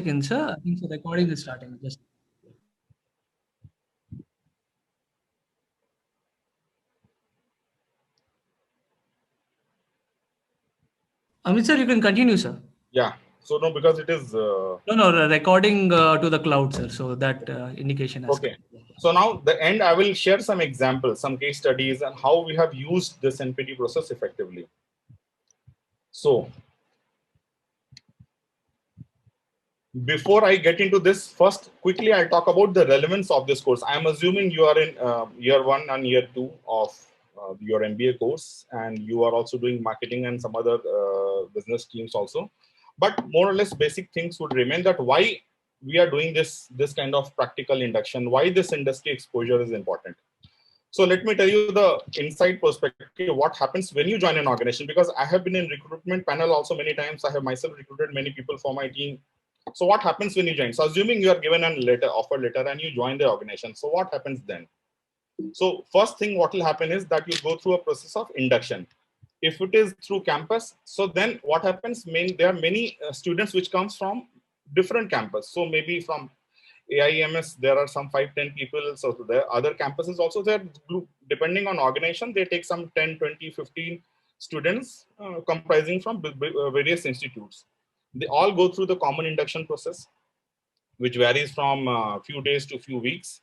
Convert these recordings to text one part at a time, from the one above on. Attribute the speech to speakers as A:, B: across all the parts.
A: seconds, sir. I think the recording is starting. Just Amit sir, you can continue, sir.
B: Yeah. So no, because it is
A: No, recording to the cloud, sir. So that indication has
B: okay.
A: come.
B: So now the end, I will share some examples, some case studies, and how we have used this NPD process effectively. So before I get into this, first quickly I'll talk about the relevance of this course. I am assuming you are in year 1 and year 2 of your MBA course, and you are also doing marketing and some other business streams also. But more or less basic things would remain, that why we are doing this kind of practical induction, why this industry exposure is important. So let me tell you the inside perspective, what happens when you join an organization, because I have been in recruitment panel also many times. I have myself recruited many people for my team. So what happens when you join? So assuming you are given a letter, offer letter, and you join the organization. So what happens then? So first thing what will happen is that you go through a process of induction. If it is through campus, so then what happens? There are many students which comes from different campus. So maybe from AIMS, there are some 5-10 people. So there are other campuses also there. Depending on organization, they take some 10, 20, 15 students comprising from various institutes. They all go through the common induction process, which varies from a few days to a few weeks.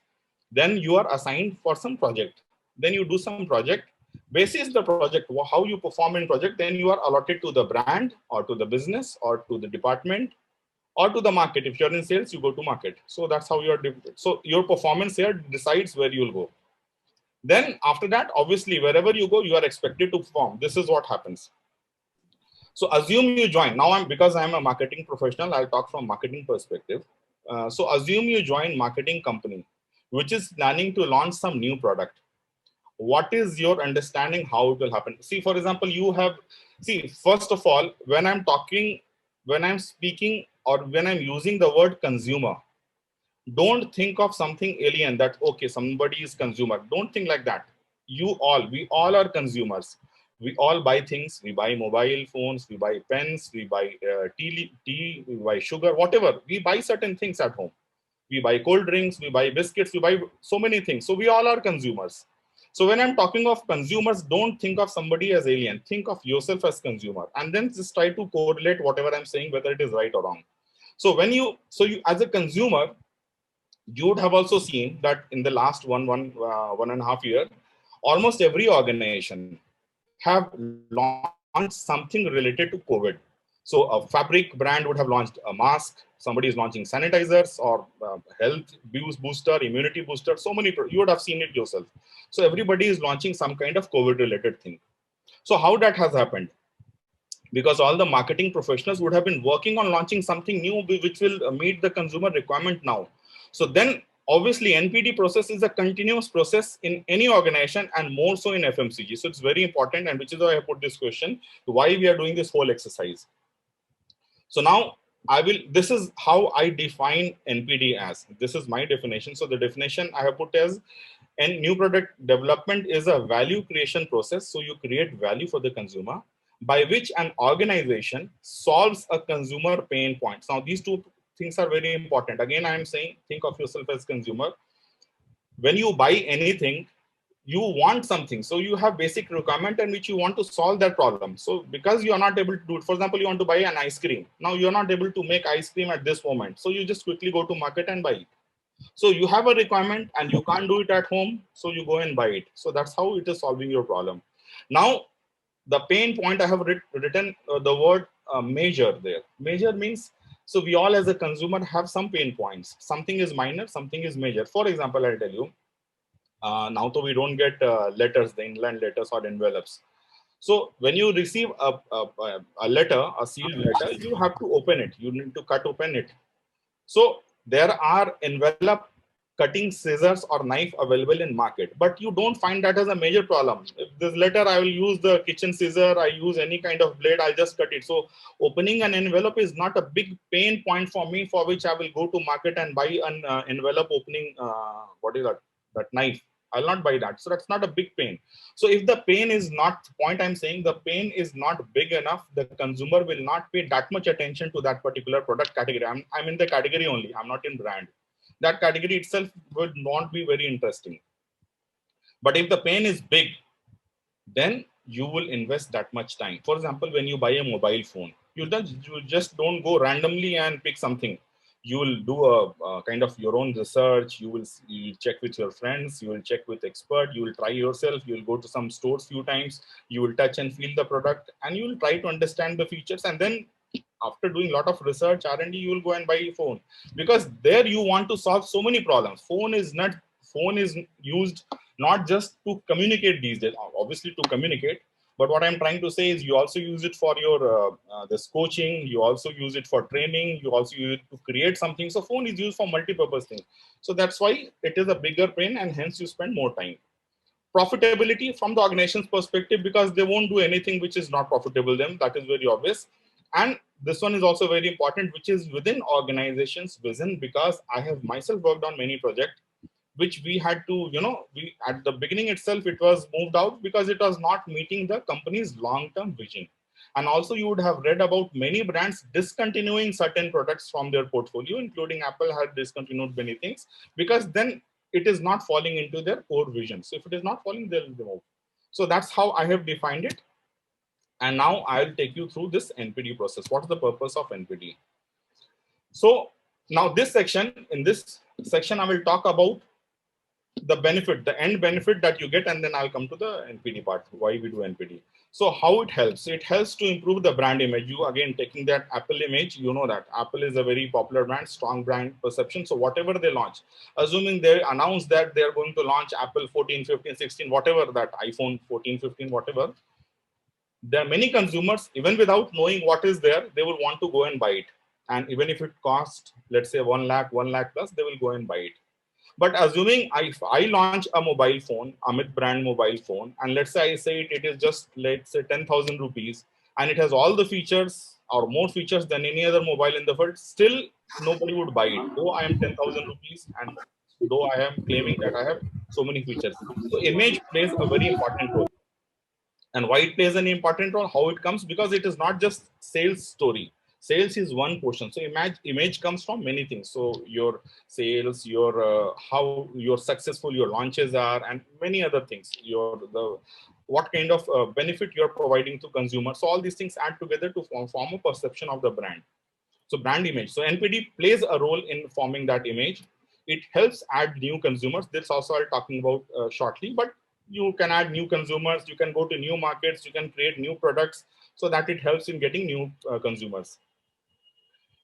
B: Then you are assigned for some project. Then you do some project. Basis the project, how you perform in project, then you are allotted to the brand or to the business or to the department or to the market. If you're in sales, you go to market. So that's how you are. So your performance here decides where you will go. Then after that, obviously, wherever you go, you are expected to perform. This is what happens. So assume you join. Now because I'm a marketing professional, I'll talk from marketing perspective. So assume you join marketing company, which is planning to launch some new product. What is your understanding how it will happen? See, for example, first of all, when I'm speaking, or when I'm using the word consumer, don't think of something alien, that okay, somebody is consumer. Don't think like that. We all are consumers. We all buy things. We buy mobile phones, we buy pens, we buy tea, we buy sugar, whatever. We buy certain things at home. We buy cold drinks, we buy biscuits, we buy so many things. So we all are consumers. So when I'm talking of consumers, don't think of somebody as alien. Think of yourself as consumer, and then just try to correlate whatever I'm saying, whether it is right or wrong. So you as a consumer, you would have also seen that in the last one and a half year, almost every organization have launched something related to COVID. So a fabric brand would have launched a mask. Somebody is launching sanitizers or health booster, immunity booster. So many, you would have seen it yourself. So everybody is launching some kind of COVID related thing. So how that has happened? Because all the marketing professionals would have been working on launching something new which will meet the consumer requirement now. So then obviously NPD process is a continuous process in any organization, and more so in FMCG. So it's very important, and which is why I put this question, why we are doing this whole exercise. So now this is how I define NPD as. This is my definition. So the definition I have put as, and new product development is a value creation process. So you create value for the consumer by which an organization solves a consumer pain point. Now these two things are very important. Again, I am saying, think of yourself as consumer. When you buy anything, you want something. So you have basic requirement in which you want to solve that problem. So because you are not able to do it, for example, you want to buy an ice cream. Now you're not able to make ice cream at this moment. So you just quickly go to market and buy it. So you have a requirement and you can't do it at home. So you go and buy it. So that's how it is solving your problem. Now, the pain point, I have written the word major there. Major means, so we all as a consumer have some pain points. Something is minor, something is major. For example, I'll tell you, now though we don't get letters, the inland letters or envelopes. So when you receive a letter, a sealed letter, you have to open it. You need to cut open it. So there are envelope cutting scissors or knife available in market, but you don't find that as a major problem. If this letter, I will use the kitchen scissor, I use any kind of blade, I'll just cut it. So opening an envelope is not a big pain point for me, for which I will go to market and buy an envelope opening, what is that knife. I'll not buy that. So that's not a big pain. So if the pain is not, point I'm saying, the pain is not big enough, the consumer will not pay that much attention to that particular product category. I'm in the category only, I'm not in brand. That category itself would not be very interesting. But if the pain is big, then you will invest that much time. For example, when you buy a mobile phone, you just don't go randomly and pick something. You will do a kind of your own research. You will check with your friends. You will check with expert. You will try yourself. You will go to some stores few times. You will touch and feel the product, and you will try to understand the features. And then after doing a lot of research, R&D, you will go and buy a phone, because there you want to solve so many problems. Phone is used not just to communicate these days, obviously to communicate, but what I'm trying to say is you also use it for your this coaching, you also use it for training, you also use it to create something. So phone is used for multi-purpose things. So that's why it is a bigger pain, and hence you spend more time. Profitability from the organization's perspective, because they won't do anything which is not profitable them. That is very obvious. And this one is also very important, which is within organization's vision, because I have myself worked on many projects which we had to, we at the beginning itself, it was moved out because it was not meeting the company's long-term vision. And also you would have read about many brands discontinuing certain products from their portfolio, including Apple had discontinued many things, because then it is not falling into their core vision. So if it is not falling, they'll remove. So that's how I have defined it. And now I'll take you through this NPD process. What's the purpose of NPD? So now in this section, I will talk about the benefit, the end benefit that you get, and then I'll come to the NPD part, why we do NPD. So how it helps? It helps to improve the brand image. You again taking that Apple image, you know that Apple is a very popular brand, strong brand perception. So whatever they launch, assuming they announce that they're going to launch Apple 14, 15, 16, whatever, that iPhone 14, 15, whatever, there are many consumers, even without knowing what is there, they will want to go and buy it. And even if it costs, let's say 1 lakh plus, they will go and buy it. But assuming if I launch a mobile phone, Amit brand mobile phone, and let's say I say it is just, let's say 10,000 rupees, and it has all the features or more features than any other mobile in the world, still nobody would buy it. Though I am 10,000 rupees, and though I am claiming that I have so many features. So image plays a very important role. And why it plays an important role, how it comes, because it is not just sales story. Sales is one portion. So image comes from many things. So your sales, your how your successful your launches are, and many other things. What kind of benefit you're providing to consumers. So all these things add together to form a perception of the brand. So brand image. So NPD plays a role in forming that image. It helps add new consumers. This also I'll talking about shortly, but you can add new consumers, you can go to new markets, you can create new products, so that it helps in getting new consumers.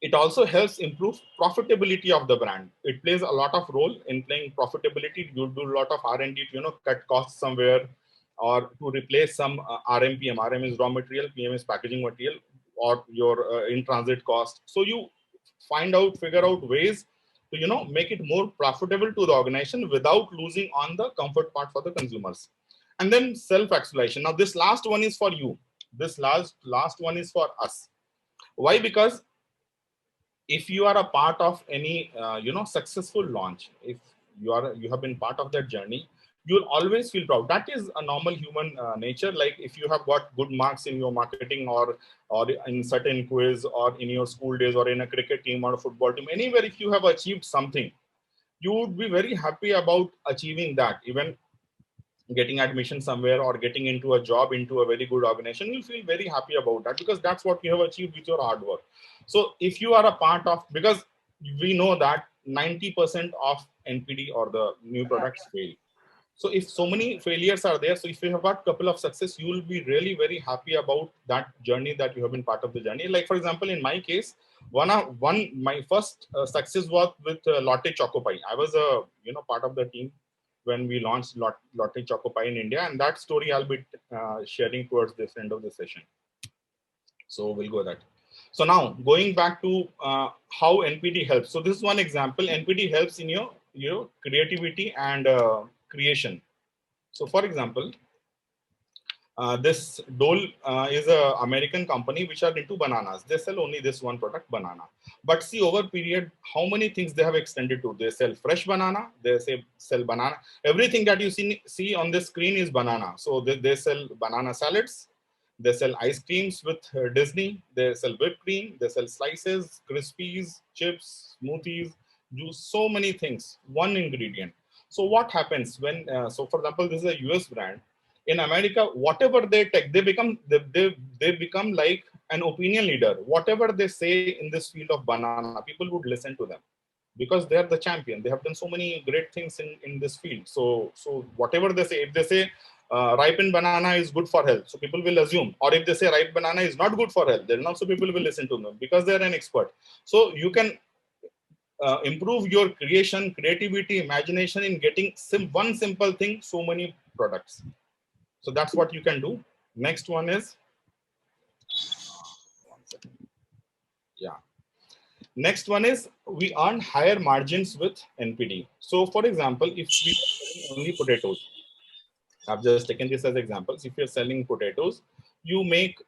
B: It also helps improve profitability of the brand. It plays a lot of role in playing profitability. You do a lot of R&D to cut costs somewhere, or to replace some RMPM. RM is raw material, PM is packaging material, or your in-transit cost. So you figure out ways to make it more profitable to the organization without losing on the comfort part for the consumers. And then self-actualization. Now this last one is for you. This last one is for us. Why? Because if you are a part of any successful launch, if you have been part of that journey, you'll always feel proud. That is a normal human nature. Like if you have got good marks in your marketing, or in certain quiz, or in your school days, or in a cricket team or a football team, anywhere, if you have achieved something, you would be very happy about achieving that. Even getting admission somewhere, or getting into a job into a very good organization, you'll feel very happy about that, because that's what you have achieved with your hard work. So if you are a part of, because we know that 90% of NPD or the new products fail. So if so many failures are there, so if you have got a couple of success, you will be really very happy about that journey, that you have been part of the journey. Like for example, in my case, my first success was with Lotte Choco Pie. I was a part of the team when we launched Lotte Choco Pie in India, and that story I'll be sharing towards this end of the session. So we'll go that. So now going back to how NPD helps. So this is one example. NPD helps in your creativity and creation. So for example, This Dole is a American company which are into bananas. They sell only this one product, banana. But see, over period, how many things they have extended to? They sell fresh banana. They sell banana. Everything that you see on the screen is banana. So they sell banana salads. They sell ice creams with Disney. They sell whipped cream. They sell slices, crispies, chips, smoothies, juice. So many things. One ingredient. So what happens when? So for example, this is a US brand. In America, whatever they take, they become like an opinion leader. Whatever they say in this field of banana, people would listen to them because they are the champion. They have done so many great things in this field. So whatever they say, if they say ripened banana is good for health, so people will assume. Or if they say ripe banana is not good for health, then also people will listen to them because they are an expert. So you can improve your creativity, imagination in getting one simple thing, so many products. So that's what you can do. Next one is, yeah. Next one is we earn higher margins with NPD. So for example, if we are only potatoes, I've just taken this as examples. If you're selling potatoes, you make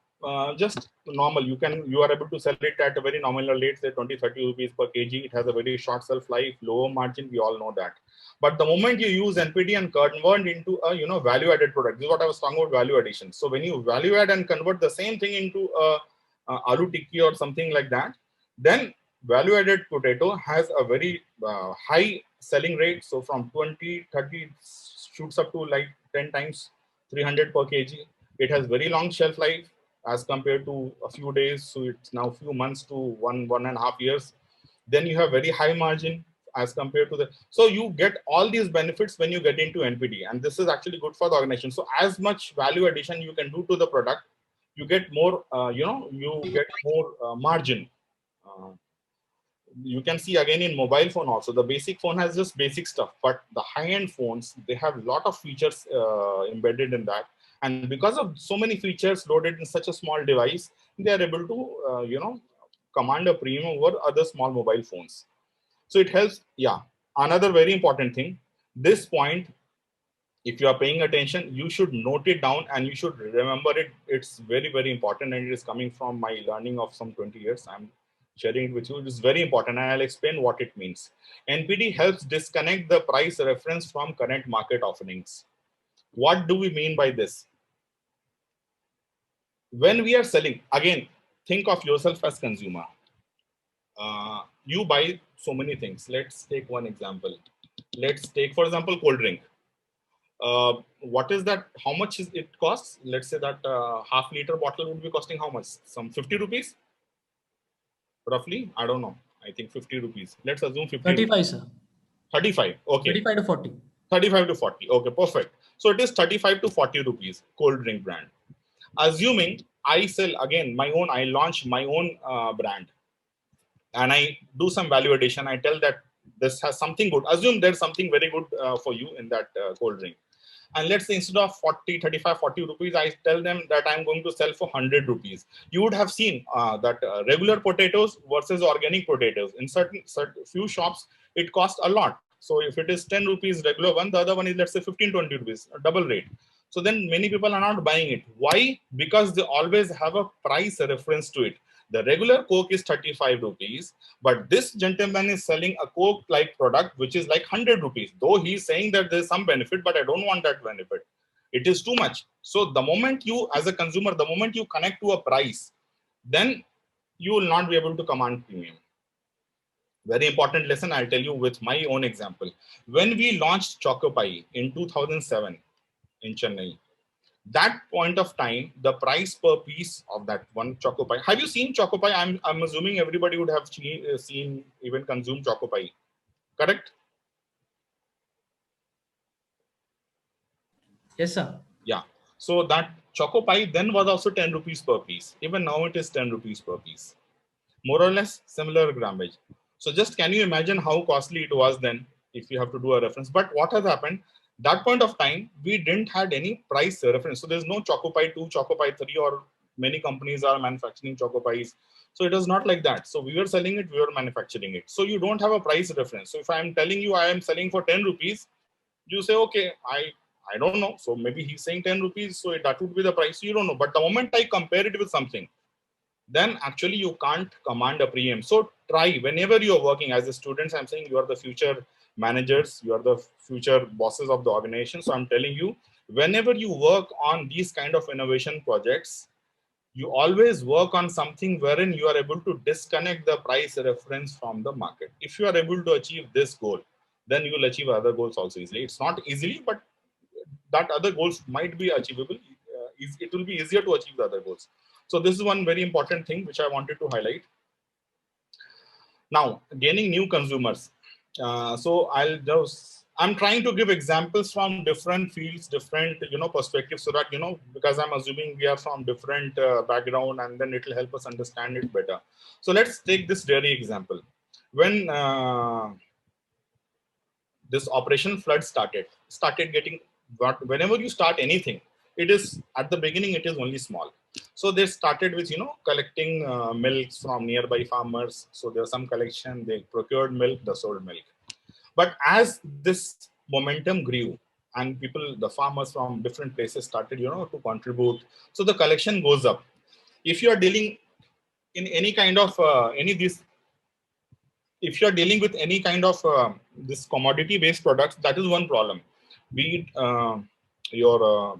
B: just normal. You are able to sell it at a very nominal rate, say 20-30 rupees per kg. It has a very short shelf life, lower margin. We all know that. But the moment you use NPD and convert into a value-added product, this is what I was talking about, value addition. So when you value add and convert the same thing into a aloo tikki or something like that, then value-added potato has a very high selling rate. So from 20-30 shoots up to like 10 times 300 per kg. It has very long shelf life as compared to a few days. So it's now few months to 1.5 years. Then you have very high margin as compared to the. So you get all these benefits when you get into NPD, and this is actually good for the organization. So as much value addition you can do to the product, you get more. You get more margin. Uh, you can see again in mobile phone also, the basic phone has just basic stuff, but the high-end phones, they have a lot of features embedded in that, and because of so many features loaded in such a small device, they are able to command a premium over other small mobile phones. So it helps. Yeah, another very important thing, this point, if you are paying attention, you should note it down and you should remember it. It's very, very important, and it is coming from my learning of some 20 years. I'm sharing it with you. It is very important, and I'll explain what it means. NPD helps disconnect the price reference from current market offerings. What do we mean by this? When we are selling, again, think of yourself as consumer. You buy so many things. Let's take one example. Let's take, for example, cold drink. What is that? How much is it costs? Let's say that half-liter bottle would be costing how much? Some 50 rupees, roughly. I don't know. I think 50 rupees. Let's assume 50
A: 35,
B: rupees.
A: sir.
B: 35. Okay.
A: 35 to 40.
B: 35 to 40. Okay, perfect. So it is 35 to 40 rupees cold drink brand. Assuming I sell again my own, I launch my own brand, and I do some value addition. I tell that this has something good. Assume there's something very good for you in that cold drink. And let's say instead of 40, 35, 40 rupees, I tell them that I'm going to sell for 100 rupees. You would have seen that regular potatoes versus organic potatoes. In certain few shops, it costs a lot. So if it is 10 rupees regular one, the other one is, let's say, 15, 20 rupees, a double rate. So then many people are not buying it. Why? Because they always have a price reference to it. The regular Coke is 35 rupees, but this gentleman is selling a Coke-like product, which is like 100 rupees. Though he's saying that there's some benefit, but I don't want that benefit. It is too much. So the moment you, as a consumer, the moment you connect to a price, then you will not be able to command premium. Very important lesson I'll tell you with my own example. When we launched Choco Pie in 2007 in Chennai, that point of time, the price per piece of that one Choco Pie. Have you seen Choco Pie? I'm assuming everybody would have seen, even consumed Choco Pie. Correct?
A: Yes, sir.
B: Yeah. So that Choco Pie then was also 10 rupees per piece. Even now it is 10 rupees per piece. More or less similar grammage. So just can you imagine how costly it was then if you have to do a reference? But what has happened? That point of time, we didn't had any price reference. So there's no Choco Pie 2, Choco Pie 3, or many companies are manufacturing Choco Pies. So it was not like that. So we were selling it, we were manufacturing it. So you don't have a price reference. So if I'm telling you I am selling for 10 rupees, you say, okay, I don't know. So maybe he's saying 10 rupees. So that would be the price. You don't know. But the moment I compare it with something, then actually you can't command a premium. So try whenever you're working as a student. I'm saying you are the future managers, you are the future bosses of the organization. So I'm telling you, whenever you work on these kind of innovation projects, you always work on something wherein you are able to disconnect the price reference from the market. If you are able to achieve this goal, then you will achieve other goals also easily. It's not easily, but that other goals might be achievable. It will be easier to achieve the other goals. So this is one very important thing which I wanted to highlight. Now, gaining new consumers. I'm trying to give examples from different fields, different perspectives, so that because I'm assuming we are from different background, and then it will help us understand it better. So let's take this dairy example. When this Operation Flood started getting, whenever you start anything, it is at the beginning it is only small. So they started with collecting milks from nearby farmers. So there was some collection, they procured milk, they sold milk. But as this momentum grew and the farmers from different places started to contribute, so the collection goes up. If you are dealing in any kind of if you are dealing with any kind of this commodity based products, that is one problem. Be it your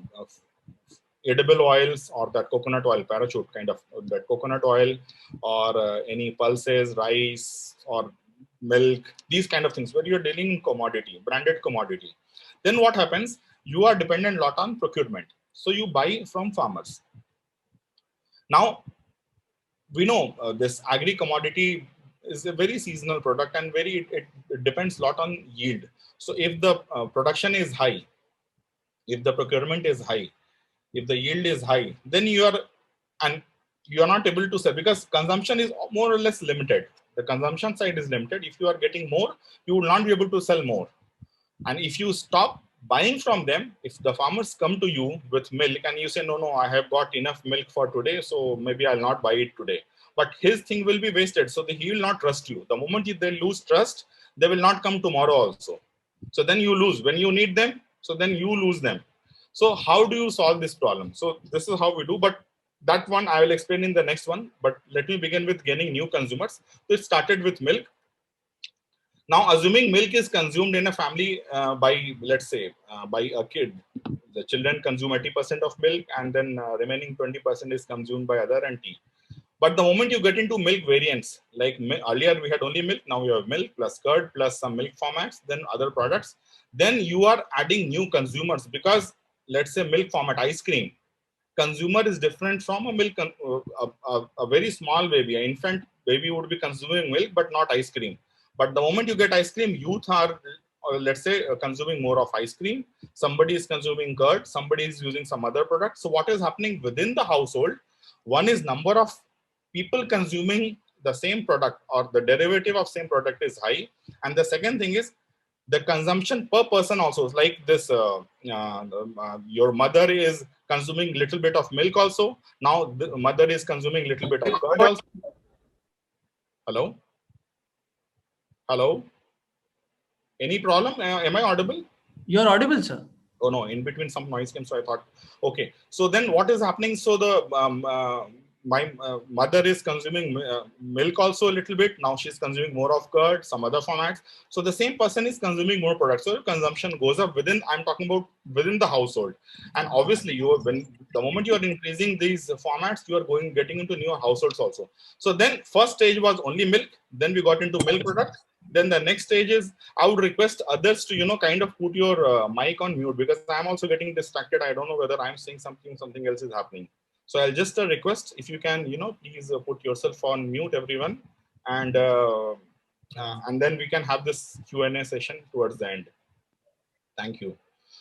B: edible oils, or that coconut oil, parachute kind of that coconut oil, or any pulses, rice, or milk, these kind of things where you're dealing in commodity, branded commodity. Then what happens? You are dependent a lot on procurement. So you buy from farmers. Now, we know this agri commodity is a very seasonal product, and it depends a lot on yield. So if the production is high, if the procurement is high, if the yield is high, then you are not able to sell, because consumption is more or less limited. The consumption side is limited. If you are getting more, you will not be able to sell more. And if you stop buying from them, if the farmers come to you with milk and you say, no, I have got enough milk for today, so maybe I'll not buy it today. But his thing will be wasted. So he will not trust you. The moment they lose trust, they will not come tomorrow also. So then you lose. When you need them, so then you lose them. So how do you solve this problem? So this is how we do. But that one I will explain in the next one. But let me begin with gaining new consumers. So it started with milk. Now, assuming milk is consumed in a family by, let's say, by a kid, the children consume 80% of milk, and then remaining 20% is consumed by other and tea. But the moment you get into milk variants, like earlier we had only milk, now you have milk plus curd plus some milk formats, then other products, then you are adding new consumers, because let's say milk format, ice cream, consumer is different from a milk, a very small baby, an infant baby would be consuming milk, but not ice cream. But the moment you get ice cream, youth are, let's say, consuming more of ice cream. Somebody is consuming curd, somebody is using some other product. So what is happening within the household? One is number of people consuming the same product or the derivative of same product is high. And the second thing is the consumption per person also. Like this, your mother is consuming little bit of milk also. Now the mother is consuming little bit of curd also. Hello? Hello? Any problem? Am I audible?
A: You're audible, sir.
B: Oh no, in between some noise came, so I thought, okay. So then what is happening? So the my mother is consuming milk also a little bit. Now she's consuming more of curd, some other formats. So the same person is consuming more products. So consumption goes up within, I'm talking about within the household. And obviously when the moment you are increasing these formats, you are getting into new households also. So then first stage was only milk. Then we got into milk products. Then the next stage is, I would request others to, kind of put your mic on mute, because I'm also getting distracted. I don't know whether I'm saying something else is happening. So I'll just request if you can, please put yourself on mute, everyone. And then we can have this Q&A session towards the end. Thank you.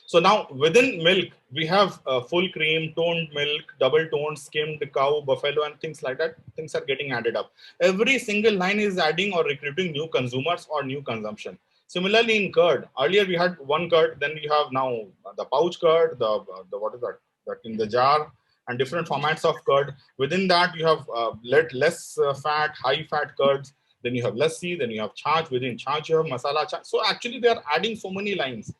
B: So now within milk, we have full cream, toned milk, double toned, skimmed, cow, buffalo, and things like that. Things are getting added up. Every single line is adding or recruiting new consumers or new consumption. Similarly in curd, earlier we had one curd, then we have now the pouch curd, the what is that in the jar, and different formats of curd. Within that, you have less fat, high fat curds. Then you have lassi, then you have within you have masala. So actually they are adding so many lines.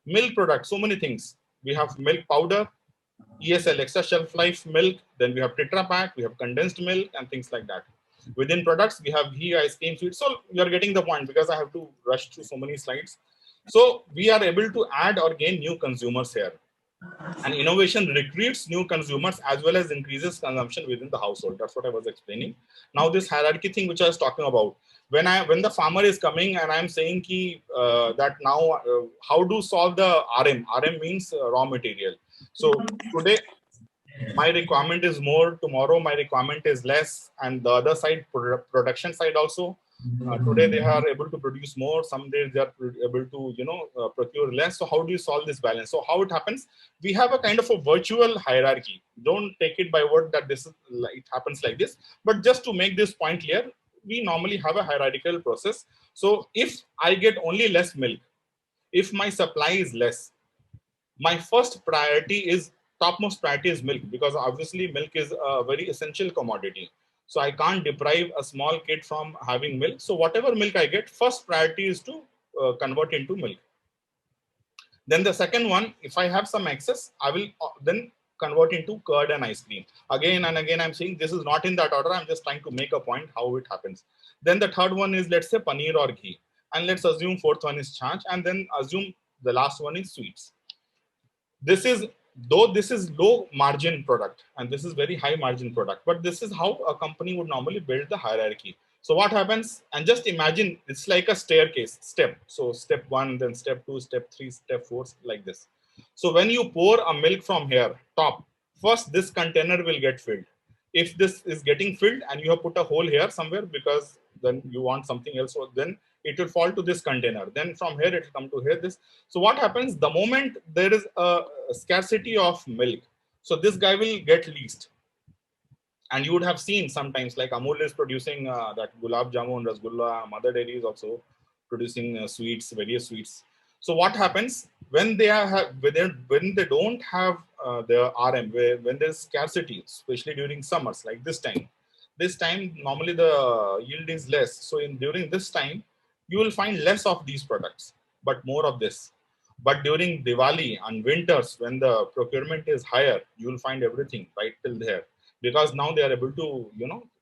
B: Milk products, so many things. we have milk powder, ESL, extra shelf life milk, then we have Tetra Pak, we have condensed milk and things like that. Within products, we have ghee, ice cream, sweets. So you're getting the point because I have to rush through so many slides. So we are able to add or gain new consumers here. And innovation recruits new consumers as well as increases consumption within the household. That's what I was explaining. Now this hierarchy thing which I was talking about, when the farmer is coming and I'm saying that now how to solve the RM. RM means raw material. So today my requirement is more, tomorrow my requirement is less, and the other side, production side also. Today they are able to produce more, some days they are able to procure less. So how do you solve this balance? So how it happens, we have a kind of a virtual hierarchy. Don't take it by word that this is it happens like this, but just to make this point clear, we normally have a hierarchical process. So if I get only less milk, if my supply is less, my first priority is, topmost priority is milk, because obviously milk is a very essential commodity. So I can't deprive a small kid from having milk. So whatever milk I get, first priority is to convert into milk. Then the second one, if I have some excess, I will then convert into curd and ice cream. Again and again, I'm saying this is not in that order. I'm just trying to make a point how it happens. Then the third one is, let's say, paneer or ghee. And let's assume fourth one is chaach. And then assume the last one is sweets. This is, though this is low margin product and this is very high margin product, but this is how a company would normally build the hierarchy. So what happens, and just imagine it's like a staircase step. So step 1, then step 2, step 3, step 4, like this. So when you pour a milk from here, top, first this container will get filled. If this is getting filled and you have put a hole here somewhere because then you want something else, so then it will fall to this container. Then from here it will come to here. This. So what happens the moment there is a scarcity of milk? So this guy will get least. And you would have seen sometimes like Amul is producing that gulab jamun, rasgulla, Mother Dairy is also producing sweets, various sweets. So what happens when they are when they don't have the RM, when there's scarcity, especially during summers like this time normally the yield is less. So during this time, you will find less of these products, but more of this. But during Diwali and winters, when the procurement is higher, you will find everything right till there, because now they are able to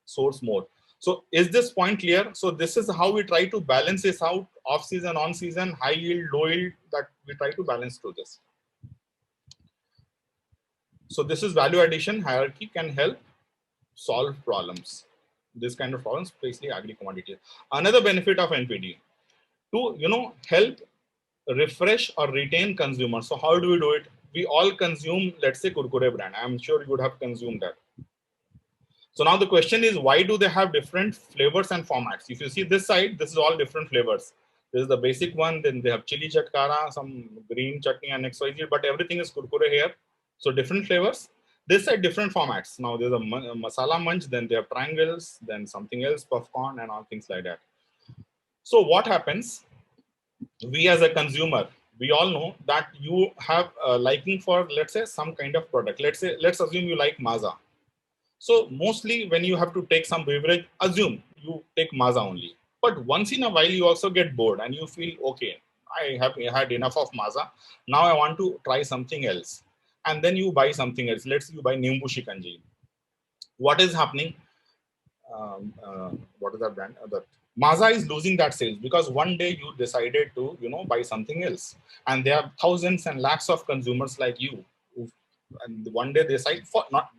B: source more. So is this point clear? So this is how we try to balance this out: off season, on season, high yield, low yield, that we try to balance through this. So this is value addition hierarchy can help solve problems, this kind of problems, especially agri commodity. Another benefit of NPD to help refresh or retain consumers. So how do we do it? We all consume, let's say, Kurkure brand. I'm sure you would have consumed that. So now the question is, why do they have different flavors and formats? If you see this side, this is all different flavors. This is the basic one. Then they have chili chatkara, some green chutney and XYZ, but everything is Kurkure here. So different flavors. This side, different formats. Now there's a masala munch, then they have triangles, then something else, puffcorn and all things like that. So what happens? We as a consumer, we all know that you have a liking for, let's say, some kind of product. Let's assume you like Maaza. So mostly when you have to take some beverage, assume you take Maaza only. But once in a while, you also get bored and you feel, okay, I have had enough of Maaza. Now I want to try something else. And then you buy something else. Let's say you buy Nimbu Shikanji. What is happening? What is that brand? That Maaza is losing that sales because one day you decided to, buy something else. And there are thousands and lakhs of consumers like you. And one day they decide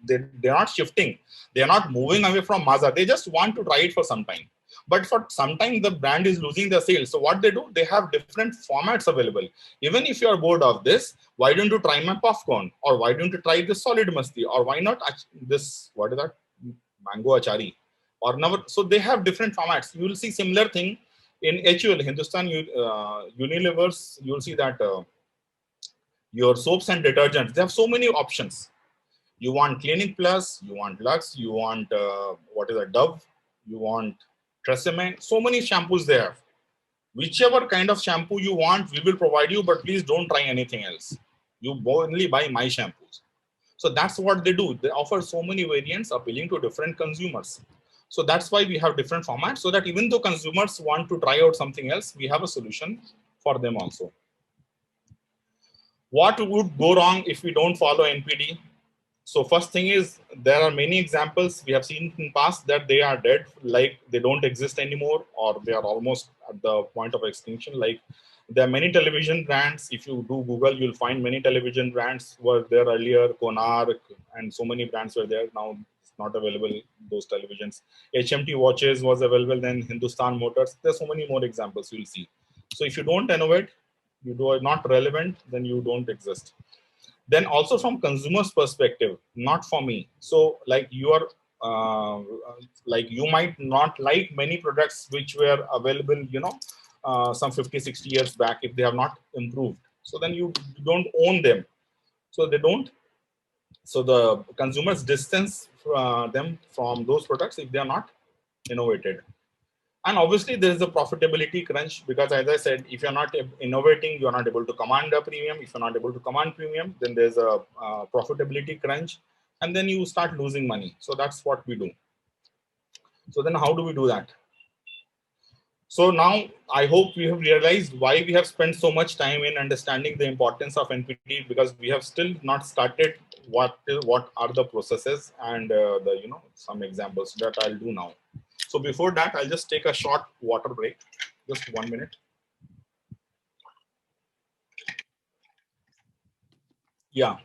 B: they're not shifting. They're not moving away from Maaza. They just want to try it for some time. But for some time, the brand is losing the sales. So what they do, they have different formats available. Even if you are bored of this, why don't you try my popcorn? Or why don't you try this solid masti? Or why not this, what is that? Mango achari. Or never. So they have different formats. You will see similar thing in HUL, Hindustan Unilever's. You will see that your soaps and detergents, they have so many options. You want Clinic Plus, you want Lux, you want what is a Dove, you want Tresemme, so many shampoos they have. Whichever kind of shampoo you want, we will provide you, but please don't try anything else. You only buy my shampoos. So that's what they do. They offer so many variants appealing to different consumers. So that's why we have different formats, so that even though consumers want to try out something else, we have a solution for them also. What would go wrong if we don't follow NPD? So first thing is, there are many examples we have seen in past that they are dead, like they don't exist anymore, or they are almost at the point of extinction. Like there are many television brands. If you do Google, you'll find many television brands were there earlier, Konark, and so many brands were there. Now it's not available, those televisions. HMT watches was available, then Hindustan Motors. There's so many more examples you'll see. So if you don't innovate, you are not relevant, then you don't exist. Then also from consumers perspective, not for me. So like you are like you might not like many products which were available, you know, some 50-60 years back, if they have not improved, so then you don't own them. So they don't, so the consumers distance them from those products if they are not innovated. And obviously there is a profitability crunch, because as I said, if you're not innovating, you're not able to command a premium. If you're not able to command premium, then there's a profitability crunch, and then you start losing money. So that's what we do. So then how do we do that? So now I hope we have realized why we have spent so much time in understanding the importance of NPD, because we have still not started what are the processes and the, you know, some examples that I'll do now. So before that, I'll just take a short water break, just 1 minute. Yeah.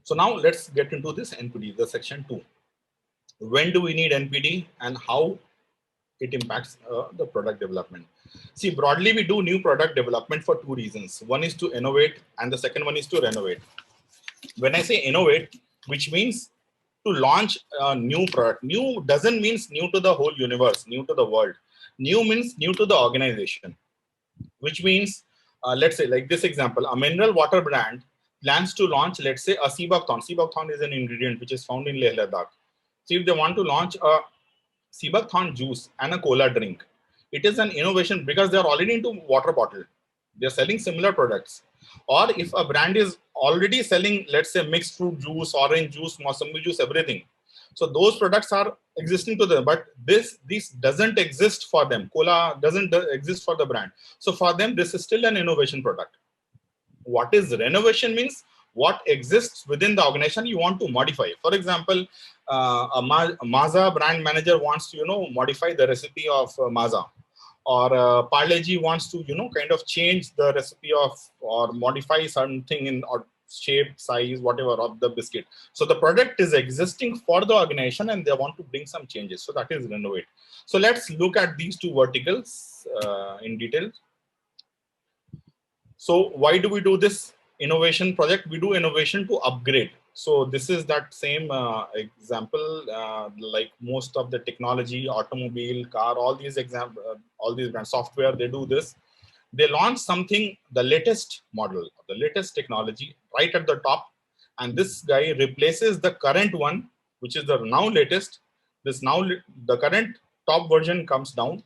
B: So now let's get into this NPD, the section 2. When do we need NPD and how it impacts the product development? See, broadly, we do new product development for two reasons. One is to innovate, and the second one is to renovate. When I say innovate, which means to launch a new product. New doesn't mean new to the whole universe, new to the world. New means new to the organization, which means, let's say, like this example, a mineral water brand plans to launch, let's say, a Seabuckthorn. Seabuckthorn is an ingredient which is found in Leh Ladakh. So if they want to launch a Seabuckthorn juice and a cola drink, it is an innovation because they are already into water bottle. They're selling similar products. Or if a brand is already selling, let's say, mixed fruit juice, orange juice, mosambi juice, everything. So those products are existing to them, but this doesn't exist for them. Cola doesn't exist for the brand. So for them, this is still an innovation product. What is renovation means? What exists within the organization you want to modify. For example, a Maaza brand manager wants to, you know, modify the recipe of Maaza, or Parle-G wants to, you know, kind of change the recipe of or modify something in or shape, size, whatever of the biscuit. So the product is existing for the organization and they want to bring some changes. So that is renovate. So let's look at these two verticals in detail. So why do we do this innovation project? We do innovation to upgrade. So this is that same example, like most of the technology, automobile, car, all these brands, software, they do this. They launch something, the latest model, the latest technology right at the top. And this guy replaces the current one, which is the now latest. The current top version comes down,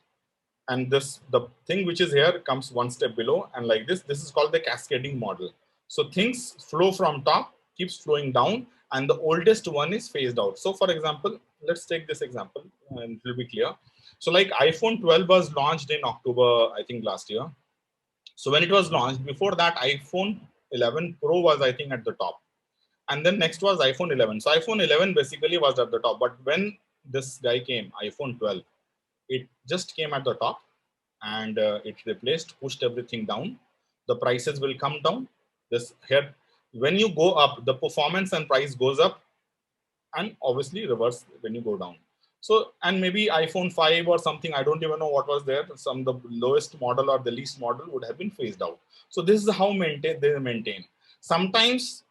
B: and the thing which is here comes one step below, and like this is called the cascading model. So things flow from top, keeps flowing down, and the oldest one is phased out. So for example, let's take this example and it will be clear. So like iPhone 12 was launched in October, I think last year. So when it was launched, before that iPhone 11 Pro was, I think, at the top, and then next was iPhone 11. So iPhone 11 basically was at the top, but when this guy came, iPhone 12, it just came at the top, and it pushed everything down. The prices will come down. This here, when you go up, the performance and price goes up, and obviously reverse when you go down. So, and maybe iPhone 5 or something, I don't even know what was there. The lowest model or the least model would have been phased out. So this is how they maintain. Sometimes,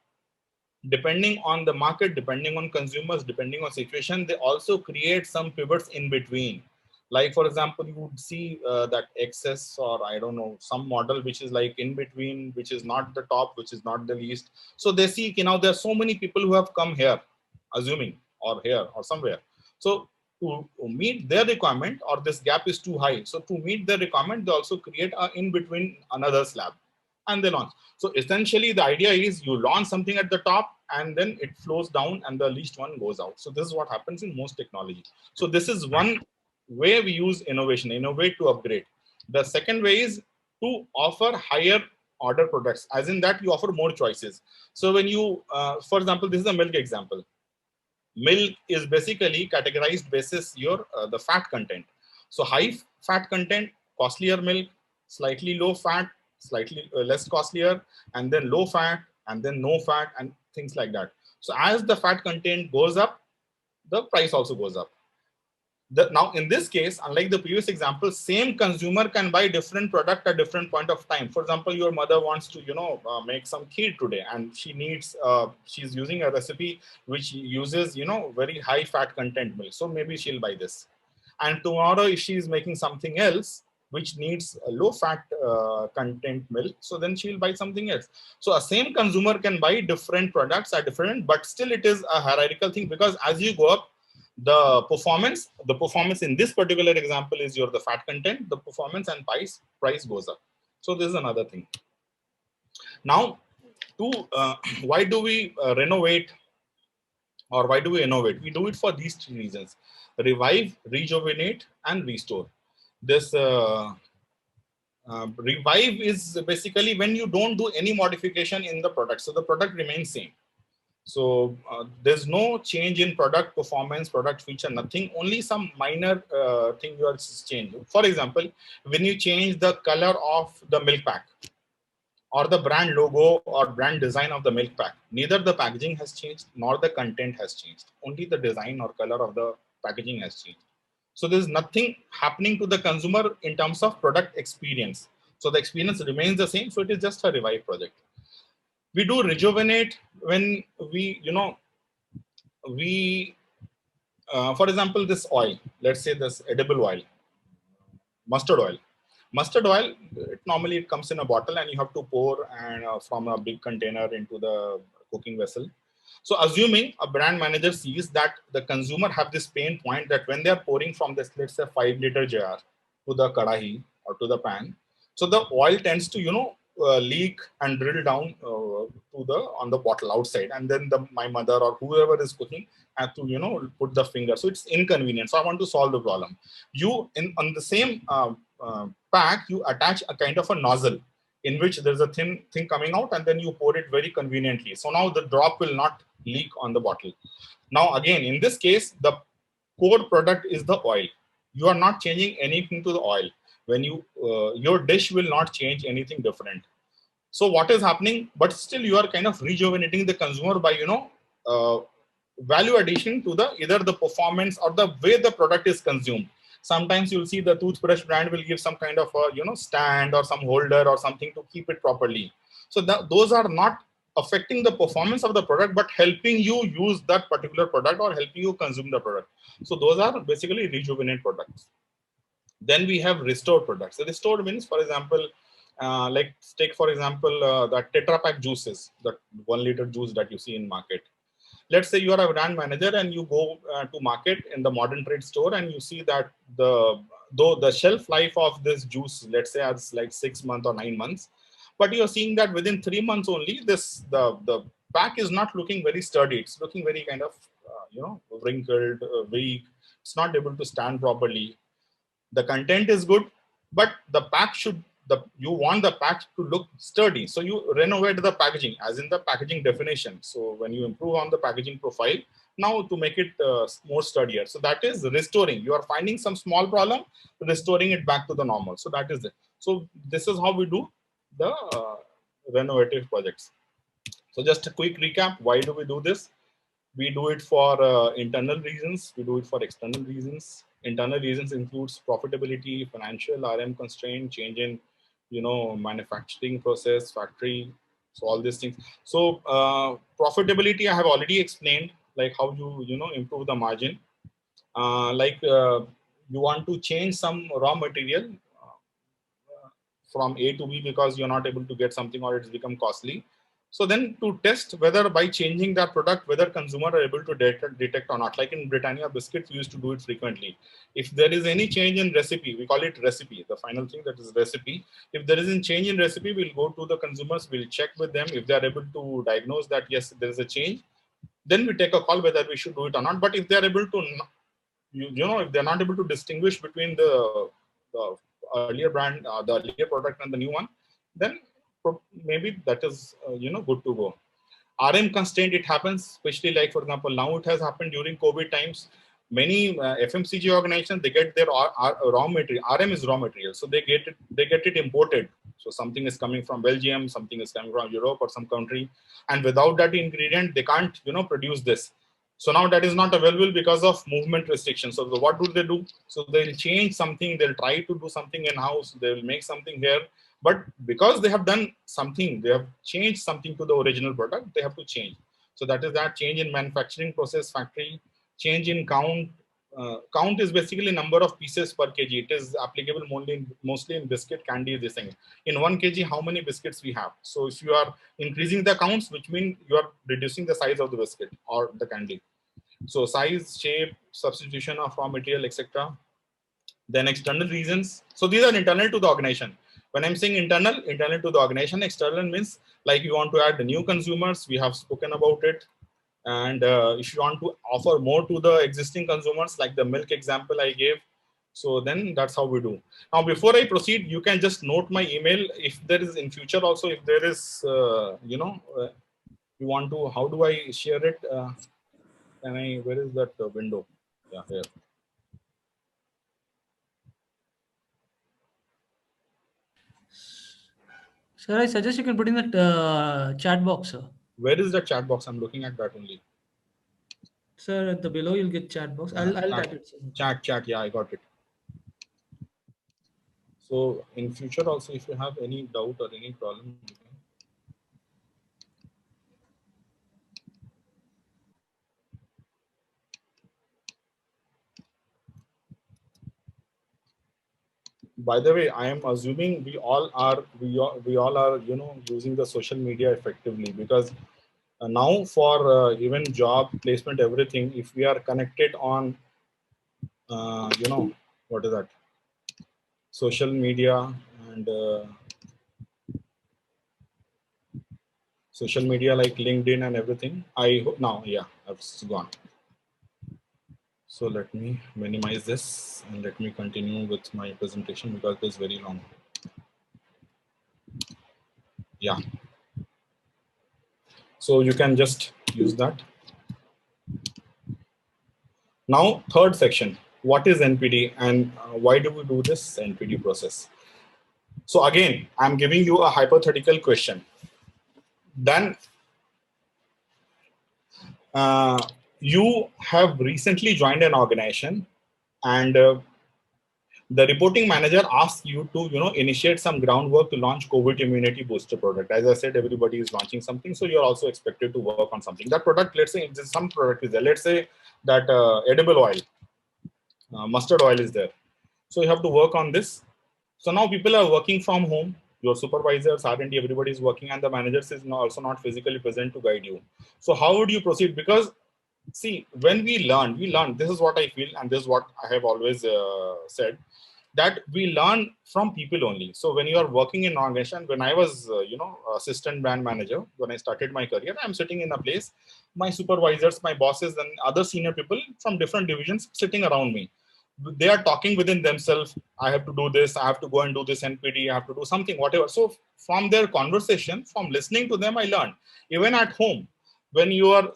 B: depending on the market, depending on consumers, depending on situation, they also create some pivots in between. Like for example, you would see that XS, or I don't know, some model which is like in between, which is not the top, which is not the least. So they see, you know, there are so many people who have come here, assuming, or here or somewhere. So to meet their requirement, or this gap is too high. So to meet their requirement, they also create a in between another slab, and they launch. So essentially the idea is you launch something at the top and then it flows down and the least one goes out. So this is what happens in most technology. So this is one way we use innovate to upgrade. The second way is to offer higher order products, as in that you offer more choices. So when you, for example, this is a milk example. Milk is basically categorized basis your the fat content. So high fat content, costlier milk, slightly low fat, slightly less costlier, and then low fat, and then no fat, and things like that. So as the fat content goes up, the price also goes up. Now in this case, unlike the previous example, same consumer can buy different product at different point of time. For example, your mother wants to make some kheer today, and she needs she's using a recipe which uses very high fat content milk, so maybe she'll buy this. And tomorrow if she is making something else which needs a low fat content milk, so then she'll buy something else. So a same consumer can buy different products at different, but still it is a hierarchical thing, because as you go up, the performance in this particular example is the fat content, the performance and price goes up. So this is another thing. Now, why do we renovate, or why do we innovate? We do it for these three reasons: revive, rejuvenate, and restore. This revive is basically when you don't do any modification in the product, so the product remains same. So there's no change in product performance, product feature, nothing, only some minor thing you are changing. For example, when you change the color of the milk pack, or the brand logo or brand design of the milk pack, neither the packaging has changed nor the content has changed. Only the design or color of the packaging has changed. So there's nothing happening to the consumer in terms of product experience. So the experience remains the same. So it is just a revive project. We do rejuvenate when for example, this oil, let's say this edible oil, mustard oil. Mustard oil, it comes in a bottle and you have to pour and from a big container into the cooking vessel. So assuming a brand manager sees that the consumer have this pain point that when they are pouring from this, let's say 5-liter jar to the kadahi or to the pan, so the oil tends to leak and drill down on the bottle outside, and then my mother or whoever is cooking have to put the finger. So it's inconvenient. So I want to solve the problem. On the same pack, you attach a kind of a nozzle in which there's a thin thing coming out, and then you pour it very conveniently. So now the drop will not leak on the bottle. Now again, in this case, the core product is the oil. You are not changing anything to the oil. When your dish will not change anything different. So what is happening? But still you are kind of rejuvenating the consumer by value addition to either the performance or the way the product is consumed. Sometimes you'll see the toothbrush brand will give some kind of a stand or some holder or something to keep it properly. So those are not affecting the performance of the product, but helping you use that particular product or helping you consume the product. So those are basically rejuvenate products. Then we have restored products. So restored means, for example, like take for example that Tetra Pak juices, that 1-liter juice that you see in market. Let's say you are a brand manager and you go to market in the modern trade store and you see that though the shelf life of this juice, let's say, is like 6 months or 9 months, but you're seeing that within 3 months only, the pack is not looking very sturdy. It's looking very kind of wrinkled, weak. It's not able to stand properly. The content is good, but the pack you want the pack to look sturdy. So you renovate the packaging, as in the packaging definition. So when you improve on the packaging profile, now to make it more sturdier. So that is restoring. You are finding some small problem, restoring it back to the normal. So that is it. So this is how we do the renovative projects. So just a quick recap. Why do we do this? We do it for internal reasons. We do it for external reasons. Internal reasons includes profitability, financial, RM constraint, change in manufacturing process, factory, so all these things. So profitability, I have already explained, like how you improve the margin. You want to change some raw material from A to B because you're not able to get something or it's become costly. So then to test whether by changing that product, whether consumer are able to detect or not. Like in Britannia biscuits, we used to do it frequently. If there is any change in recipe, we call it recipe, the final thing, that is recipe. If there is a change in recipe, we'll go to the consumers, we'll check with them. If they are able to diagnose that, yes, there is a change, then we take a call whether we should do it or not. But if they are able to, if they're not able to distinguish between the earlier brand, the earlier product and the new one, then maybe that is good to go. RM constraint, it happens, especially like for example, now it has happened during COVID times. Many FMCG organizations, they get their raw material. RM is raw material, so they get it imported. So something is coming from Belgium, something is coming from Europe or some country, and without that ingredient, they can't produce this. So now that is not available because of movement restrictions. So what do they do? So they'll change something. They'll try to do something in house. They'll make something here. But because they have done something, they have changed something to the original product, they have to change. So that is that change in manufacturing process, factory, change in count. Count is basically number of pieces per kg. It is applicable mostly in biscuit, candy, this thing. In 1 kg, how many biscuits we have? So if you are increasing the counts, which means you are reducing the size of the biscuit or the candy. So size, shape, substitution of raw material, etc. Then external reasons. So these are internal to the organization. When I'm saying internal to the organization, external means like you want to add the new consumers. We have spoken about it. And if you want to offer more to the existing consumers, like the milk example I gave, so then that's how we do. Now, before I proceed, you can just note my email. If there is in future also, if there is, you want to, how do I share it? Where is that window? Yeah, here.
A: Sir, I suggest you can put in the chat box, sir.
B: Where is the chat box? I'm looking at that only.
A: Sir, at the below you'll get chat box. I'll type it, sir.
B: Chat. Yeah, I got it. So in future also, if you have any doubt or any problem, you can. By the way, I am assuming we all are using the social media effectively, because now for even job placement, everything, if we are connected on what is that, social media and social media like LinkedIn and everything. I hope now, yeah, it's gone. So let me minimize this and let me continue with my presentation because it is very long. Yeah. So you can just use that. Now, third section, what is NPD and why do we do this NPD process? So again, I'm giving you a hypothetical question. Then you have recently joined an organization and the reporting manager asks you to initiate some groundwork to launch COVID immunity booster product. As I said, everybody is launching something, so you're also expected to work on something. That product, let's say some product is there. Let's say that edible oil, mustard oil is there. So you have to work on this. So now people are working from home. Your supervisors, R&D, everybody is working, and the managers is also not physically present to guide you. So how would you proceed? Because see, when we learn, this is what I feel, and this is what I have always said, that we learn from people only. So when you are working in an organization, when I was, assistant brand manager, when I started my career, I'm sitting in a place, my supervisors, my bosses, and other senior people from different divisions sitting around me. They are talking within themselves. I have to do this. I have to go and do this NPD. I have to do something, whatever. So from their conversation, from listening to them, I learned. Even at home, when you're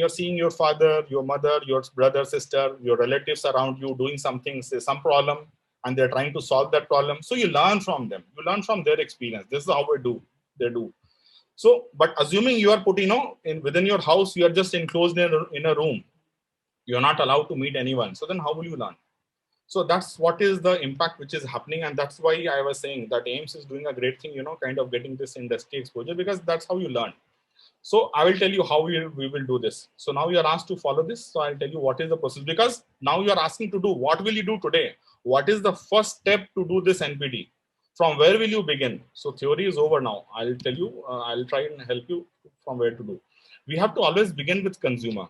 B: seeing your father, your mother, your brother, sister, your relatives around you doing something, say some problem, and they're trying to solve that problem. So you learn from them. You learn from their experience. This is how they do. So, but assuming you are put, within your house, you are just enclosed in a room. You're not allowed to meet anyone. So then how will you learn? So that's what is the impact which is happening. And that's why I was saying that AIMS is doing a great thing, kind of getting this industry exposure, because that's how you learn. So I will tell you how we will do this. So now you are asked to follow this. So I'll tell you what is the process, because now you are asking to do, what will you do today? What is the first step to do this NPD? From where will you begin? So theory is over now. I'll tell you, I'll try and help you from where to do. We have to always begin with consumer.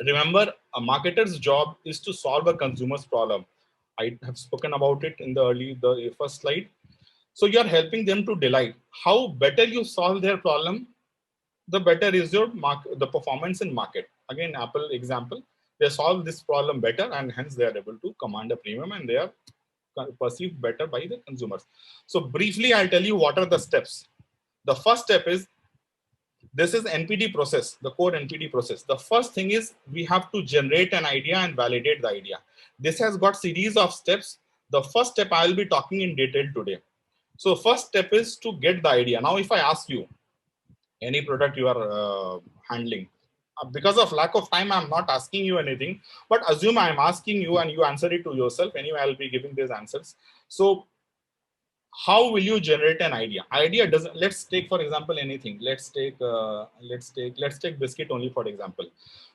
B: Remember, a marketer's job is to solve a consumer's problem. I have spoken about it in the first slide. So you are helping them to delight. How better you solve their problem, the better is the performance in market. Again, Apple example, they solve this problem better, and hence they are able to command a premium, and they are perceived better by the consumers. So briefly, I'll tell you what are the steps. The first step is, this is NPD process, the core NPD process. The first thing is we have to generate an idea and validate the idea. This has got series of steps. The first step I will be talking in detail today. So first step is to get the idea. Now, if I ask you any product you are handling, because of lack of time, I'm not asking you anything, but assume I'm asking you and you answer it to yourself. Anyway, I'll be giving these answers. So how will you generate an idea? Idea doesn't, let's take for example anything. Let's take biscuit only for example.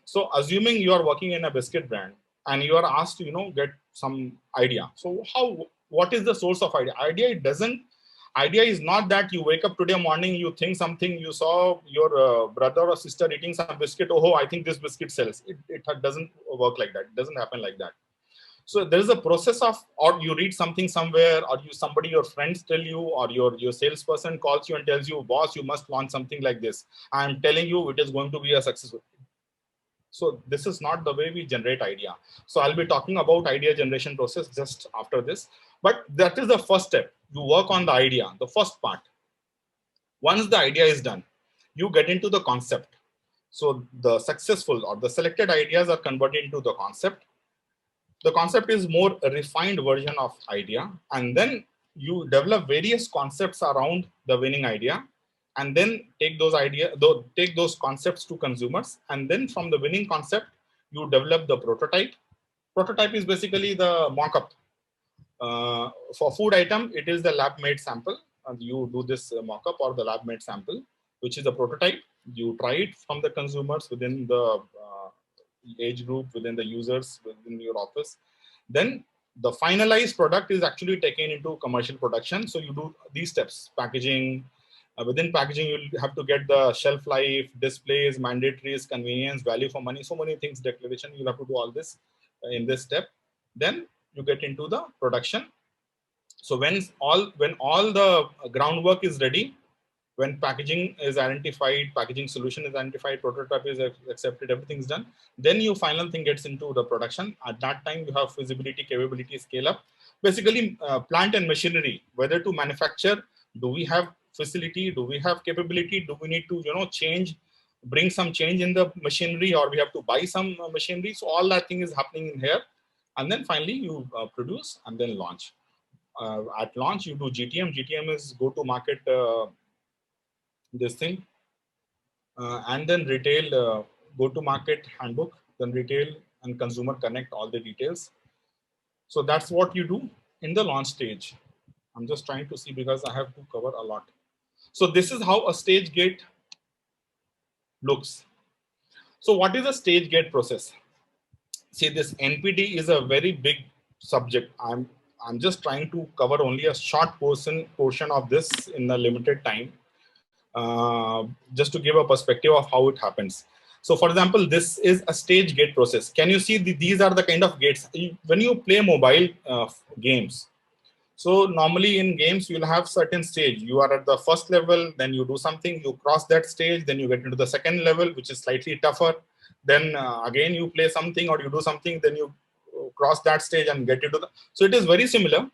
B: So assuming you are working in a biscuit brand and you are asked to get some idea. So what is the source of idea? Idea is not that you wake up today morning, you think something, you saw your brother or sister eating some biscuit. Oh, I think this biscuit sells. It doesn't work like that. It doesn't happen like that. So there is a process of, or you read something somewhere, or your friends tell you, or your salesperson calls you and tells you, boss, you must launch something like this. I'm telling you, it is going to be a successful. So this is not the way we generate idea. So I'll be talking about idea generation process just after this. But that is the first step. You work on the idea, the first part. Once the idea is done, you get into the concept. So the successful or the selected ideas are converted into the concept. The concept is more a refined version of idea, and then you develop various concepts around the winning idea, and then take those concepts to consumers, and then from the winning concept you develop the prototype. Prototype is basically the mock-up. For food item, it is the lab-made sample, and you do this mock-up or the lab-made sample, which is the prototype. You try it from the consumers within the age group, within the users, within your office. Then the finalized product is actually taken into commercial production. So you do these steps: packaging. Within packaging, you'll have to get the shelf life, displays, mandatories, convenience, value for money, so many things, declaration. You'll have to do all this in this step. Then you get into the production. So when all the groundwork is ready, when packaging is identified, packaging solution is identified, prototype is accepted, everything's done, then your final thing gets into the production. At that time, you have feasibility, capability, scale up. Basically, plant and machinery, whether to manufacture, do we have facility, do we have capability, do we need to bring some change in the machinery, or we have to buy some machinery. So all that thing is happening in here. And then finally, you produce and then launch. At launch, you do GTM. GTM is go to market this thing, and then retail, go to market handbook, then retail and consumer connect, all the details. So that's what you do in the launch stage. I'm just trying to see because I have to cover a lot. So this is how a stage gate looks. So what is a stage gate process? See, this NPD is a very big subject. I'm just trying to cover only a short portion of this in a limited time. Just to give a perspective of how it happens. So for example, this is a stage gate process. Can you see these are the kind of gates when you play mobile games? So normally in games, you'll have certain stage. You are at the first level, then you do something, you cross that stage, then you get into the second level, which is slightly tougher. Then again, you play something or you do something, then you cross that stage and get into the, so it is very similar.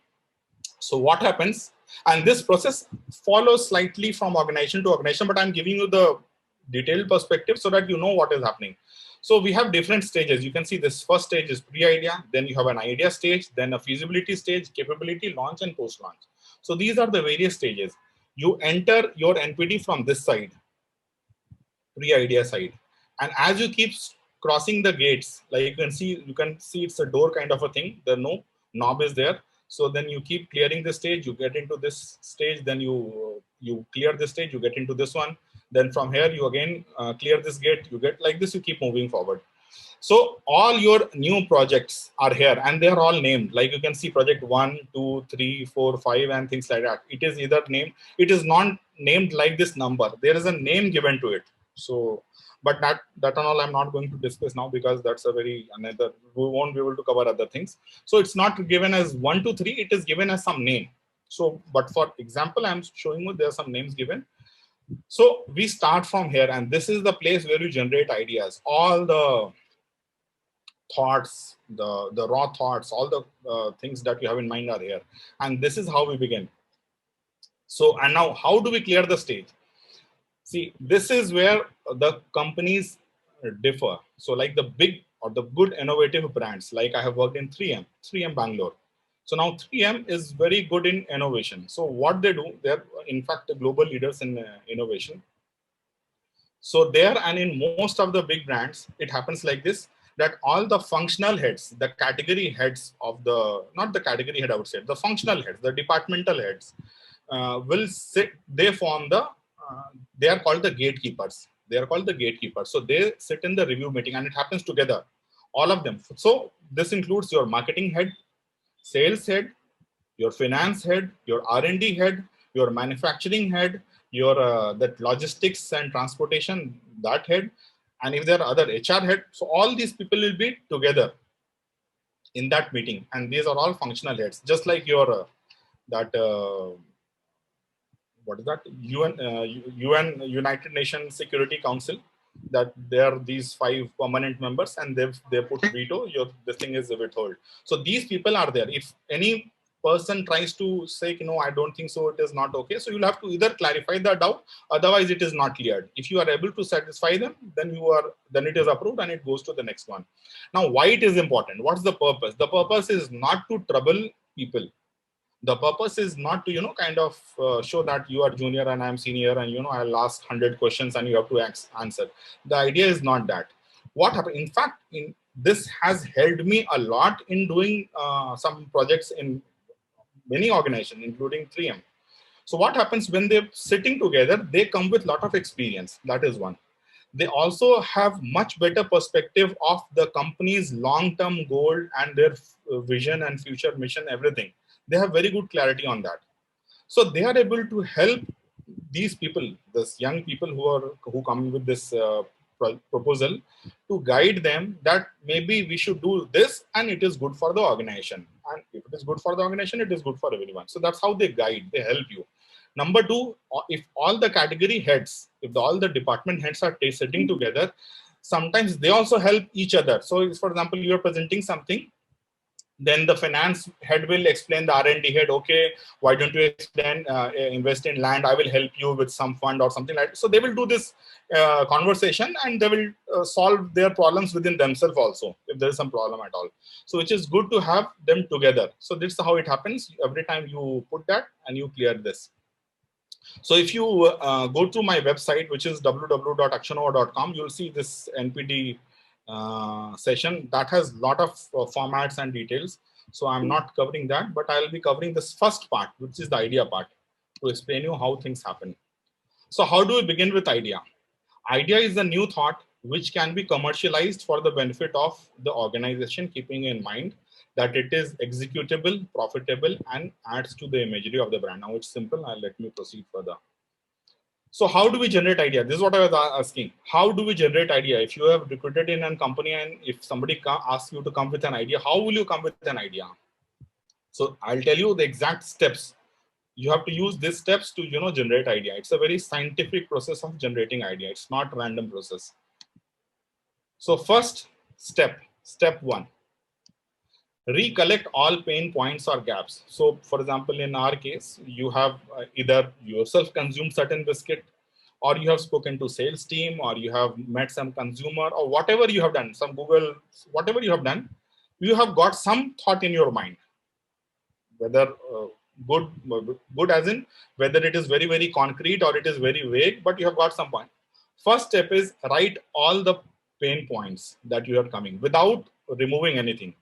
B: So what happens, and this process follows slightly from organization to organization, but I'm giving you the detailed perspective so that you know what is happening. So we have different stages. You can see this first stage is pre-idea, then you have an idea stage, then a feasibility stage, capability, launch, and post-launch. So these are the various stages. You enter your NPD from this side, pre-idea side, and as you keep crossing the gates, like you can see it's a door kind of a thing. The knob is there. So then you keep clearing the stage, you get into this stage, then you clear this stage, you get into this one. Then from here, you again clear this gate, you get like this, you keep moving forward. So all your new projects are here and they're all named. Like you can see project 1, 2, 3, 4, 5 and things like that. It is either named, it is not named like this number. There is a name given to it. So, but that and all I'm not going to discuss now because that's a very another, we won't be able to cover other things. So it's not given as 1, 2, 3, it is given as some name. So, but for example, I'm showing you there are some names given. So we start from here and this is the place where you generate ideas. All the thoughts, the raw thoughts, all the things that you have in mind are here. And this is how we begin. So, and now how do we clear the stage? See, this is where the companies differ. So like the big or the good innovative brands, like I have worked in 3M Bangalore. So now 3M is very good in innovation. So what they do, they're in fact the global leaders in innovation. So there and in most of the big brands, it happens like this, that all the functional heads, the category heads of the, not the category head, I would say, the functional heads, the departmental heads will sit, they form the, they are called the gatekeepers. They are called the gatekeepers. So they sit in the review meeting and it happens together, all of them. So this includes your marketing head, sales head, your finance head, your R&D head, your manufacturing head, your that logistics and transportation, that head, and if there are other HR head. So all these people will be together in that meeting, and these are all functional heads, just like your what is that, UN United Nations Security Council, that there are these 5 permanent members and they put veto, this thing is withheld. So these people are there. If any person tries to say, no, I don't think so, it is not okay, so you'll have to either clarify the doubt, otherwise it is not cleared. If you are able to satisfy them, then it is approved and it goes to the next one. Now, why it is important? What's the purpose? The purpose is not to trouble people. The purpose is not to, kind of show that you are junior and I'm senior and, I'll ask 100 questions and you have to answer. The idea is not that. What happened? In fact, this has helped me a lot in doing some projects in many organizations, including 3M. So what happens when they're sitting together, they come with a lot of experience. That is one. They also have much better perspective of the company's long-term goal and their vision and future mission, everything. They have very good clarity on that. So they are able to help these people, these young people who come with this proposal, to guide them that maybe we should do this and it is good for the organization. And if it is good for the organization, it is good for everyone. So that's how they guide, they help you. Number 2, if all the category heads, if all the department heads are sitting together, sometimes they also help each other. So for example, you're presenting something, then the finance head will explain the R&D head, okay, why don't you invest in land? I will help you with some fund or something like that. So they will do this conversation and they will solve their problems within themselves also, if there is some problem at all. So which is good to have them together. So this is how it happens. Every time you put that and you clear this. So if you go to my website, which is www.akshanova.com, you'll see this NPT session that has a lot of formats and details. So I'm not covering that, but I'll be covering this first part, which is the idea part, to explain you how things happen. So how do we begin with idea? Idea is a new thought which can be commercialized for the benefit of the organization, keeping in mind that it is executable, profitable, and adds to the imagery of the brand. Now it's simple. Let me proceed further. So how do we generate idea? This is what I was asking. How do we generate idea? If you have recruited in a company and if somebody asks you to come with an idea, how will you come with an idea? So I'll tell you the exact steps. You have to use these steps to, generate idea. It's a very scientific process of generating idea. It's not random process. So first step 1. Recollect all pain points or gaps. So for example, in our case, you have either yourself consumed certain biscuit, or you have spoken to sales team, or you have met some consumer, or whatever you have done, some Google, whatever you have done, you have got some thought in your mind, whether good as in whether it is very, very concrete or it is very vague, but you have got some point. First step is write all the pain points that you are coming without removing anything.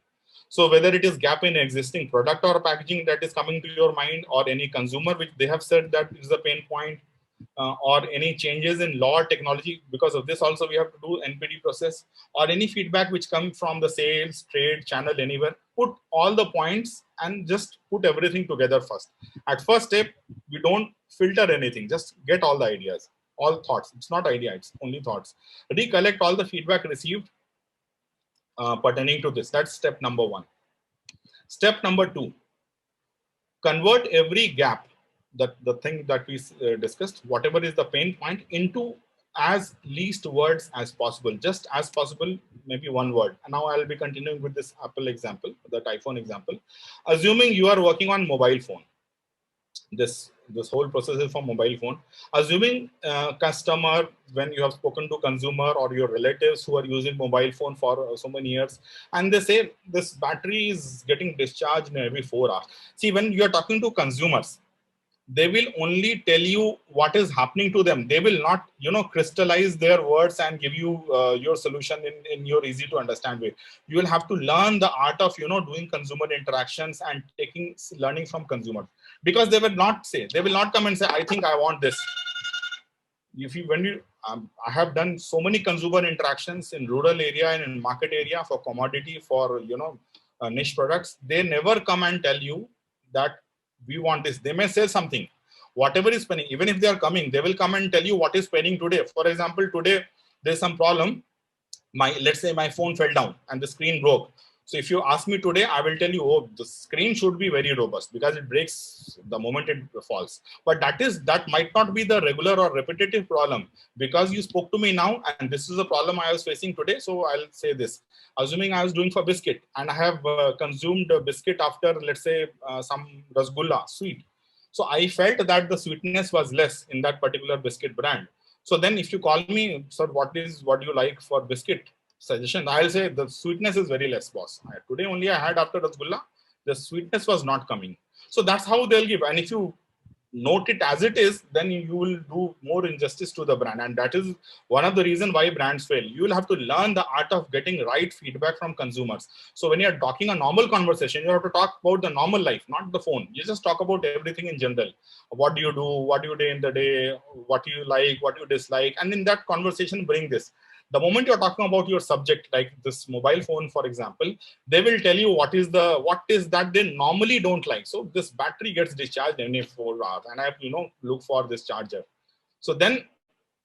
B: So whether it is gap in existing product or packaging that is coming to your mind, or any consumer which they have said that is a pain point, or any changes in law or technology, because of this also we have to do NPD process, or any feedback which comes from the sales, trade, channel, anywhere. Put all the points and just put everything together first. At first step, we don't filter anything, just get all the ideas, all thoughts. It's not idea, it's only thoughts. Recollect all the feedback received pertaining to this. That's step number 1. Step number 2, convert every gap, that the thing that we discussed, whatever is the pain point, into as least words as possible, just as possible, maybe one word. And now I'll be continuing with this Apple example, the iPhone example. Assuming you are working on mobile phone, this whole process is for mobile phone. Assuming customer, when you have spoken to consumer or your relatives who are using mobile phone for so many years, and they say this battery is getting discharged in every 4 hours. See, when you are talking to consumers, they will only tell you what is happening to them. They will not, crystallize their words and give you your solution in your easy to understand way. You will have to learn the art of, doing consumer interactions and learning from consumers, because they will not say, they will not come and say, I think I want this. I have done so many consumer interactions in rural area and in market area for commodity, for, niche products. They never come and tell you that we want this. They may say something, whatever is pending. Even if they are coming, they will come and tell you what is pending today. For example, today there's some problem. Let's say my phone fell down and the screen broke. So if you ask me today, I will tell you, oh, the screen should be very robust because it breaks the moment it falls. But that might not be the regular or repetitive problem, because you spoke to me now and this is the problem I was facing today. So I'll say this. Assuming I was doing for biscuit and I have consumed a biscuit after, let's say, some rasgulla sweet. So I felt that the sweetness was less in that particular biscuit brand. So then if you call me, sir, what do you like for biscuit suggestion? I'll say the sweetness is very less, boss. Today only I had after rasgulla, the sweetness was not coming. So that's how they'll give. And if you note it as it is, then you will do more injustice to the brand. And that is one of the reasons why brands fail. You will have to learn the art of getting right feedback from consumers. So when you're talking a normal conversation, you have to talk about the normal life, not the phone. You just talk about everything in general. What do you do? What do you do in the day? What do you like? What do you dislike? And in that conversation, bring this. The moment you're talking about your subject, like this mobile phone, for example, they will tell you what is that they normally don't like. So this battery gets discharged every 4 hours, and I have to, look for this charger. So then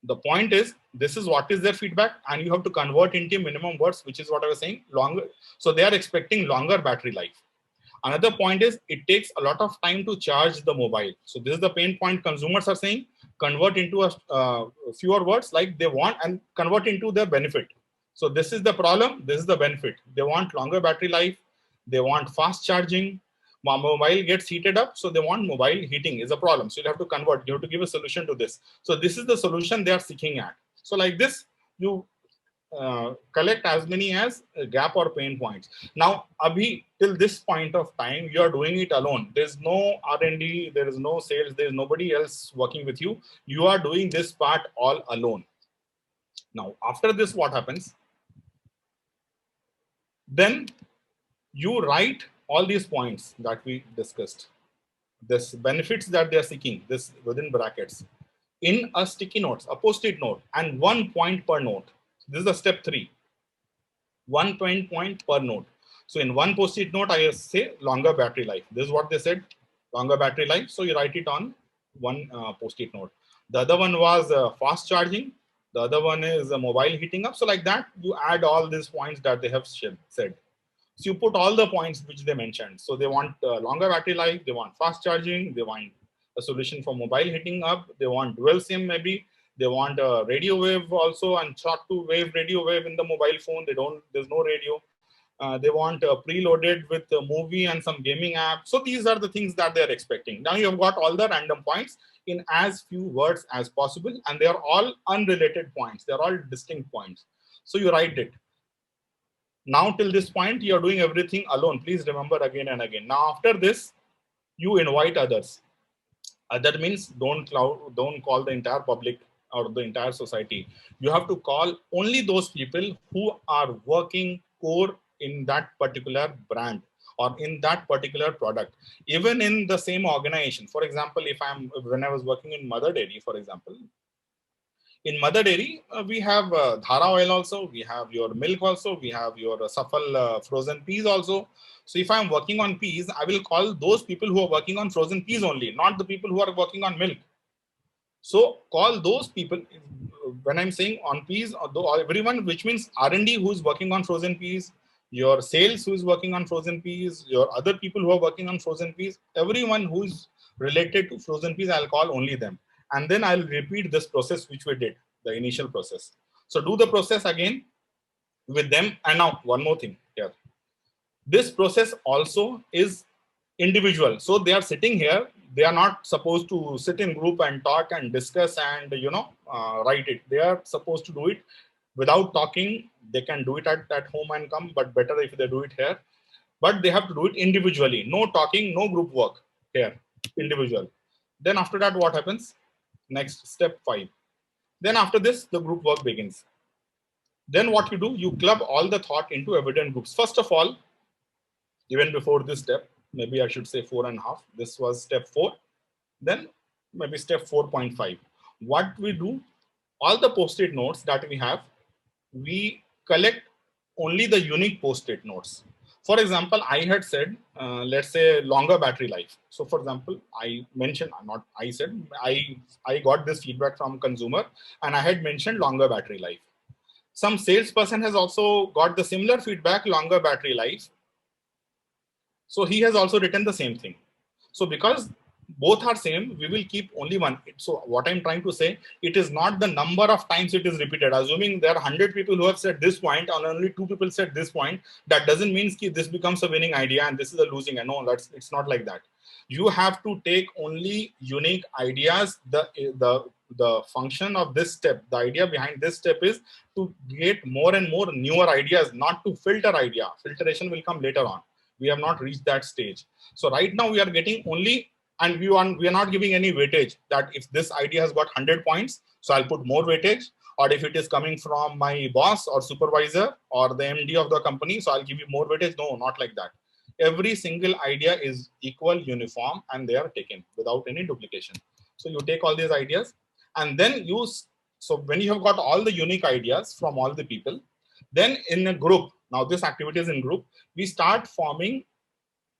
B: the point is, this is what is their feedback, and you have to convert into minimum words, which is what I was saying, longer. So they are expecting longer battery life. Another point is, it takes a lot of time to charge the mobile. So this is the pain point consumers are saying. Convert into a fewer words like they want, and convert into their benefit. So this is the problem, this is the benefit. They want longer battery life, they want fast charging. Mobile gets heated up, so they want mobile heating is a problem. So you have to convert, you have to give a solution to this. So this is the solution they are seeking at. So like this, you collect as many as gap or pain points. Now, Abhi, till this point of time, you are doing it alone. There's no R&D, there is no sales, there is nobody else working with you. You are doing this part all alone. Now, after this, what happens? Then you write all these points that we discussed, this benefits that they are seeking, this within brackets, in a sticky notes, a post-it note, and 1 point per note. This is the step 3. 1 point per note. So in one post-it note, I say longer battery life. This is what they said, longer battery life. So you write it on one post-it note. The other one was fast charging. The other one is mobile heating up. So like that, you add all these points that they have said. So you put all the points which they mentioned. So they want longer battery life. They want fast charging. They want a solution for mobile heating up. They want dual SIM maybe. They want a radio wave also, and short to wave radio wave in the mobile phone. There's no radio. They want preloaded with a movie and some gaming app. So these are the things that they're expecting. Now you've got all the random points in as few words as possible, and they are all unrelated points. They're all distinct points. So you write it. Now till this point, you're doing everything alone. Please remember again and again. Now after this, you invite others. Other means don't call the entire public or the entire society. You have to call only those people who are working core in that particular brand or in that particular product, even in the same organization. For example, when I was working in Mother Dairy, for example, in Mother Dairy, we have Dhara oil also, we have your milk also, we have your Safal frozen peas also. So if I'm working on peas, I will call those people who are working on frozen peas only, not the people who are working on milk. So call those people. When I'm saying on peas, everyone, which means R&D who is working on frozen peas, your sales who is working on frozen peas, your other people who are working on frozen peas, everyone who is related to frozen peas, I'll call only them. And then I'll repeat this process which we did. the initial process. So do the process again with them. And now one more thing here. This process also is individual. So they are sitting here. They are not supposed to sit in group and talk and discuss and, write it. They are supposed to do it without talking. They can do it at home and come, but better if they do it here. But they have to do it individually. No talking, no group work here, individual. Then after that, what happens? Next, step 5. Then after this, the group work begins. Then what you do, you club all the thought into evident groups. First of all, even before this step, maybe I should say 4.5. This was step 4. Then maybe step 4.5. What we do, all the post-it notes that we have, we collect only the unique post-it notes. For example, I had said, let's say longer battery life. So for example, I mentioned, I got this feedback from consumer and I had mentioned longer battery life. Some salesperson has also got the similar feedback, longer battery life. So he has also written the same thing. So because both are same, we will keep only one. So what I'm trying to say, it is not the number of times it is repeated. Assuming there are 100 people who have said this point and only 2 people said this point, that doesn't mean this becomes a winning idea and this is a losing. No, it's not like that. You have to take only unique ideas. The function of this step, the idea behind this step is to get more and more newer ideas, not to filter idea. Filtration will come later on. We have not reached that stage. So right now we are getting only, and we are not giving any weightage that if this idea has got 100 points, so I'll put more weightage, or if it is coming from my boss or supervisor or the MD of the company, so I'll give you more weightage. No, not like that. Every single idea is equal, uniform, and they are taken without any duplication. So you take all these ideas and then use, so when you have got all the unique ideas from all the people, then in a group, now this activity is in group, we start forming.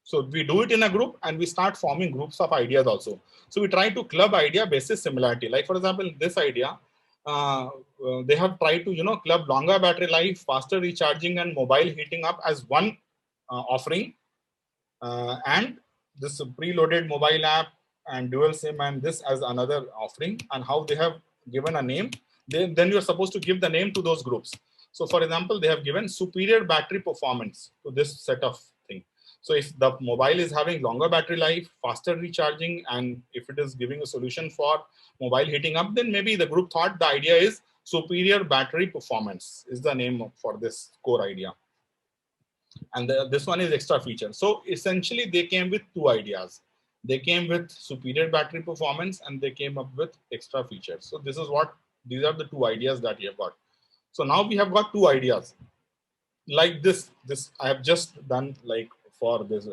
B: So we do it in a group and we start forming groups of ideas also. So we try to club idea basis similarity. Like for example, this idea, they have tried to, club longer battery life, faster recharging and mobile heating up as one offering. And this preloaded mobile app and dual SIM and this as another offering, and how they have given a name. Then you're supposed to give the name to those groups. So for example, they have given superior battery performance to this set of thing. So if the mobile is having longer battery life, faster recharging, and if it is giving a solution for mobile heating up, then maybe the group thought the idea is superior battery performance is the name for this core idea. And this one is extra feature. So essentially they came with 2 ideas. They came with superior battery performance and they came up with extra features. So these are the 2 ideas that you have got. So now we have got 2 ideas like this I have just done like for this,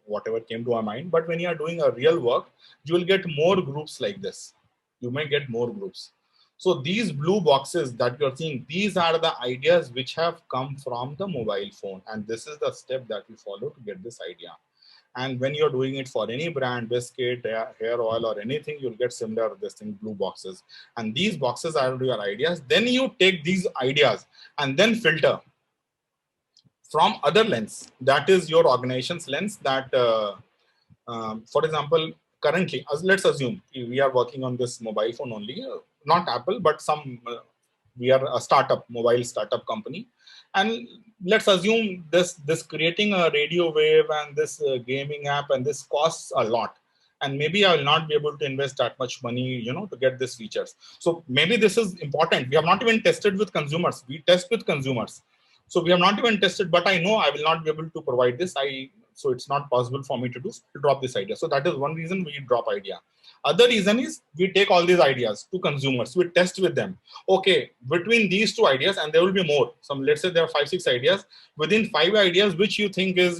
B: whatever came to our mind. But when you are doing a real work, you will get more groups like this. You may get more groups. So these blue boxes that you're seeing, these are the ideas which have come from the mobile phone. And this is the step that we follow to get this idea. And when you're doing it for any brand, biscuit, hair oil, or anything, you'll get similar this thing, blue boxes. And these boxes are your ideas. Then you take these ideas and then filter from other lens. That is your organization's lens that, for example, currently, let's assume we are working on this mobile phone only, not Apple, but we are a startup, mobile startup company. And let's assume this creating a radio wave and this gaming app and this costs a lot. And maybe I will not be able to invest that much money, to get these features. So maybe this is important. We have not even tested with consumers. We test with consumers. So we have not even tested, but I know I will not be able to provide this. So it's not possible for me to drop this idea. So that is one reason we drop idea. Other reason is we take all these ideas to consumers. We test with them. Okay, between these 2 ideas, and there will be more. Let's say there are 5-6 ideas. Within 5 ideas, which you think is,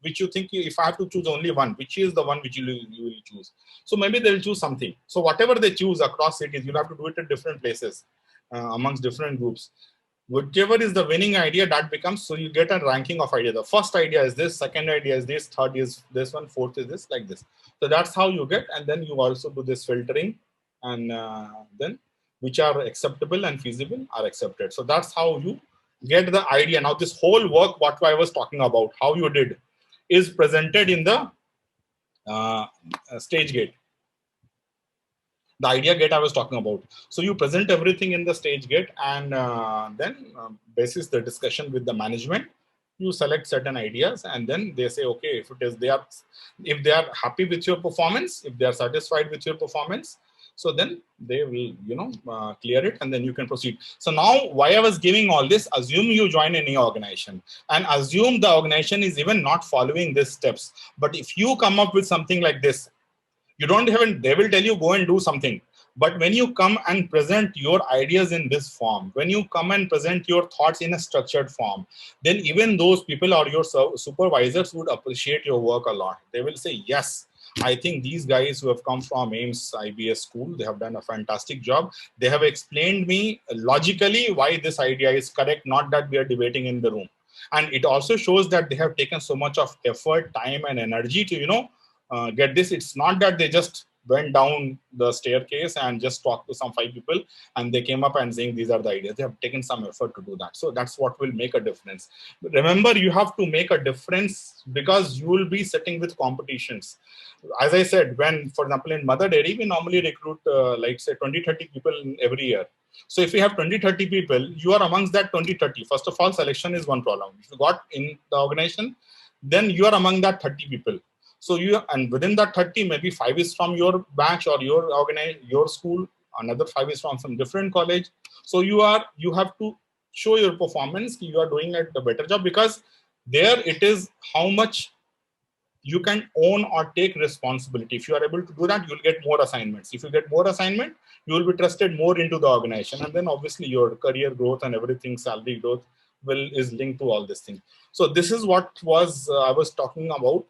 B: which you think if I have to choose only one, which is the one which you will choose. So maybe they'll choose something. So whatever they choose across cities, you'll have to do it at different places, amongst different groups. Whichever is the winning idea, that becomes, so you get a ranking of ideas. The first idea is this, second idea is this, third is this one, fourth is this, like this. So that's how you get, and then you also do this filtering, and then which are acceptable and feasible are accepted. So that's how you get the idea. Now this whole work, what I was talking about, how you did, is presented in the stage gate. The idea gate I was talking about. So you present everything in the stage gate, and then basis the discussion with the management, you select certain ideas, and then they say, okay, if they are happy with your performance, if they are satisfied with your performance, so then they will, clear it, and then you can proceed. So now, why I was giving all this, assume you join any organization, and assume the organization is even not following these steps. But if you come up with something like this, you don't even, they will tell you go and do something. But when you come and present your ideas in this form, when you come and present your thoughts in a structured form, then even those people or your supervisors would appreciate your work a lot. They will say, yes, I think these guys who have come from AIMS IBS school, they have done a fantastic job. They have explained me logically why this idea is correct, not that we are debating in the room. And it also shows that they have taken so much of effort, time, and energy to, get this. It's not that they just went down the staircase and just talked to some 5 people and they came up and saying these are the ideas. They have taken some effort to do that. So that's what will make a difference. Remember, you have to make a difference because you will be sitting with competitions. As I said, when, for example, in Mother Dairy, we normally recruit like say 20-30 people every year. So if you have 20-30 people, you are amongst that 20-30. First of all, selection is one problem. If you got in the organization, then you are among that 30 people. So and within that 30, maybe 5 is from your batch or your school, another 5 is from some different college. So you have to show your performance, you are doing a better job, because there it is how much you can own or take responsibility. If you are able to do that, you'll get more assignments. If you get more assignment, you will be trusted more into the organization, and then obviously your career growth and everything, salary growth is linked to all this thing. So this is what was I was talking about,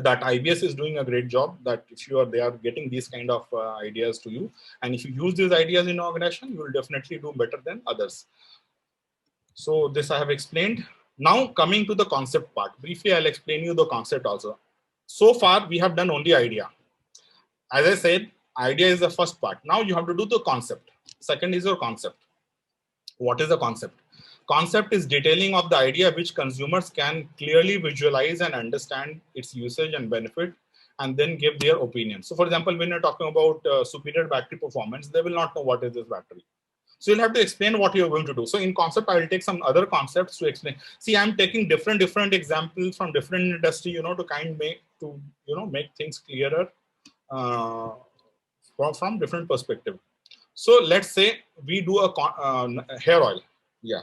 B: that IBS is doing a great job, that if they are getting these kind of ideas to you, and if you use these ideas in organization, you will definitely do better than others. So this I have explained. Now coming to the concept part, briefly I'll explain you the concept also. So far we have done only idea. As I said, idea is the first part. Now you have to do the concept. Second is your concept. What is the concept? Concept is detailing of the idea which consumers can clearly visualize and understand its usage and benefit, and then give their opinion. So for example, when you're talking about superior battery performance, they will not know what is this battery. So you'll have to explain what you're going to do. So in concept, I will take some other concepts to explain. See, I'm taking different examples from different industry, to make things clearer from different perspective. So let's say we do a hair oil. Yeah.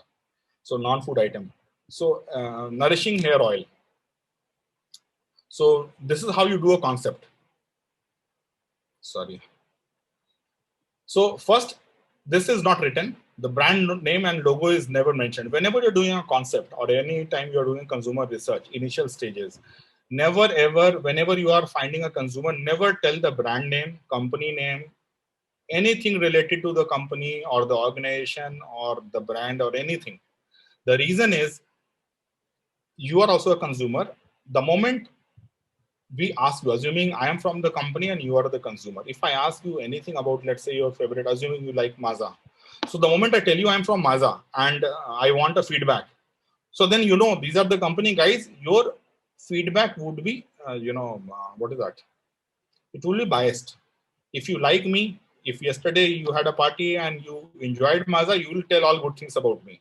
B: So non-food item. So nourishing hair oil. So this is how you do a concept. Sorry. So first, this is not written. The brand name and logo is never mentioned. Whenever you're doing a concept or any time you're doing consumer research, initial stages, never ever, whenever you are finding a consumer, never tell the brand name, company name, anything related to the company or the organization or the brand or anything. The reason is, you are also a consumer. The moment we ask you, assuming I am from the company and you are the consumer, if I ask you anything about, let's say, your favorite, assuming you like Mazda. So the moment I tell you I'm from Mazda and I want a feedback, so then these are the company guys, your feedback would be, what is that? It will be biased. If you like me, if yesterday you had a party and you enjoyed Mazda, you will tell all good things about me.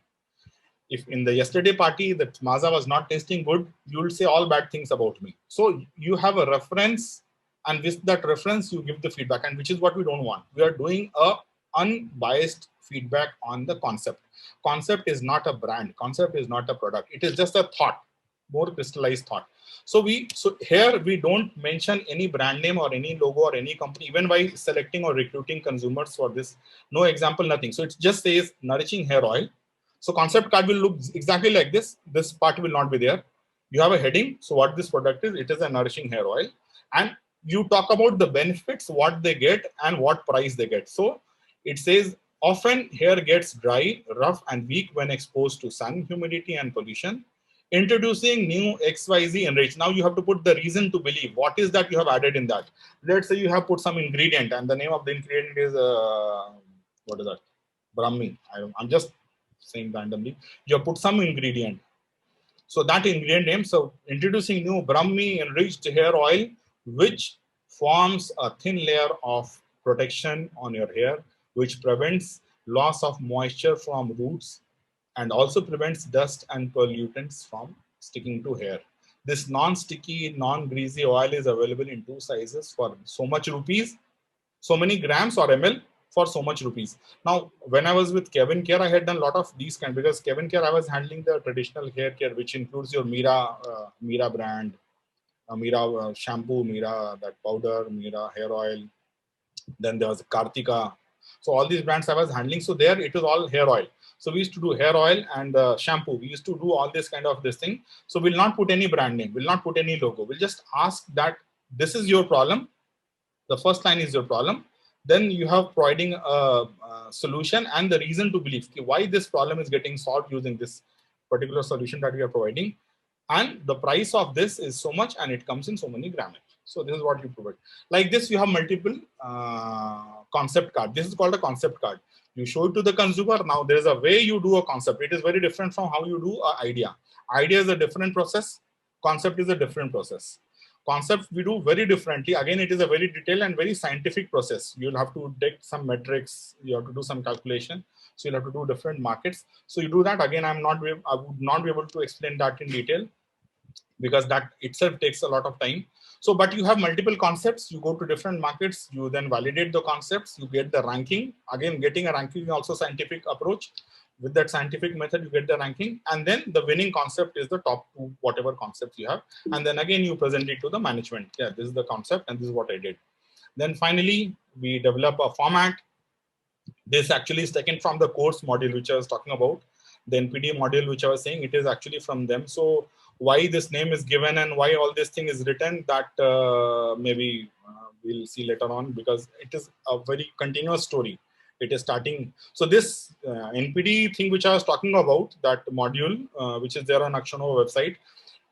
B: If in the yesterday party that Mazda was not tasting good, you will say all bad things about me. So you have a reference, and with that reference, you give the feedback, and which is what we don't want. We are doing a unbiased feedback on the concept. Concept is not a brand. Concept is not a product. It is just a thought, more crystallized thought. So here we don't mention any brand name or any logo or any company, even by selecting or recruiting consumers for this. No example, nothing. So it just says nourishing hair oil. So concept card will look exactly like this. This part will not be there. You have a heading. So what this product is, it is a nourishing hair oil. And you talk about the benefits, what they get and what price they get. So it says, often hair gets dry, rough and weak when exposed to sun, humidity and pollution. Introducing new XYZ enrich. Now you have to put the reason to believe. What is that you have added in that? Let's say you have put some ingredient and the name of the ingredient is, what is that? Brahmi. I'm just saying randomly. You have put some ingredient. So that ingredient name, so introducing new Brahmi enriched hair oil, which forms a thin layer of protection on your hair, which prevents loss of moisture from roots and also prevents dust and pollutants from sticking to hair. This non-sticky, non-greasy oil is available in 2 sizes for so much rupees, so many grams or ml for so much rupees. Now, when I was with CavinKare, I had done a lot of these kind, because CavinKare, I was handling the traditional hair care, which includes your Mira brand, Mira shampoo, Mira that powder, Mira hair oil. Then there was Kartika. So all these brands I was handling. So there it was all hair oil. So we used to do hair oil and shampoo. We used to do all this kind of this thing. So we'll not put any brand name. We'll not put any logo. We'll just ask that this is your problem. The first line is your problem. Then you have providing a solution and the reason to believe why this problem is getting solved using this particular solution that we are providing. And the price of this is so much and it comes in so many grammage. So this is what you provide. Like this, you have multiple concept card. This is called a concept card. You show it to the consumer. Now there is a way you do a concept. It is very different from how you do an idea. Idea is a different process. Concept is a different process. Concept we do very differently. Again, it is a very detailed and very scientific process. You'll have to take some metrics. You have to do some calculation. So you'll have to do different markets. So you do that. Again, I would not be able to explain that in detail, because that itself takes a lot of time. So, but you have multiple concepts, you go to different markets, you then validate the concepts, you get the ranking. Again, getting a ranking is also scientific approach. With that scientific method, you get the ranking. And then the winning concept is the top 2, whatever concepts you have. And then again, you present it to the management. Yeah, this is the concept and this is what I did. Then finally, we develop a format. This actually is taken from the course module, which I was talking about. The NPD module, which I was saying, it is actually from them. So why this name is given and why all this thing is written, that maybe we'll see later on, because it is a very continuous story. It is starting. So this NPD thing, which I was talking about, that module, which is there on AKSHANOVA website,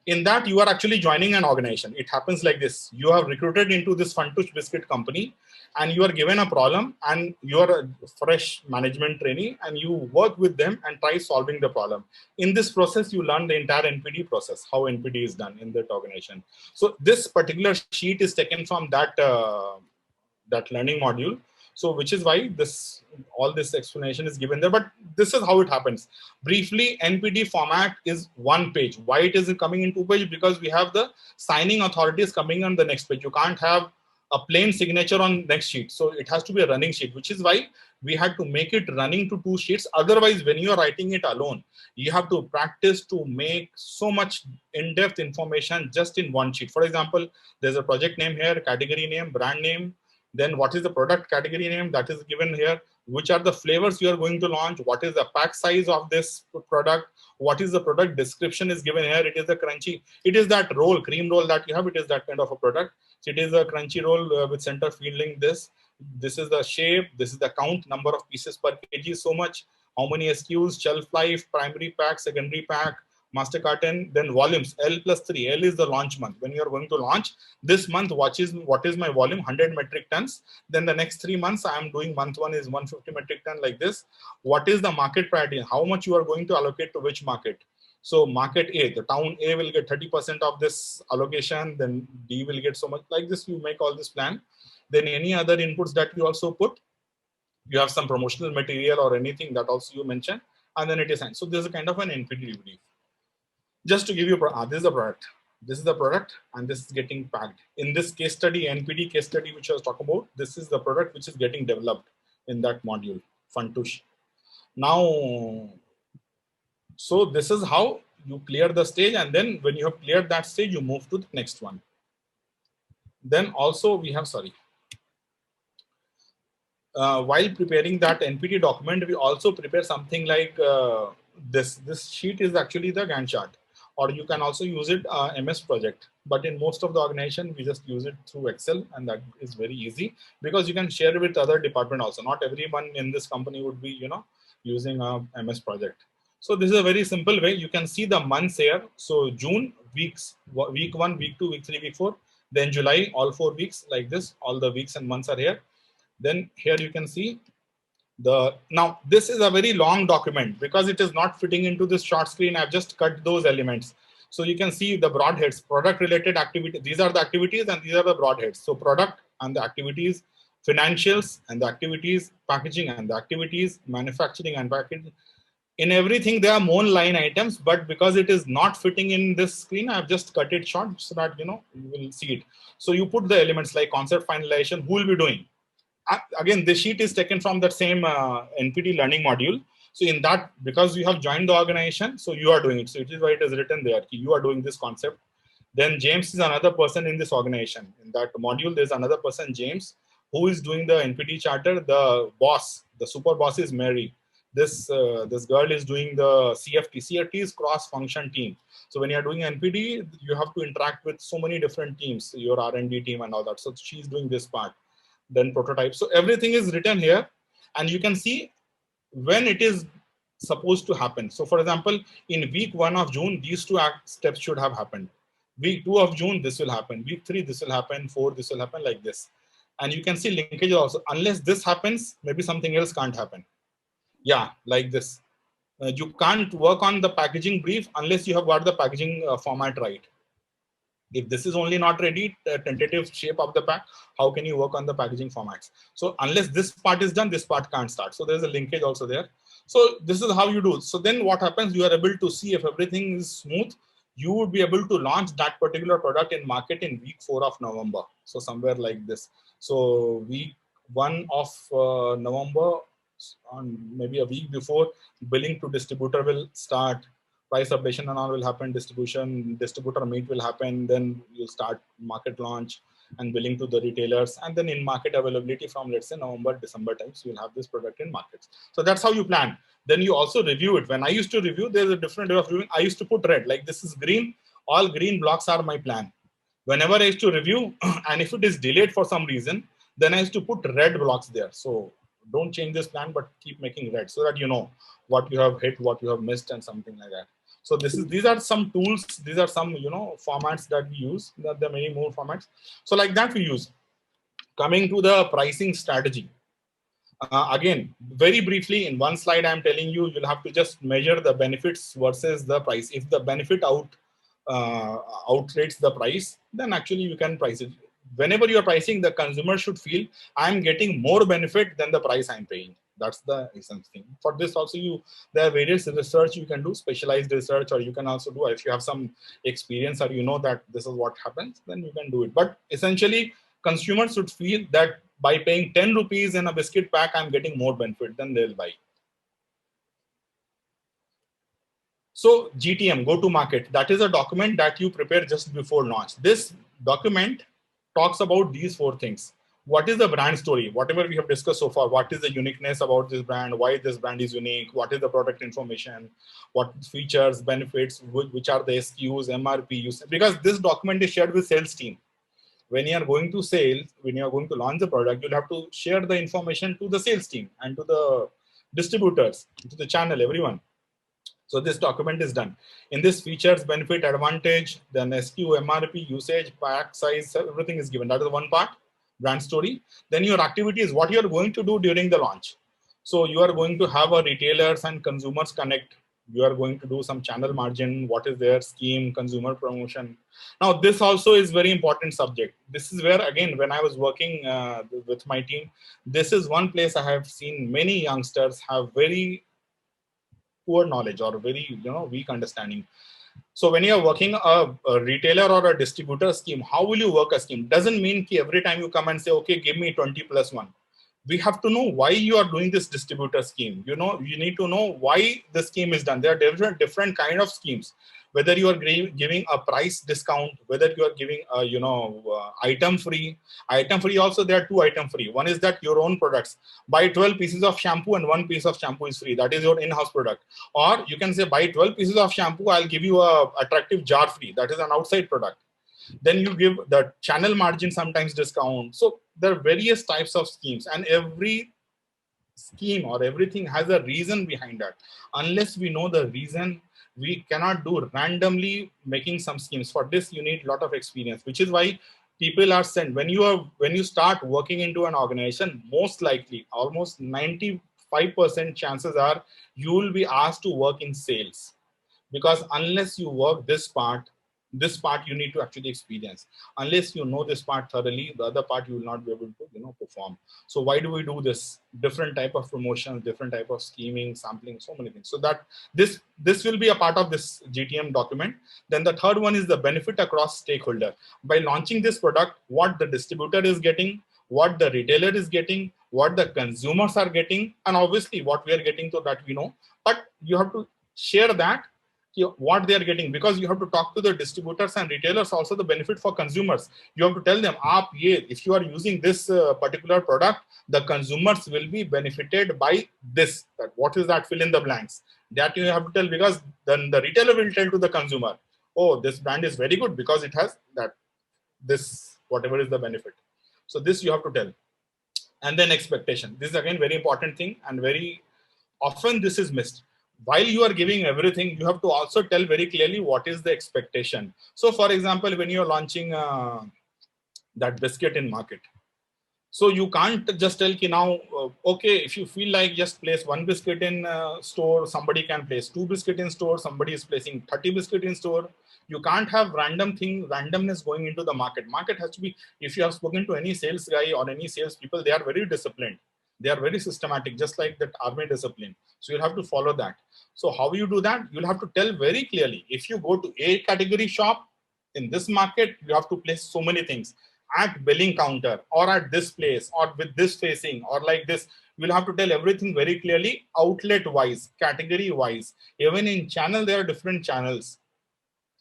B: in that you are actually joining an organization. It happens like this. You have recruited into this Fantush biscuit company and you are given a problem and you are a fresh management trainee and you work with them and try solving the problem. In this process, you learn the entire NPD process, how NPD is done in that organization. So this particular sheet is taken from that, that learning module. So which is why this, all this explanation is given there, but this is how it happens. Briefly, NPD format is 1 page. Why it is coming in 2 pages? Because we have the signing authorities coming on the next page. You can't have a plain signature on next sheet. So it has to be a running sheet, which is why we had to make it running to 2 sheets. Otherwise, when you are writing it alone, you have to practice to make so much in-depth information just in 1 sheet. For example, there's a project name here, category name, brand name. Then what is the product category name that is given here? Which are the flavors you are going to launch? What is the pack size of this product? What is the product description is given here? It is the crunchy. It is that roll, cream roll that you have. It is that kind of a product. So it is a crunchy roll with center fielding this. This is the shape. This is the count, number of pieces per kg, so much. How many SKUs, shelf life, primary pack, secondary pack, master carton, then volumes, L+3. L is the launch month. When you are going to launch this month, what is my volume? 100 metric tons. Then the next 3 months, I am doing month 1 is 150 metric ton, like this. What is the market priority? How much you are going to allocate to which market? So market A, the town A will get 30% of this allocation. Then D will get so much. Like this, you make all this plan. Then any other inputs that you also put. You have some promotional material or anything that also you mention. And then it is signed. So this is kind of an NPD brief. Just to give you, this is the product. This is the product, and this is getting packed. In this case study, NPD case study, which I was talking about, this is the product which is getting developed in that module, Fantush. Now, so this is how you clear the stage, and then when you have cleared that stage, you move to the next one. Then also we have, while preparing that NPD document, we also prepare something like this. This sheet is actually the Gantt chart. Or you can also use it MS project. But in most of the organization, we just use it through Excel, and that is very easy because you can share it with other department also. Not everyone in this company would be, using a MS project. So this is a very simple way. You can see the months here. So June, weeks, week 1, week 2, week 3, week 4. Then July, all 4 weeks like this. All the weeks and months are here. Then here you can see now this is a very long document because it is not fitting into this short screen. I've just cut those elements. So you can see the broadheads, product related activity. These are the activities and these are the broadheads. So product and the activities financials and the activities, packaging and the activities, manufacturing and packaging. In everything, there are more line items, but because it is not fitting in this screen, I've just cut it short so that, you will see it. So you put the elements like concept finalization, who will be doing? Again, this sheet is taken from that same NPT learning module. So in that, because you have joined the organization, so you are doing it. So it is why it is written there. You are doing this concept. Then James is another person in this organization. In that module, there's another person, James, who is doing the NPT charter. The boss, the super boss is Mary. This girl is doing the CFT. CFT is cross-function team. So when you're doing NPT, you have to interact with so many different teams, your R&D team and all that. So she's doing this part. Then prototype. So everything is written here, and you can see when it is supposed to happen. So for example, in week 1 of June, these two steps should have happened. Week 2 of June, this will happen. Week 3, this will happen. 4, this will happen, like this. And you can see linkage also. Unless this happens, maybe something else can't happen. Yeah, like this. You can't work on the packaging brief unless you have got the packaging format right. If this is only not ready, the tentative shape of the pack, how can you work on the packaging formats? So unless this part is done, this part can't start. So there's a linkage also there. So this is how you do. So then what happens, you are able to see if everything is smooth, you would be able to launch that particular product in market in week 4 of November. So somewhere like this. So week 1 of November, on maybe a week before, billing to distributor will start. Price updation and all will happen, distributor meet will happen, then you'll start market launch and billing to the retailers, and then in market availability from, let's say, November, December times, you'll have this product in markets. So that's how you plan. Then you also review it. When I used to review, there's a different way of reviewing. I used to put red, like this is green, all green blocks are my plan. Whenever I used to review, and if it is delayed for some reason, then I used to put red blocks there. So don't change this plan, but keep making red so that you know what you have hit, what you have missed, and something like that. So these are some tools. These are some formats that we use. There are many more formats. So like that we use. Coming to the pricing strategy. Again, very briefly, in one slide, I'm telling you, you'll have to just measure the benefits versus the price. If the benefit outrates the price, then actually you can price it. Whenever you're pricing, the consumer should feel I'm getting more benefit than the price I'm paying. That's the essence thing. For this also, there are various research you can do, specialized research, or you can also do, if you have some experience or you know that this is what happens, then you can do it. But essentially, consumers should feel that by paying 10 rupees in a biscuit pack, I'm getting more benefit, then they'll buy. So GTM, go to market, that is a document that you prepare just before launch. This document talks about these 4 things. What is the brand story? Whatever we have discussed so far, what is the uniqueness about this brand? Why this brand is unique? What is the product information? What features, benefits, which are the SKUs, MRP, because this document is shared with sales team. When you are going to sales, when you are going to launch the product, you'll have to share the information to the sales team and to the distributors, to the channel, everyone. So this document is done. In this features, benefit, advantage, then SKU, MRP, usage, pack size, everything is given. That is one part, brand story. Then your activity is what you are going to do during the launch. So you are going to have a retailers and consumers connect. You are going to do some channel margin, what is their scheme, consumer promotion. Now, this also is very important subject. This is where, again, when I was working with my team, this is one place I have seen many youngsters have very poor knowledge or very weak understanding. So when you're working a retailer or a distributor scheme, how will you work a scheme? Doesn't mean that every time you come and say, okay, give me 20+1. We have to know why you are doing this distributor scheme. You need to know why the scheme is done. There are different kind of schemes. Whether you are giving a price discount, whether you are giving a item free. Item free also, there are 2 item free. One is that your own products. Buy 12 pieces of shampoo and 1 piece of shampoo is free. That is your in-house product. Or you can say buy 12 pieces of shampoo, I'll give you a attractive jar free. That is an outside product. Then you give the channel margin sometimes discount. So there are various types of schemes, and every scheme or everything has a reason behind that. Unless we know the reason, we cannot do randomly making some schemes. For this, you need a lot of experience, which is why people are sent. When you start working into an organization, most likely, almost 95% chances are you will be asked to work in sales. Because unless you work this part, This part you need to actually experience. Unless you know this part thoroughly, the other part you will not be able to, perform. So why do we do this? Different type of promotions, different type of scheming, sampling, so many things. So that this will be a part of this GTM document. Then the third one is the benefit across stakeholder. By launching this product, what the distributor is getting, what the retailer is getting, what the consumers are getting, and obviously what we are getting, so that we know. But you have to share that what they are getting, because you have to talk to the distributors and retailers also, the benefit for consumers. You have to tell them, if you are using this particular product, the consumers will be benefited by this. That what is that? Fill in the blanks. That you have to tell, because then the retailer will tell to the consumer, oh, this brand is very good because it has that, this, whatever is the benefit. So this you have to tell. And then expectation. This is again very important thing, and very often this is missed. While you are giving everything, you have to also tell very clearly what is the expectation. So for example, when you're launching that biscuit in market, so you can't just tell now, okay, if you feel like just place one biscuit in store, somebody can place two biscuit in store, somebody is placing 30 biscuit in store. You can't have randomness going into the market. Market has to be, if you have spoken to any sales guy or any sales people, they are very disciplined. They are very systematic, just like that army discipline. So you'll have to follow that. So how you do that? You'll have to tell very clearly. If you go to a category shop in this market, you have to place so many things at billing counter, or at this place, or with this facing, or like this. You'll have to tell everything very clearly, outlet wise, category wise. Even in channel, there are different channels.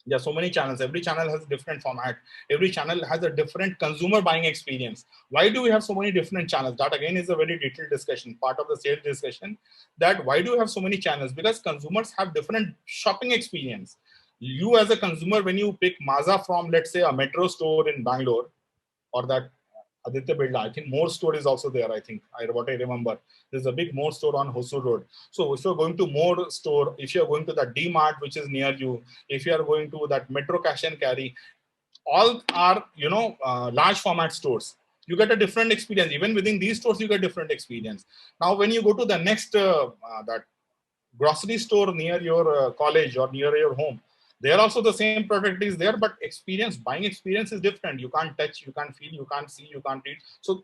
B: There are so many channels. Every channel has a different format. Every channel has a different consumer buying experience. Why do we have so many different channels? That again is a very detailed discussion, part of the sales discussion. That why do we have so many channels? Because consumers have different shopping experience. You as a consumer, when you pick Mazda from, let's say, a metro store in Bangalore, or that Aditya Birla, I think More store is also there. I think what I remember, there's a big More store on Hosur Road. So if you're going to More store, if you're going to the D-Mart which is near you, if you are going to that Metro Cash and Carry, all are large format stores. You get a different experience. Even within these stores, you get different experience. Now, when you go to the next that grocery store near your college or near your home, there also the same product is there, but buying experience is different. You can't touch, you can't feel, you can't see, you can't read. So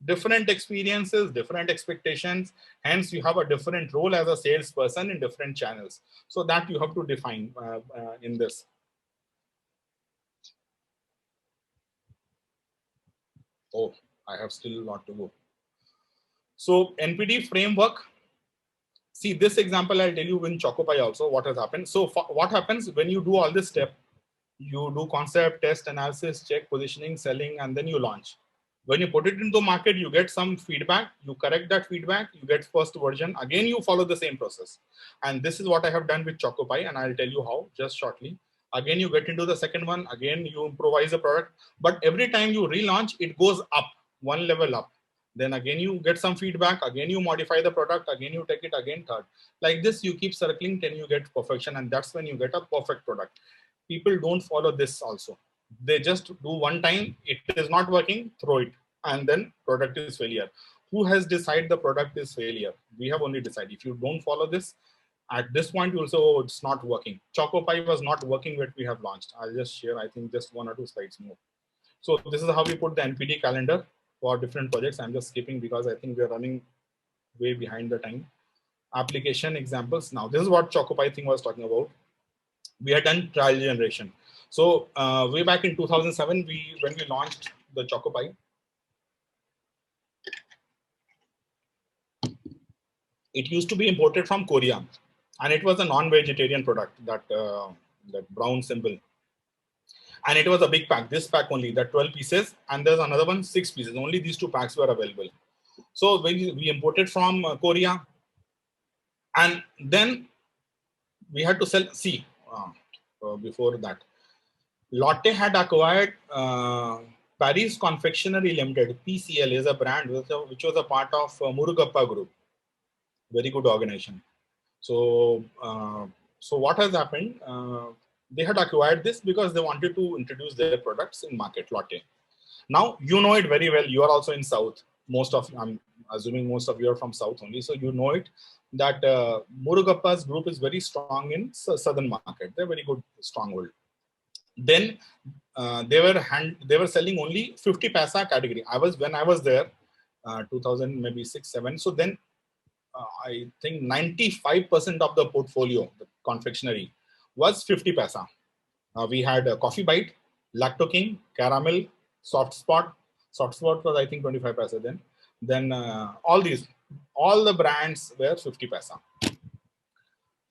B: different experiences, different expectations. Hence, you have a different role as a salesperson in different channels. So that you have to define in this. Oh, I have still a lot to go. So NPD framework. See, this example I'll tell you in Chocopie also what has happened. So what happens when you do all this step? You do concept, test, analysis, check, positioning, selling, and then you launch. When you put it into market, you get some feedback, you correct that feedback, you get first version. Again, you follow the same process. And this is what I have done with Chocopie, and I'll tell you how just shortly. Again, you get into the second one. Again, you improvise a product. But every time you relaunch, it goes up, one level up. Then again, you get some feedback. Again, you modify the product. Again, you take it again, third. Like this, you keep circling till you get perfection. And that's when you get a perfect product. People don't follow this also. They just do one time. It is not working, throw it. And then product is failure. Who has decided the product is failure? We have only decided. If you don't follow this, at this point, you will say, oh, it's not working. Chocopie was not working when we have launched. I'll just share, I think, just 1 or 2 slides more. So this is how we put the NPD calendar for different projects. I'm just skipping because I think we're running way behind the time. Application examples. Now, this is what Chocopie thing was talking about. We had done trial generation. So way back in 2007, when we launched the Chocopie, it used to be imported from Korea, and it was a non-vegetarian product, that brown symbol. And it was a big pack, this pack only, that 12 pieces, and there's another one, 6 pieces. Only these 2 packs were available. So when we imported from Korea, and then we had to sell. See, before that, Lotte had acquired Paris Confectionery Limited. PCL is a brand which was a part of Murugappa Group. Very good organization. So, so what has happened? They had acquired this because they wanted to introduce their products in market, Lotte. Now, you know it very well. You are also in South. I'm assuming most of you are from South only. So you know it, that Murugappa's group is very strong in southern market. They're very good stronghold. Then they were selling only 50 paisa category. When I was there, 2000 maybe 6 7. So then I think 95% of the portfolio, the confectionery, was 50 paisa. We had Coffee Bite, Lacto King, Caramel, Soft Spot. Soft Spot was I think 25 paisa then. Then all the brands were 50 paisa.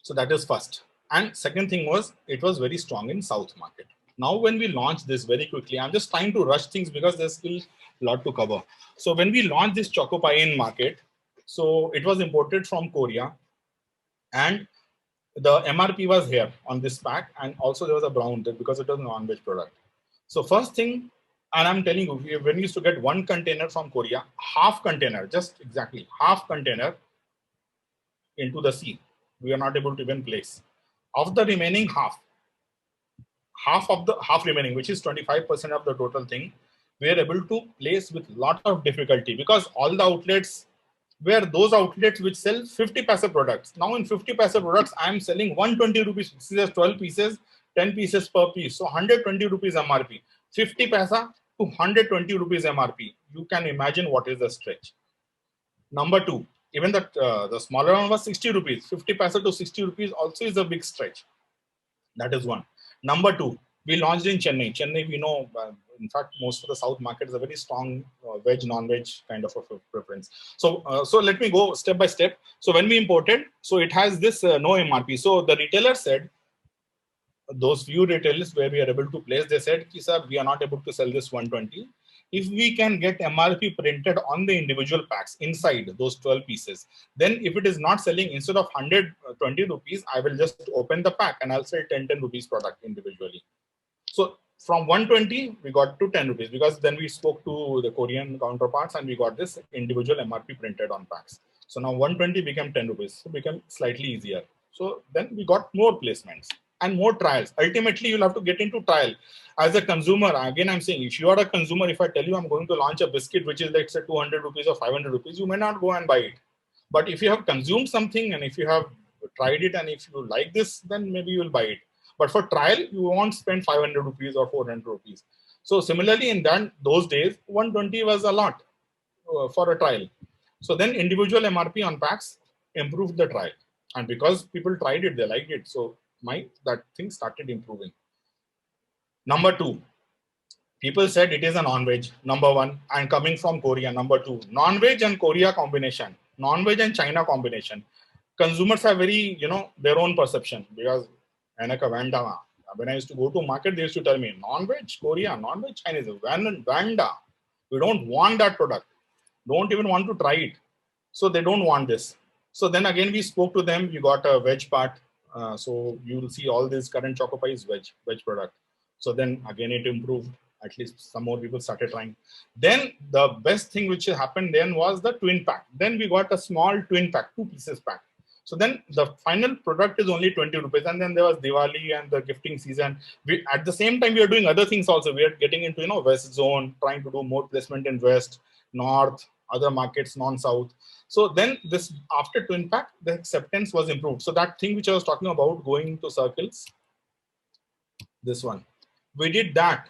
B: So that is first. And second thing was, it was very strong in South market. Now when we launched this very quickly, I'm just trying to rush things because there's still a lot to cover. So when we launched this Choco Pie in market, so it was imported from Korea, and the MRP was here on this pack, and also there was a brown because it was a non-veg product. So first thing, and I'm telling you, when we used to get one container from Korea, half container, just exactly half container into the sea, we are not able to even place. Of the remaining half remaining, which is 25% of the total thing, we are able to place with lot of difficulty, because all the outlets were those outlets which sell 50 paisa products. Now in 50 paisa products, I am selling 120 rupees. This is 12 pieces, 10 pieces per piece. So 120 rupees MRP. 50 paisa to 120 rupees MRP. You can imagine what is the stretch. Number two, even the smaller one was 60 rupees. 50 paisa to 60 rupees also is a big stretch. That is one. Number two, we launched in Chennai. Chennai, we know, in fact, most of the South market is a very strong veg, non-veg kind of a preference. So, so let me go step by step. So when we imported, so it has this no MRP. So the retailer said, those few retailers where we are able to place, they said, sir, we are not able to sell this 120. If we can get MRP printed on the individual packs inside those 12 pieces, then if it is not selling, instead of 120 rupees, I will just open the pack and I'll sell 10 rupees product individually. So from 120, we got to 10 rupees, because then we spoke to the Korean counterparts and we got this individual MRP printed on packs. So now 120 became 10 rupees, so became slightly easier. So then we got more placements and more trials. Ultimately, you'll have to get into trial. As a consumer, again, I'm saying, if you are a consumer, if I tell you I'm going to launch a biscuit, which is let's say 200 rupees or 500 rupees, you may not go and buy it. But if you have consumed something and if you have tried it and if you like this, then maybe you will buy it. But for trial, you won't spend 500 rupees or 400 rupees. So similarly, in those days, 120 was a lot for a trial. So then individual MRP on packs improved the trial. And because people tried it, they liked it. So that thing started improving. Number two, people said it is a non-veg, number one, and coming from Korea, number two. Non-veg and Korea combination, non-veg and China combination. Consumers have very, their own perception, because when I used to go to market, they used to tell me, non-veg Korea, non-veg Chinese, Vanda. We don't want that product. Don't even want to try it. So they don't want this. So then again, we spoke to them. We got a veg part. So you will see all this current Choco Pie is veg product. So then again, it improved. At least some more people started trying. Then the best thing which happened then was the twin pack. Then we got a small twin pack, 2 pieces pack. So then the final product is only 20 rupees. And then there was Diwali and the gifting season. At the same time, we are doing other things also. We are getting into, West zone, trying to do more placement in West, North, other markets, non-South. So then this, after twin pack, the acceptance was improved. So that thing which I was talking about, going to circles, this one, we did that.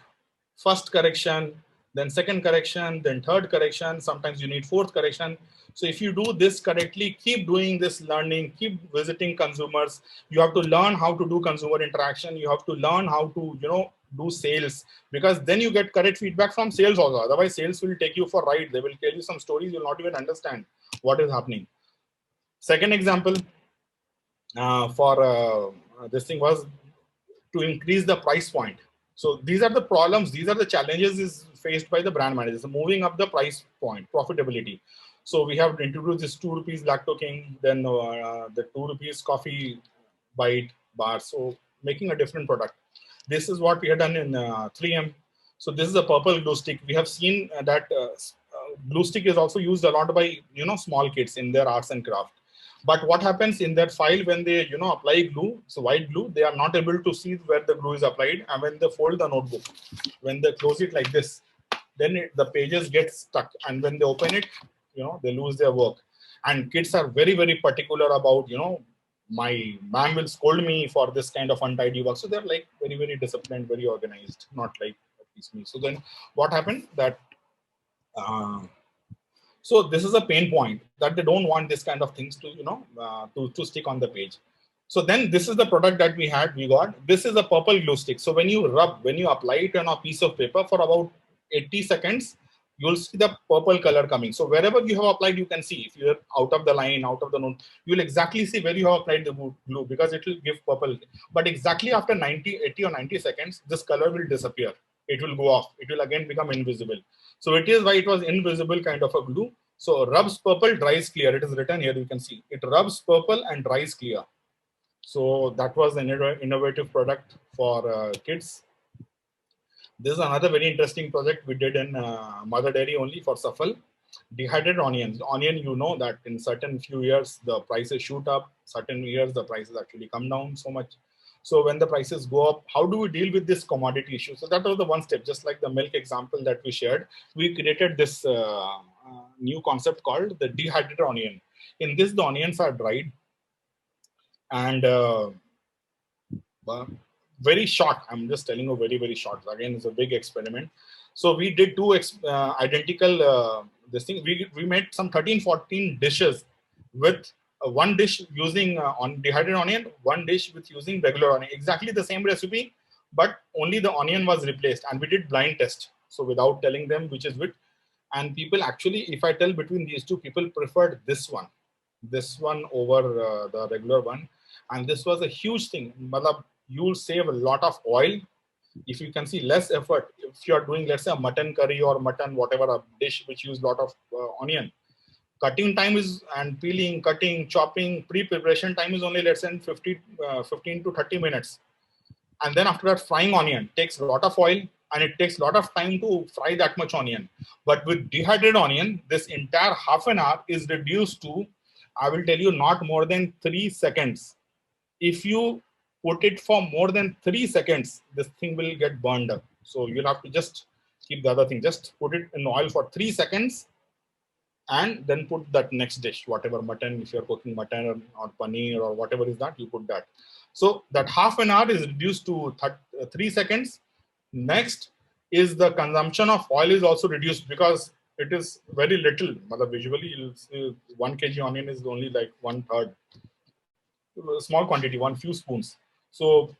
B: First correction, then second correction, then third correction. Sometimes you need fourth correction. So if you do this correctly, keep doing this learning, keep visiting consumers. You have to learn how to do consumer interaction. You have to learn how to, do sales, because then you get correct feedback from sales also. Otherwise, sales will take you for a ride. They will tell you some stories. You'll not even understand what is happening. Second example for this thing was to increase the price point. So these are the problems, these are the challenges is faced by the brand managers, moving up the price point, profitability. So we have introduced this 2 rupees Lacto King, then the 2 rupees Coffee Bite bar. So making a different product. This is what we have done in 3M. So this is a purple glue stick. We have seen that glue stick is also used a lot by, small kids in their arts and craft. But what happens in that file when they, apply glue, so white glue, they are not able to see where the glue is applied. And when they fold the notebook, when they close it like this, then the pages get stuck. And when they open it, they lose their work. And kids are very, very particular about, my ma'am will scold me for this kind of untidy work. So they're like very, very disciplined, very organized, not like at least me. So then what happened that, so this is a pain point that they don't want this kind of things to, to stick on the page. So then this is the product that we got. This is a purple glue stick. So when you apply it on a piece of paper for about 80 seconds, you'll see the purple color coming. So wherever you have applied, you can see if you're out of the line, out of the node, you'll exactly see where you have applied the glue because it will give purple. But exactly after 80 or 90 seconds, this color will disappear. It will go off. It will again become invisible. So it is why it was invisible kind of a glue. So rubs purple, dries clear. It is written here. You can see it rubs purple and dries clear. So that was an innovative product for kids. This is another very interesting project we did in Mother Dairy only for Safal. Dehydrated onions. Onion, you know that in certain few years the prices shoot up. Certain years the prices actually come down so much. So when the prices go up, how do we deal with this commodity issue? So that was the one step. Just like the milk example that we shared, we created this new concept called the dehydrated onion. In this, the onions are dried and very short. I'm just telling you very, very short. Again, it's a big experiment. So we did two identical this thing. We made some 13, 14 dishes with one dish using on dehydrated onion, one dish with using regular onion. Exactly the same recipe, but only the onion was replaced. And we did blind test. So without telling them which is which. And people actually, if I tell between these two, people preferred this one over the regular one. And this was a huge thing. You'll save a lot of oil. If you can see less effort, if you're doing, let's say, a mutton curry or mutton, whatever, a dish which use a lot of onion, cutting time is, and peeling, cutting, chopping, pre-preparation time is only, let's say, 15 to 30 minutes. And then after that, frying onion takes a lot of oil and it takes a lot of time to fry that much onion. But with dehydrated onion, this entire half an hour is reduced to, I will tell you, not more than 3 seconds. If you put it for more than 3 seconds, this thing will get burned up. So you'll have to just keep the other thing. Just put it in oil for 3 seconds and then put that next dish, whatever mutton, if you're cooking mutton or paneer or whatever is that, you put that. So that half an hour is reduced to 3 seconds. Next is the consumption of oil is also reduced because it is very little. Visually, you'll see 1 kg onion is only like 1/3. Small quantity, one few spoons. So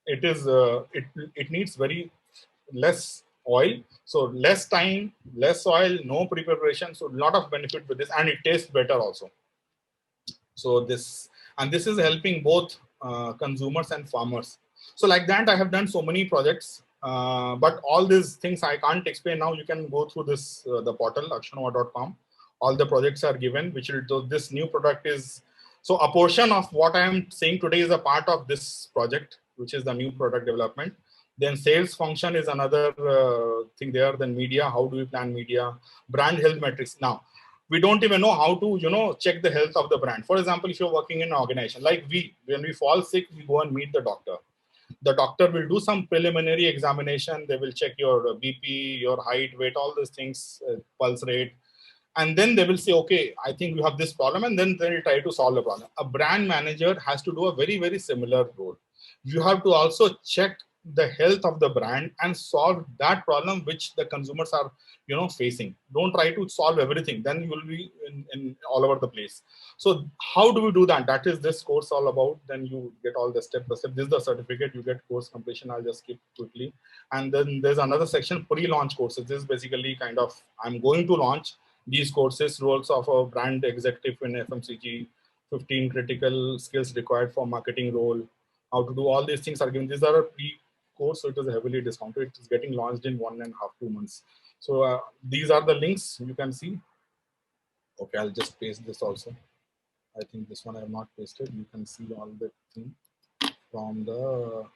B: it is it needs very less oil, so less time, less oil, no pre-preparation. So a lot of benefit with this, and it tastes better also. So this is helping both consumers and farmers. So like that, I have done so many projects, but all these things I can't explain now. You can go through this the portal akshanova.com. All the projects are given, which will, this new product is, so a portion of what I am saying today is a part of this project, which is the new product development. Then sales function is another thing there. Then media, how do we plan media? Brand health metrics. Now, we don't even know how to, check the health of the brand. For example, if you're working in an organization, like when we fall sick, we go and meet the doctor. The doctor will do some preliminary examination. They will check your BP, your height, weight, all these things, pulse rate. And then they will say, okay, I think you have this problem, and then they will try to solve the problem. A brand manager has to do a very, very similar role. You have to also check the health of the brand and solve that problem which the consumers are, facing. Don't try to solve everything, then you will be in all over the place. So how do we do that? That is this course all about. Then you get all the step by step. This is the certificate, you get course completion. I'll just skip quickly. And then there's another section, pre-launch courses. This is basically kind of, I'm going to launch these courses, roles of a brand executive in FMCG, 15 critical skills required for marketing role, how to do all these things are given. These are a pre-course, so it is heavily discounted. It is getting launched in 1.5 to 2 months. So these are the links you can see. Okay, I'll just paste this also. I think this one I have not pasted. You can see all the thing from the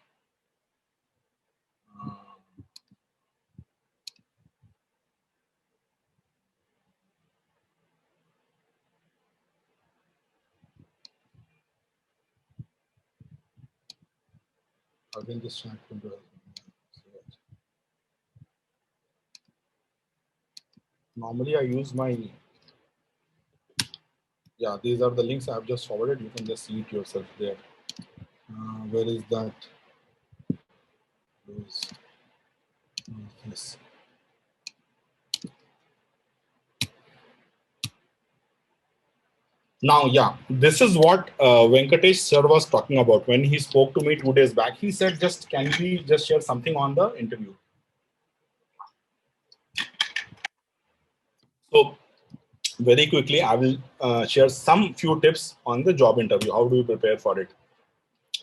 B: again this chat will do. Normally I use my Yeah, these are the links I have just forwarded. You can just see it yourself there. Where is that? Yes. Now, yeah, this is what Venkatesh sir was talking about when he spoke to me 2 days back. He said, "Just can we just share something on the interview?" So very quickly, I will share some few tips on the job interview. How do you prepare for it?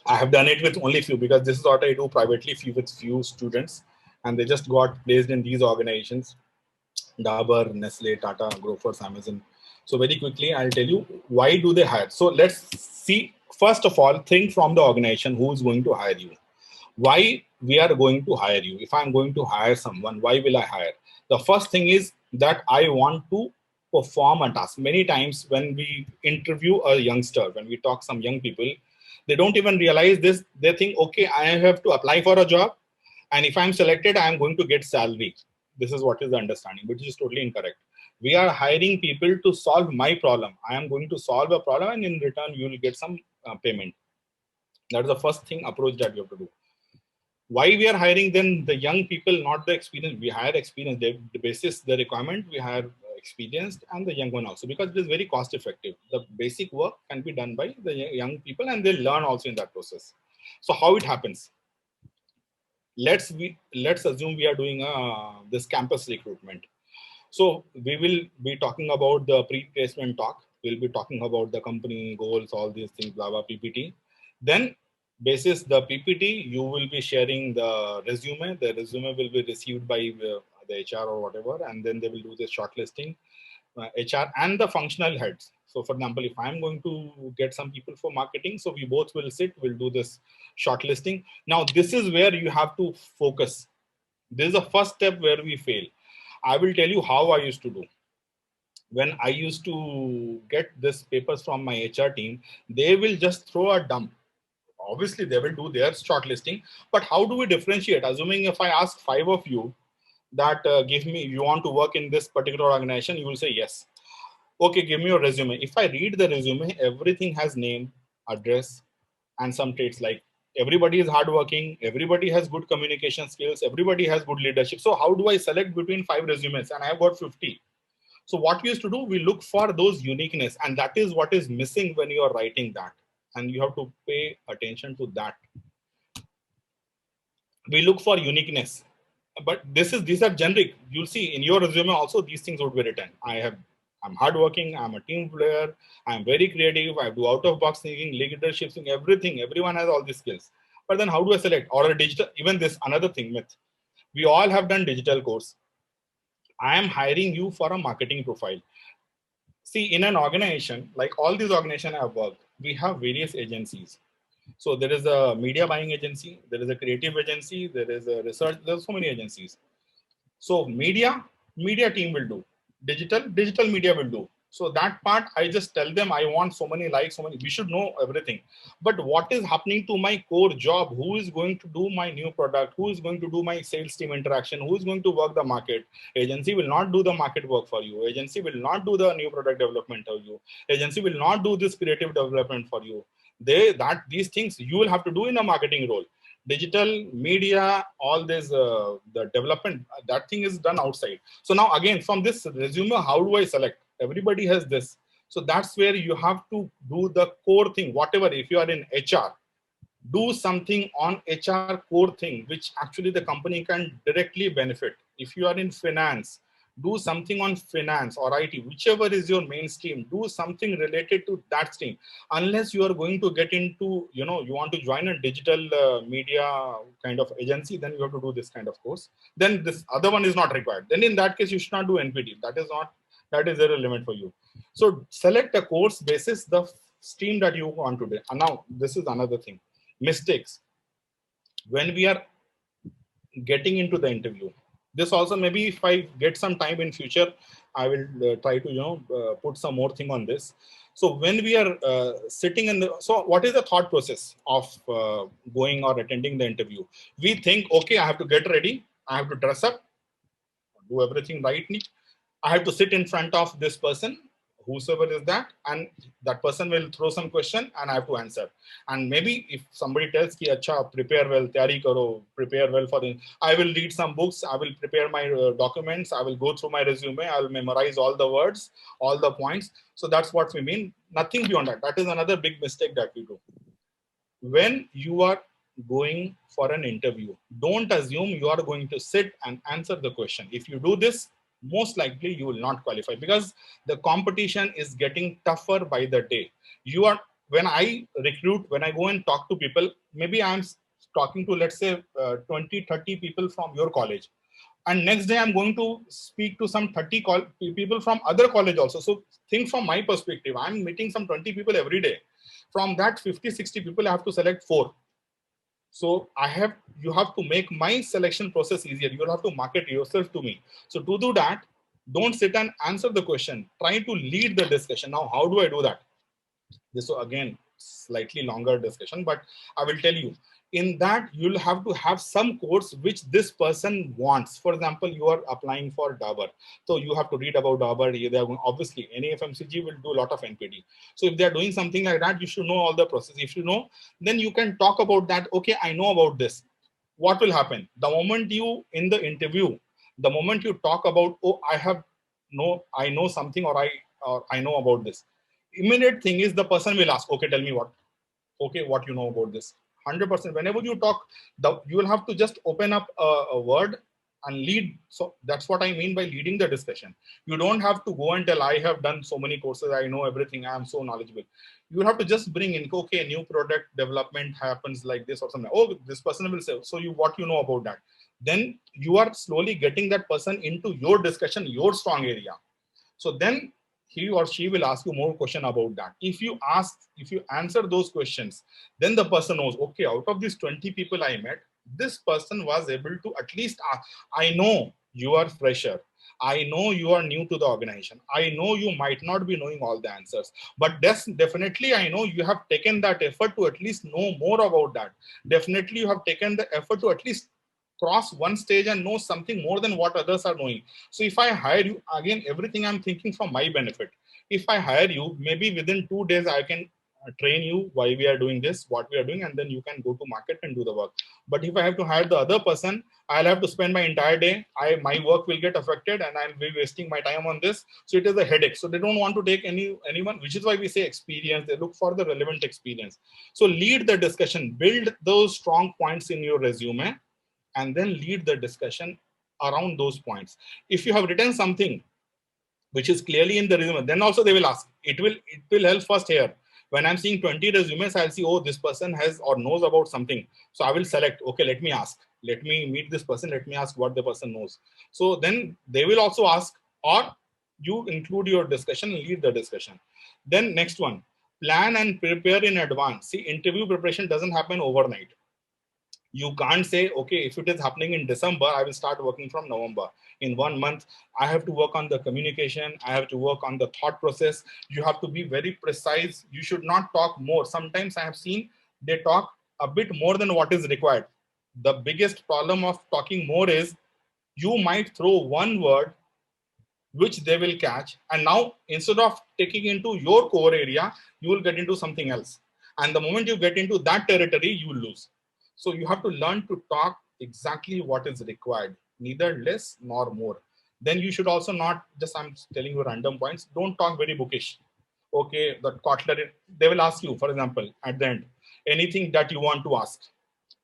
B: I have done it with only few because this is what I do privately, few with few students, and they just got placed in these organizations: Dabur, Nestle, Tata, Grofers, Amazon. So very quickly, I'll tell you why do they hire. So let's see. First of all, think from the organization who is going to hire you. Why we are going to hire you? If I'm going to hire someone, why will I hire? The first thing is that I want to perform a task. Many times when we interview a youngster, when we talk some young people, they don't even realize this. They think, okay, I have to apply for a job, and if I'm selected, I'm going to get salary. This is what is the understanding, which is totally incorrect. We are hiring people to solve my problem. I am going to solve a problem, and in return, you will get some payment. That is the first thing approach that you have to do. Why we are hiring then the young people, not the experienced? We hire experienced. The basis, the requirement, we hire experienced and the young one also, because it is very cost effective. The basic work can be done by the young people, and they learn also in that process. So how it happens? Let's assume we are doing this campus recruitment. So we will be talking about the pre-placement talk. We'll be talking about the company goals, all these things, blah, blah, PPT. Then basis the PPT, you will be sharing the resume. The resume will be received by the HR or whatever, and then they will do the shortlisting, HR and the functional heads. So for example, if I'm going to get some people for marketing, so we both will sit, we'll do this shortlisting. Now, this is where you have to focus. This is the first step where we fail. I will tell you how I used to do. When I used to get this papers from my HR team, they will just throw a dump. Obviously, they will do their shortlisting, but how do we differentiate? Assuming if I ask 5 of you that give me, you want to work in this particular organization, you will say yes. Okay, give me your resume. If I read the resume, everything has name, address, and some traits like everybody is hardworking, everybody has good communication skills, everybody has good leadership. So how do I select between 5 resumes? And I have got 50. So what we used to do, we look for those uniqueness, and that is what is missing when you are writing that. And you have to pay attention to that. We look for uniqueness, but these are generic. You'll see in your resume also these things would be written. I'm hardworking, I'm a team player, I'm very creative, I do out of box thinking, leadership thinking, everything. Everyone has all these skills. But then how do I select? Or a digital, even this another thing myth. We all have done digital course. I am hiring you for a marketing profile. See, in an organization, like all these organizations I have worked, we have various agencies. So there is a media buying agency, there is a creative agency, there is a research, there's so many agencies. So media team will do. Digital media will do. So that part, I just tell them I want so many likes, so many. We should know everything. But what is happening to my core job? Who is going to do my new product? Who is going to do my sales team interaction? Who is going to work the market? Agency will not do the market work for you. Agency will not do the new product development for you. Agency will not do this creative development for you. These things you will have to do in a marketing role. Digital media, all this the development, that thing is done outside. So now again, from this resume, how do I select? Everybody has this. So that's where you have to do the core thing. Whatever, if you are in HR, do something on HR core thing which actually the company can directly benefit. If you are in finance, do something on finance or IT, whichever is your mainstream. Do something related to that stream. Unless you are going to get into, you want to join a digital media kind of agency, then you have to do this kind of course. Then this other one is not required. Then in that case, you should not do NPT. That is irrelevant for you. So select a course basis the stream that you want to do. And now this is another thing. Mistakes when we are getting into the interview. This also, maybe if I get some time in future, I will try to put some more thing on this. So when we are sitting in the, so what is the thought process of going or attending the interview? We think, okay, I have to get ready, I have to dress up, do everything right. I have to sit in front of this person. whosoever is that, and that person will throw some question and I have to answer. And maybe if somebody tells ki acha prepare well, tayari karo, prepare well for the, I will read some books, I will prepare my documents, I will go through my resume, I will memorize all the words, all the points. So that's what we mean. Nothing beyond that. That is another big mistake that we do. When you are going for an interview, don't assume you are going to sit and answer the question. If you do this, most likely you will not qualify, because the competition is getting tougher by the day. You are, when I recruit, when I go and talk to people, maybe I'm talking to, let's say 20-30 people from your college, and next day I'm going to speak to some 30 people from other college also. So think from my perspective, I'm meeting some 20 people every day. From that 50-60 people, I have to select 4. So you have to make my selection process easier. You'll have to market yourself to me. So to do that, don't sit and answer the question. Try to lead the discussion. Now, how do I do that? This, so again, slightly longer discussion, but I will tell you. In that, you'll have to have some course which this person wants. For example, you are applying for Dabur. So you have to read about Dabur. Obviously, any FMCG will do a lot of NPD. So if they are doing something like that, you should know all the process. If you know, then you can talk about that. Okay, I know about this. What will happen? The moment you, in the interview, the moment you talk about, oh, I know something, or I know about this. Immediate thing is the person will ask, okay, tell me what. Okay, what you know about this. 100%. Whenever you talk, you will have to just open up a word and lead. So that's what I mean by leading the discussion. You don't have to go and tell, I have done so many courses, I know everything, I am so knowledgeable. You will have to just bring in, okay, a new product development happens like this or something. Oh, this person will say, so what you know about that. Then you are slowly getting that person into your discussion, your strong area. So then he or she will ask you more question about that. If you answer those questions, then the person knows, okay, out of these 20 people I met, this person was able to at least ask, I know you are fresher. I know you are new to the organization. I know you might not be knowing all the answers, but definitely I know you have taken that effort to at least know more about that. Definitely you have taken the effort to at least cross one stage and know something more than what others are knowing. So if I hire you, again, everything I'm thinking for my benefit. If I hire you, maybe within 2 days, I can train you why we are doing this, what we are doing, and then you can go to market and do the work. But if I have to hire the other person, I'll have to spend my entire day. My work will get affected and I'll be wasting my time on this. So it is a headache. So they don't want to take anyone, which is why we say experience. They look for the relevant experience. So lead the discussion, build those strong points in your resume, and then lead the discussion around those points. If you have written something which is clearly in the resume, then also they will ask. It will help first here. When I'm seeing 20 resumes, I'll see, oh, this person has or knows about something. So I will select, okay, let me ask. Let me meet this person. Let me ask what the person knows. So then they will also ask, or you include your discussion and lead the discussion. Then next one, plan and prepare in advance. See, interview preparation doesn't happen overnight. You can't say, okay, if it is happening in December, I will start working from November. In 1 month, I have to work on the communication. I have to work on the thought process. You have to be very precise. You should not talk more. Sometimes I have seen they talk a bit more than what is required. The biggest problem of talking more is you might throw one word which they will catch. And now instead of taking into your core area, you will get into something else. And the moment you get into that territory, you will lose. So you have to learn to talk exactly what is required, neither less nor more. Then you should also not just, I'm telling you random points, don't talk very bookish. Okay, the Kotler, they will ask you, for example, at the end, anything that you want to ask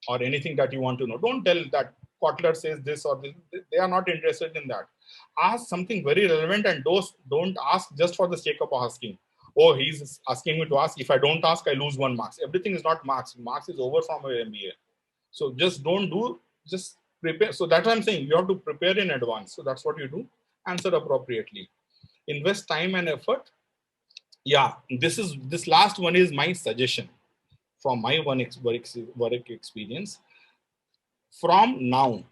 B: or anything that you want to know. Don't tell that Kotler says this or this. They are not interested in that. Ask something very relevant, and don't ask just for the sake of asking. Oh, he's asking me to ask. If I don't ask, I lose 1 mark. Everything is not marks. Marks is over from your MBA. So just don't do, just prepare. So that's what I'm saying. You have to prepare in advance. So that's what you do. Answer appropriately. Invest time and effort. Yeah, this last one is my suggestion from my work experience. From now,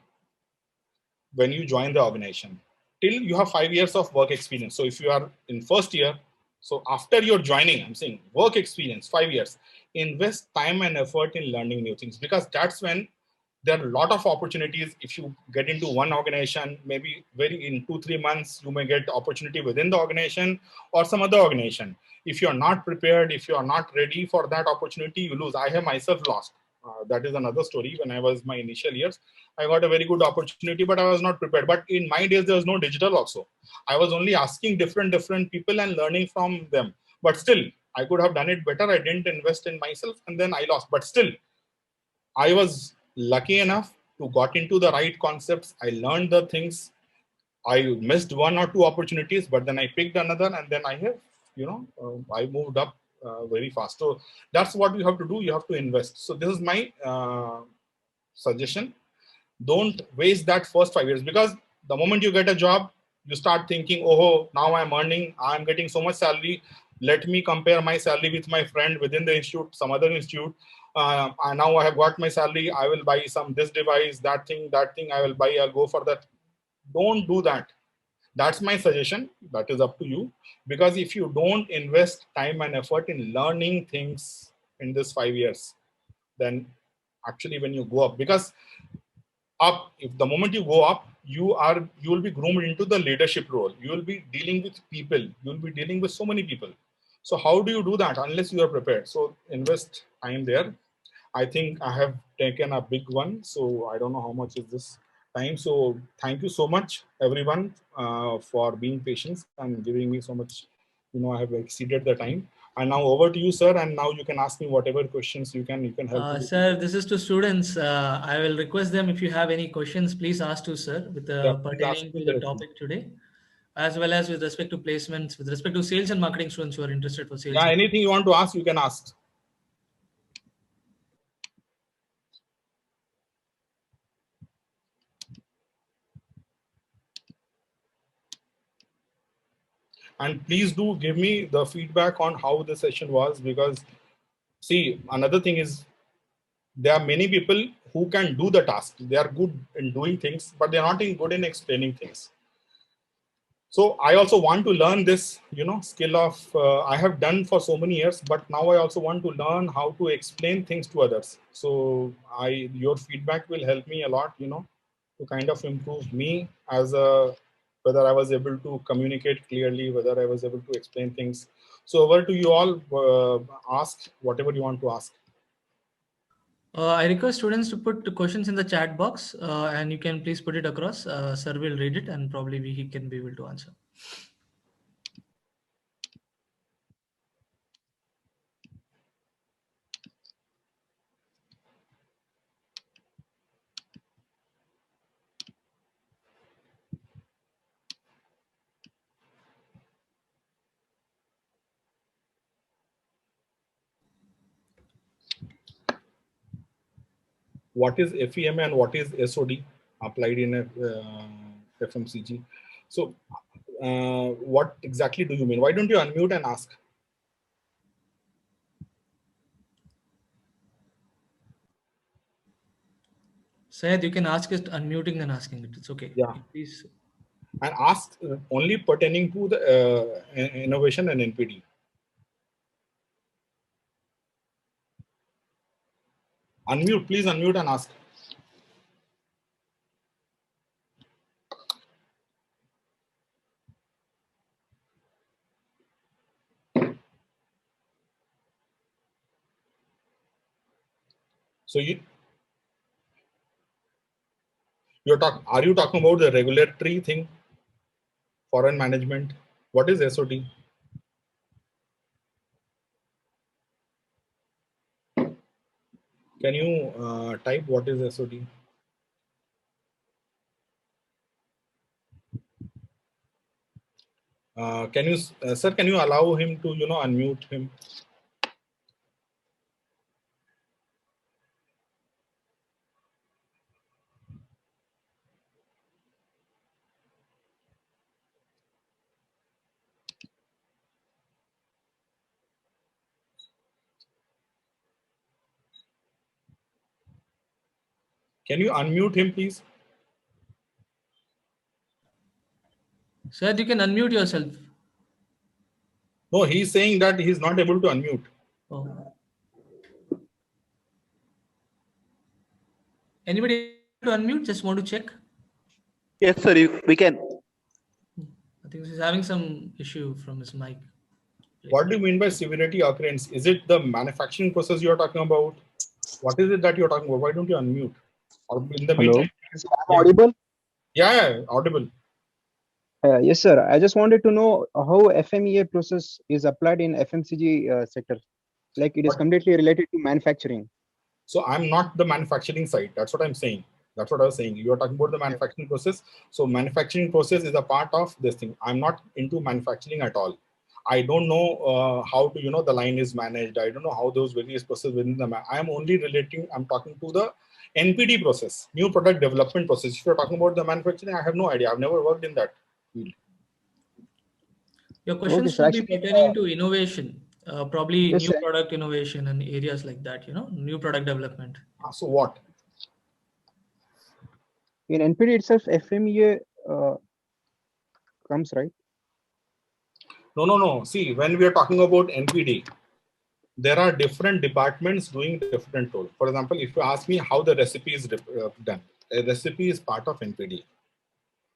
B: when you join the organization, till you have 5 years of work experience. So if you are in first year, so after you're joining, I'm saying work experience, 5 years, invest time and effort in learning new things, because that's when there are a lot of opportunities. If you get into one organization, maybe very in 2-3 months, you may get opportunity within the organization or some other organization. If you're not prepared, if you're not ready for that opportunity, you lose. I have myself lost. That is another story. When I was my initial years, I got a very good opportunity, but I was not prepared. But in my days, there was no digital also. I was only asking different people and learning from them. But still, I could have done it better. I didn't invest in myself, and then I lost. But still, I was lucky enough to got into the right concepts. I learned the things. I missed 1 or 2 opportunities, but then I picked another, and then I have, I moved up very fast. So that's what you have to do. You have to invest. So this is my suggestion. Don't waste that first 5 years, because the moment you get a job, you start thinking, oh, now I'm getting so much salary. Let me compare my salary with my friend within the institute, some other institute. And now I have got my salary. I will buy this device, that thing. I will buy. I'll go for that. Don't do that. That's my suggestion. That is up to you. Because if you don't invest time and effort in learning things in this 5 years, then actually when you go up, because up, if the moment you go up, you will be groomed into the leadership role. You will be dealing with people. You will be dealing with so many people. So how do you do that unless you are prepared? So invest time there. I think I have taken a big one, so I don't know how much is this time. So thank you so much, everyone, for being patient and giving me so much. I have exceeded the time. And now over to you, sir. And now you can ask me whatever questions you can help me with.
A: Sir, this is to students. I will request them, if you have any questions, please ask to sir with
B: Yeah, please ask
A: pertaining
B: me
A: to the
B: directly.
A: topic today, as well as with respect to placements, with respect to sales and marketing students who are interested for sales.
B: Yeah, anything you want to ask, you can ask. And please do give me the feedback on how the session was, because see, another thing is, there are many people who can do the task. They are good in doing things, but they're not good in explaining things. So I also want to learn this, skill of, I have done for so many years, but now I also want to learn how to explain things to others. So your feedback will help me a lot, to kind of improve me as whether I was able to communicate clearly, whether I was able to explain things. So over to you all, ask whatever you want to ask.
A: I request students to put the questions in the chat box, and you can please put it across. Sir will read it, and probably he can be able to answer.
B: What is FEMA and what is SOD applied in FMCG? So what exactly do you mean? Why don't you unmute and ask?
A: Syed, you can ask it unmuting and asking it. It's okay.
B: Yeah.
A: Please.
B: And ask only pertaining to the innovation and NPD. Unmute, please unmute and ask. So are you talking about the regulatory thing, foreign management? What is SOD? Can you type what is SOD? Can you, sir, can you allow him to, unmute him? Can you unmute him, please?
A: Syed, you can unmute yourself.
B: No, he's saying that he's not able to unmute.
A: Oh. Anybody able to unmute? Just want to check.
C: Yes, sir. We can.
A: I think he's having some issue from his mic.
B: What do you mean by severity occurrence? Is it the manufacturing process you are talking about? What is it that you're talking about? Why don't you unmute? Or in the
D: Hello.
B: meantime,
D: Sir, I'm
B: yeah,
D: audible?
B: yeah, audible.
D: Yes, sir. I just wanted to know how FMEA process is applied in FMCG sector. Like it is
B: But
D: completely related to manufacturing.
B: so I'm not the manufacturing side. That's what I'm saying. That's what I was saying. You are talking about the
D: Okay.
B: manufacturing process. So manufacturing process is a part of this thing. I'm not into manufacturing at all. I don't know how to, the line is managed. I don't know how those various processes within the. I am only relating. I'm talking to the NPD process, new product development process. If you're talking about the manufacturing, I have no idea. I've never worked in that field.
A: Your
D: Okay,
A: questions
D: so
A: should be
D: actually,
A: pertaining to innovation, probably
D: yes,
A: new
D: sir.
A: product innovation and areas like that. New product development.
B: So what?
D: In NPD itself, FMEA comes, right?
B: No. See, when we are talking about NPD, there are different departments doing different role. For example, if you ask me how the recipe is done, a recipe is part of NPD.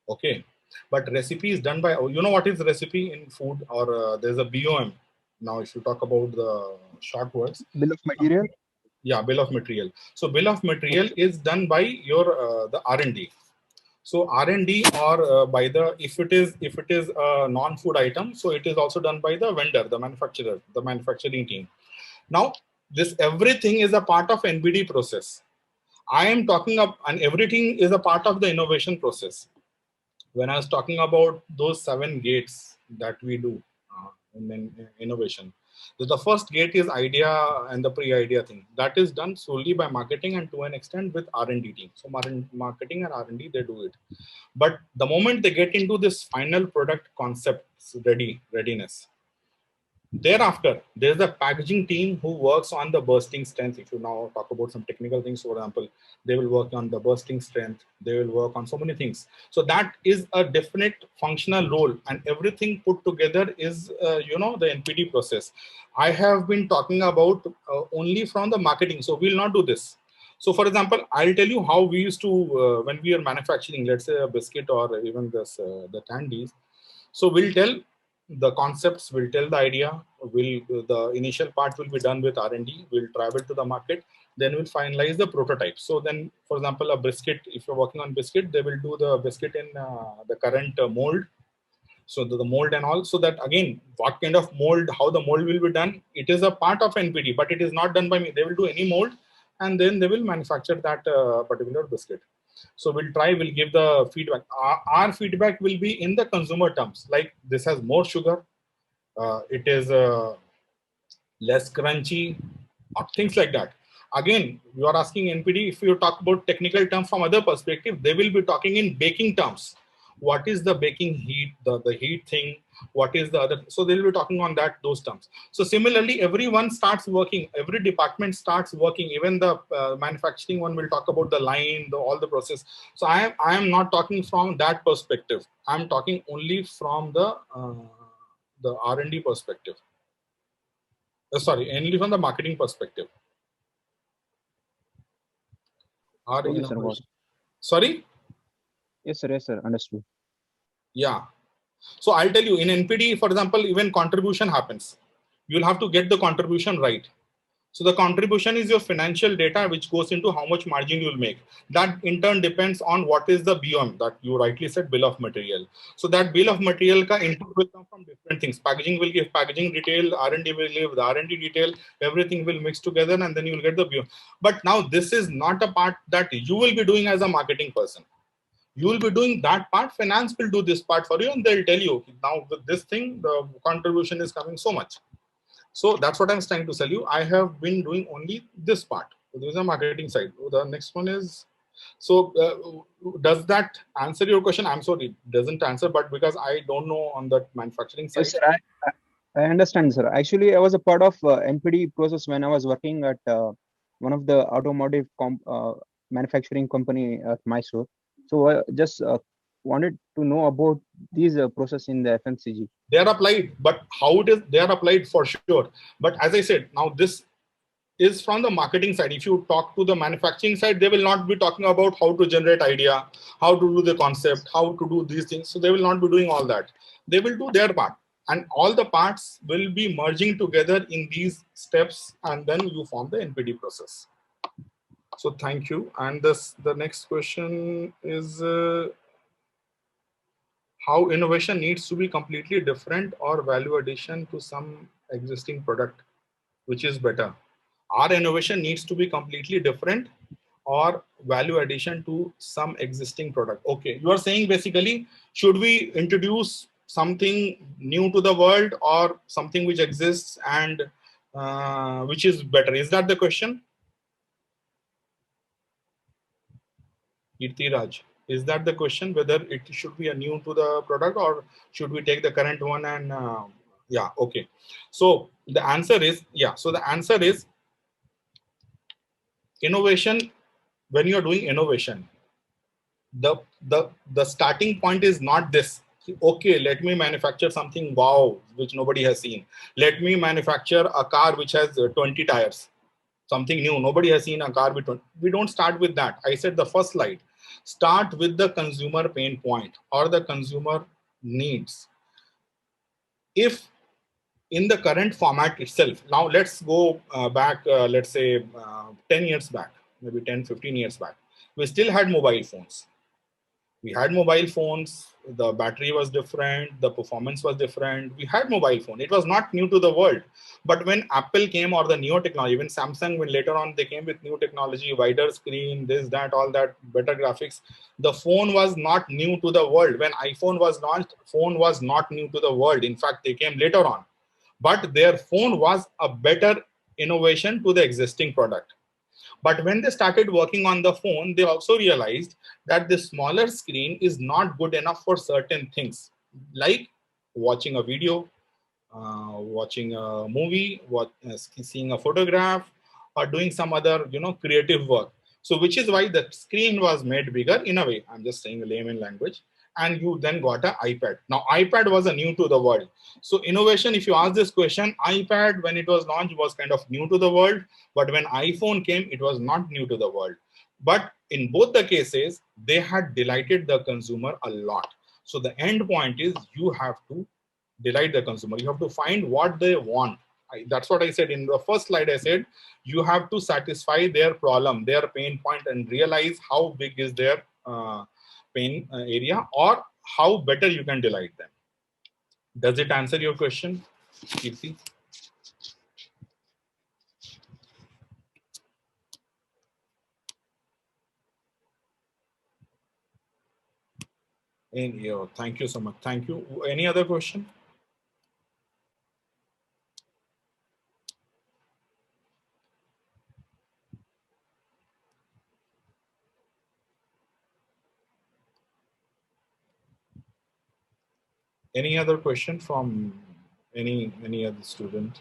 B: Okay, but recipe is done by, what is recipe in food, or there's a BOM. Now, if you talk about the short words,
D: Bill of material.
B: yeah, bill of material. So bill of material is done by your the R&D. So R&D, or by the, if it is a non-food item, so it is also done by the vendor, the manufacturer, the manufacturing team. Now, this everything is a part of NBD process. I am talking of, and everything is a part of the innovation process. When I was talking about those 7 gates that we do in innovation, so the first gate is idea and the pre-idea thing. That is done solely by marketing and to an extent with R&D team. So marketing and R&D, they do it. But the moment they get into this final product concepts readiness, thereafter, there's a packaging team who works on the bursting strength. If you now talk about some technical things, for example, they will work on the bursting strength. They will work on so many things. So that is a definite functional role, and everything put together is, the NPD process. I have been talking about only from the marketing. So we'll not do this. So, for example, I'll tell you how we used to when we are manufacturing, let's say a biscuit or even this the candies. So we'll tell the concepts, we'll tell the idea, the initial part will be done with R&D, we'll travel to the market, then we'll finalize the prototype. So then, for example, a biscuit, if you're working on biscuit, they will do the biscuit in the current mold. So the mold and all, so that again, what kind of mold, how the mold will be done, it is a part of NPD, but it is not done by me. They will do any mold, and then they will manufacture that particular biscuit. So we'll give the feedback. Our feedback will be in the consumer terms, like this has more sugar, it is less crunchy, or things like that. Again, you are asking NPD, if you talk about technical terms from other perspective, they will be talking in baking terms. What is the baking heat, the heat thing, what is the other, so they'll be talking on those terms. So similarly, everyone starts working, every department starts working, even the manufacturing one will talk about the line, all the process. So I am not talking from that perspective. I'm talking only from the R&D perspective. Sorry, only from the marketing perspective. Or
D: Okay, sir. Got
B: innovation.
D: it.
B: Sorry?
D: Yes, sir. Yes, sir. Understood.
B: Yeah. So I'll tell you, in NPD, for example, even contribution happens. You'll have to get the contribution right. So the contribution is your financial data, which goes into how much margin you'll make. That in turn depends on what is the BOM that you rightly said, bill of material. So that bill of material ka input will come from different things. Packaging will give packaging detail, R&D will give the R&D detail, everything will mix together, and then you will get the BOM. But now this is not a part that you will be doing as a marketing person. You will be doing that part, finance will do this part for you, and they'll tell you, now with this thing, the contribution is coming so much. So that's what I'm trying to tell you. I have been doing only this part. So there's a marketing side. The next one is, so does that answer your question? I'm sorry, it doesn't answer, but because I don't know on that manufacturing
D: Yes,
B: side.
D: sir. I understand, sir. Actually, I was a part of NPD process when I was working at one of the automotive manufacturing company at Mysore. So I just wanted to know about these process in the FMCG.
B: They are applied, but how it is, they are applied for sure. But as I said, now this is from the marketing side. If you talk to the manufacturing side, they will not be talking about how to generate idea, how to do the concept, how to do these things. So they will not be doing all that. They will do their part, and all the parts will be merging together in these steps, and then you form the NPD process. So thank you. And the next question is how innovation needs to be completely different or value addition to some existing product, which is better. Our innovation needs to be completely different or value addition to some existing product. Okay, you are saying basically, should we introduce something new to the world or something which exists and which is better? Is that the question? Kirtiraj, is that the question, whether it should be a new to the product or should we take the current one and yeah, okay. So the answer is, yeah, so the answer is innovation. When you are doing innovation, the starting point is not this. Okay, let me manufacture something wow which nobody has seen. Let me manufacture a car which has 20 tires, something new. Nobody has seen a car with 20. We don't start with that. I said the first slide, start with the consumer pain point or the consumer needs. If in the current format itself, now let's go back, let's say 10 years back, maybe 10, 15 years back, we still had mobile phones. We had mobile phones, the battery was different, the performance was different. We had mobile phone. It was not new to the world. But when Apple came, or the neo technology, even Samsung, when later on they came with new technology, wider screen, this, that, all that, better graphics, the phone was not new to the world. When iPhone was launched, phone was not new to the world. In fact, they came later on. But their phone was a better innovation to the existing product. But when they started working on the phone, they also realized that the smaller screen is not good enough for certain things, like watching a video, watching a movie, seeing a photograph, or doing some other, creative work. So, which is why the screen was made bigger in a way. I'm just saying layman language. And you then got an iPad. Now, iPad was a new to the world. So, innovation, if you ask this question, iPad, when it was launched, was kind of new to the world. But when iPhone came, it was not new to the world. But in both the cases, they had delighted the consumer a lot. So, the end point is you have to delight the consumer. You have to find what they want. That's what I said in the first slide. I said you have to satisfy their problem, their pain point, and realize how big is their pain area, or how better you can delight them. Does it answer your question, Kirti? Thank you so much. Thank you. Any other question? Any other question from any other student?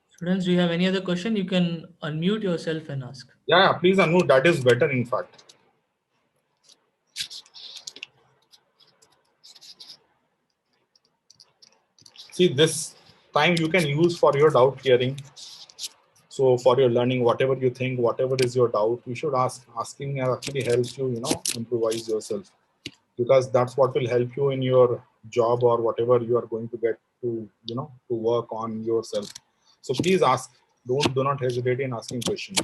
A: Students, do you have any other question? You can unmute yourself and ask.
B: Yeah, please unmute. That is better, in fact. See, this time you can use for your doubt clearing. So for your learning, whatever you think, whatever is your doubt, you should ask. Asking actually helps you, improvise yourself, because that's what will help you in your job or whatever you are going to get to, to work on yourself. So please ask. Do not hesitate in asking questions.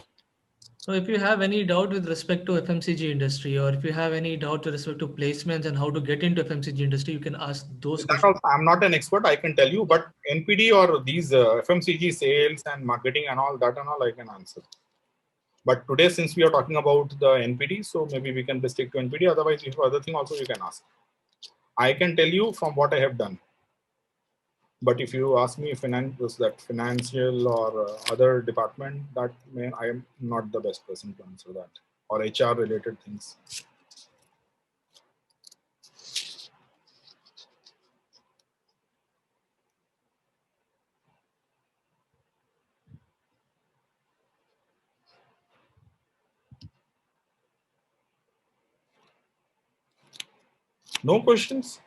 A: So if you have any doubt with respect to FMCG industry, or if you have any doubt with respect to placements and how to get into FMCG industry, you can ask those
B: That
A: questions.
B: also, I'm not an expert, I can tell you, but NPD or these FMCG sales and marketing and all that and all, I can answer. But today, since we are talking about the NPD, so maybe we can stick to NPD. Otherwise, if other thing also you can ask. I can tell you from what I have done. But if you ask me financial or other department, I am not the best person to answer that, or HR related things. No questions?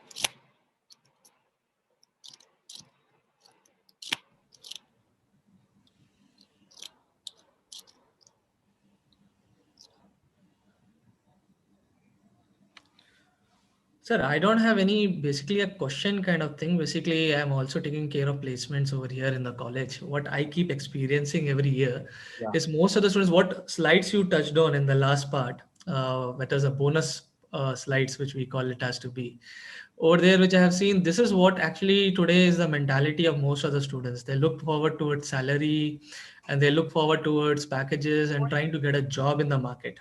A: Sir, I don't have any basically a question kind of thing. Basically, I'm also taking care of placements over here in the college. What I keep experiencing every year
B: Yeah.
A: is most of the students, what slides you touched on in the last part, that is a bonus slides, which we call it as to be. Over there, which I have seen, this is what actually today is the mentality of most of the students. They look forward towards salary and they look forward towards packages and trying to get a job in the market.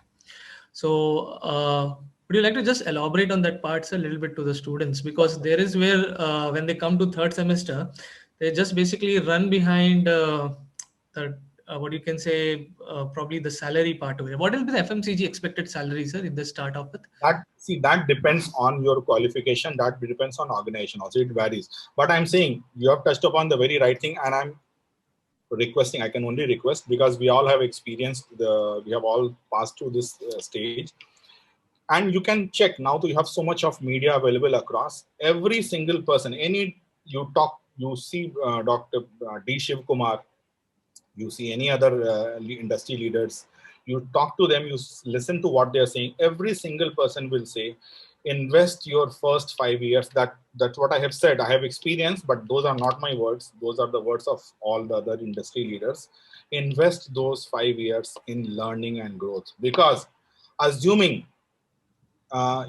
A: So, would you like to just elaborate on that part a little bit to the students? Because there is where when they come to third semester, they just basically run behind the what you can say probably the salary part of it. What will be the FMCG expected salary, sir, if they start off with?
B: That depends on your qualification. That depends on organization. Also, it varies. But I'm saying you have touched upon the very right thing, and I'm requesting. I can only request because we all have experienced we have all passed through this stage. And you can check now that you have so much of media available across. Every single person, you see Dr. D. Shiv Kumar, you see any other industry leaders, you talk to them, you listen to what they're saying. Every single person will say, invest your first 5 years. That's what I have said. I have experienced, but those are not my words. Those are the words of all the other industry leaders. Invest those 5 years in learning and growth, because assuming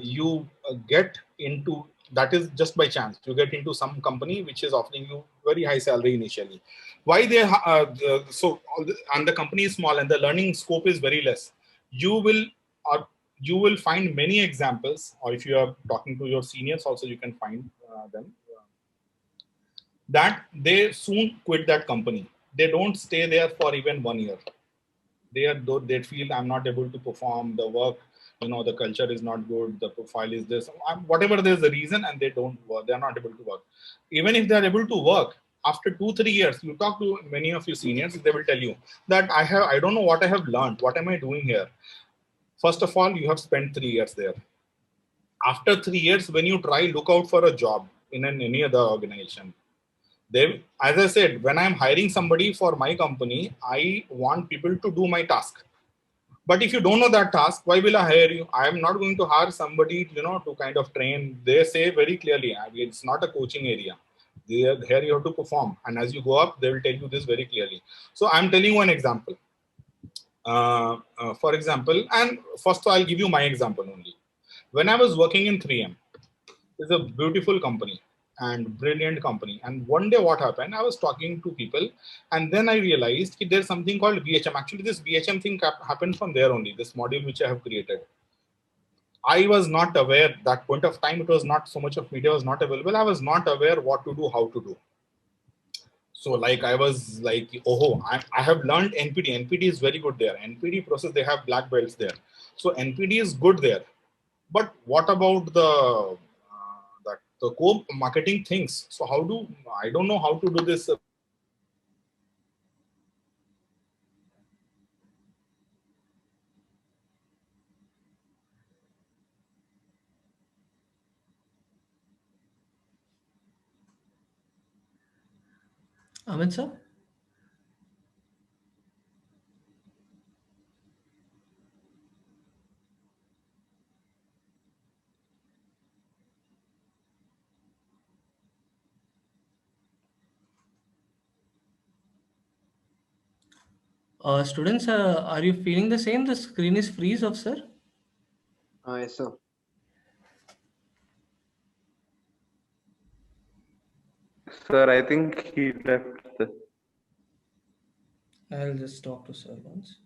B: you get into, that is just by chance you get into some company which is offering you very high salary initially. Why they and the company is small and the learning scope is very less. You will or you will find many examples, or if you are talking to your seniors also, you can find them, that they soon quit that company. They don't stay there for even 1 year. They feel, I'm not able to perform the work, the culture is not good, the profile is this, whatever there's a reason, and they don't work, they're not able to work. Even if they're able to work, after 2-3 years, you talk to many of your seniors, they will tell you that I don't know what I have learned, what am I doing here. First of all, you have spent 3 years there. After 3 years, when you try, look out for a job in any other organization. As I said, when I'm hiring somebody for my company, I want people to do my task. But if you don't know that task, why will I hire you? I am not going to hire somebody, to kind of train. They say very clearly, it's not a coaching area. Here you have to perform. And as you go up, they will tell you this very clearly. So I'm telling you an example. For example, and first I'll give you my example only. When I was working in 3M, it's a beautiful company and brilliant company. And one day what happened, I was talking to people, and then I realized that there's something called BHM. Actually, this BHM thing happened from there only, this module which I have created. I was not aware that point of time, it was not so much of media was not available. I was not aware what to do, how to do. So like I was like, oh, I have learned NPD. NPD is very good there. NPD process, they have black belts there. So NPD is good there. But what about the core marketing things? So I don't know how to do this.
A: Amit, sir? Students, are you feeling the same? The screen is freeze of sir?
C: Yes, sir. Sir, I think he left. Sir.
A: I'll just talk to sir once.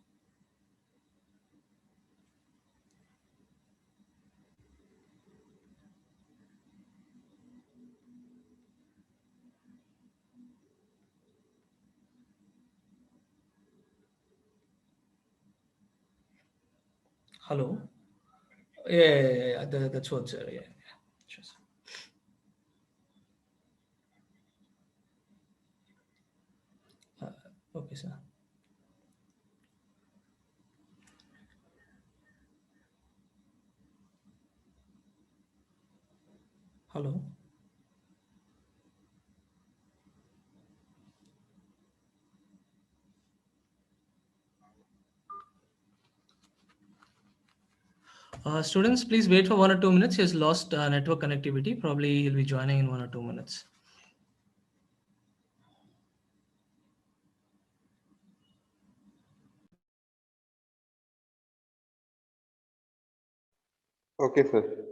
A: Hello? Yeah. That's what, sir. Yeah. Sure, sir. Okay, sir. Hello? Students, please wait for 1 or 2 minutes. He has lost network connectivity. Probably he'll be joining in 1 or 2 minutes.
C: Okay, sir.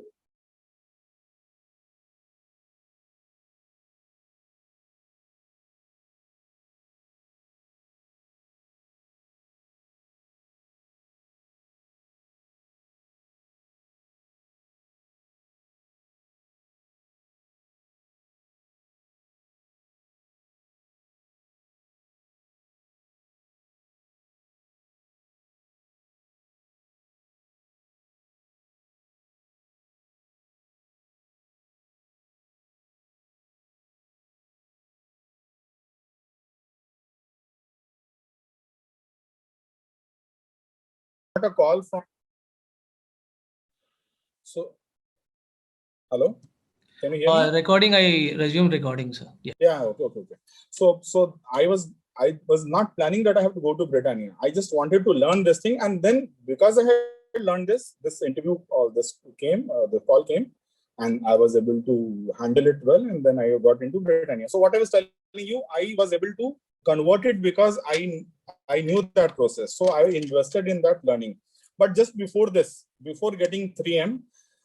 B: Got a call from. So, hello, can you hear me?
A: Recording, I resumed recording, sir. Yeah.
B: Yeah. Okay. So I was not planning that I have to go to Britannia. I just wanted to learn this thing, and then because I had learned this interview or this came, the call came, and I was able to handle it well, and then I got into Britannia. So what I was telling you, I was able to convert it because I knew that process. So I invested in that learning. But just before this, before getting 3M,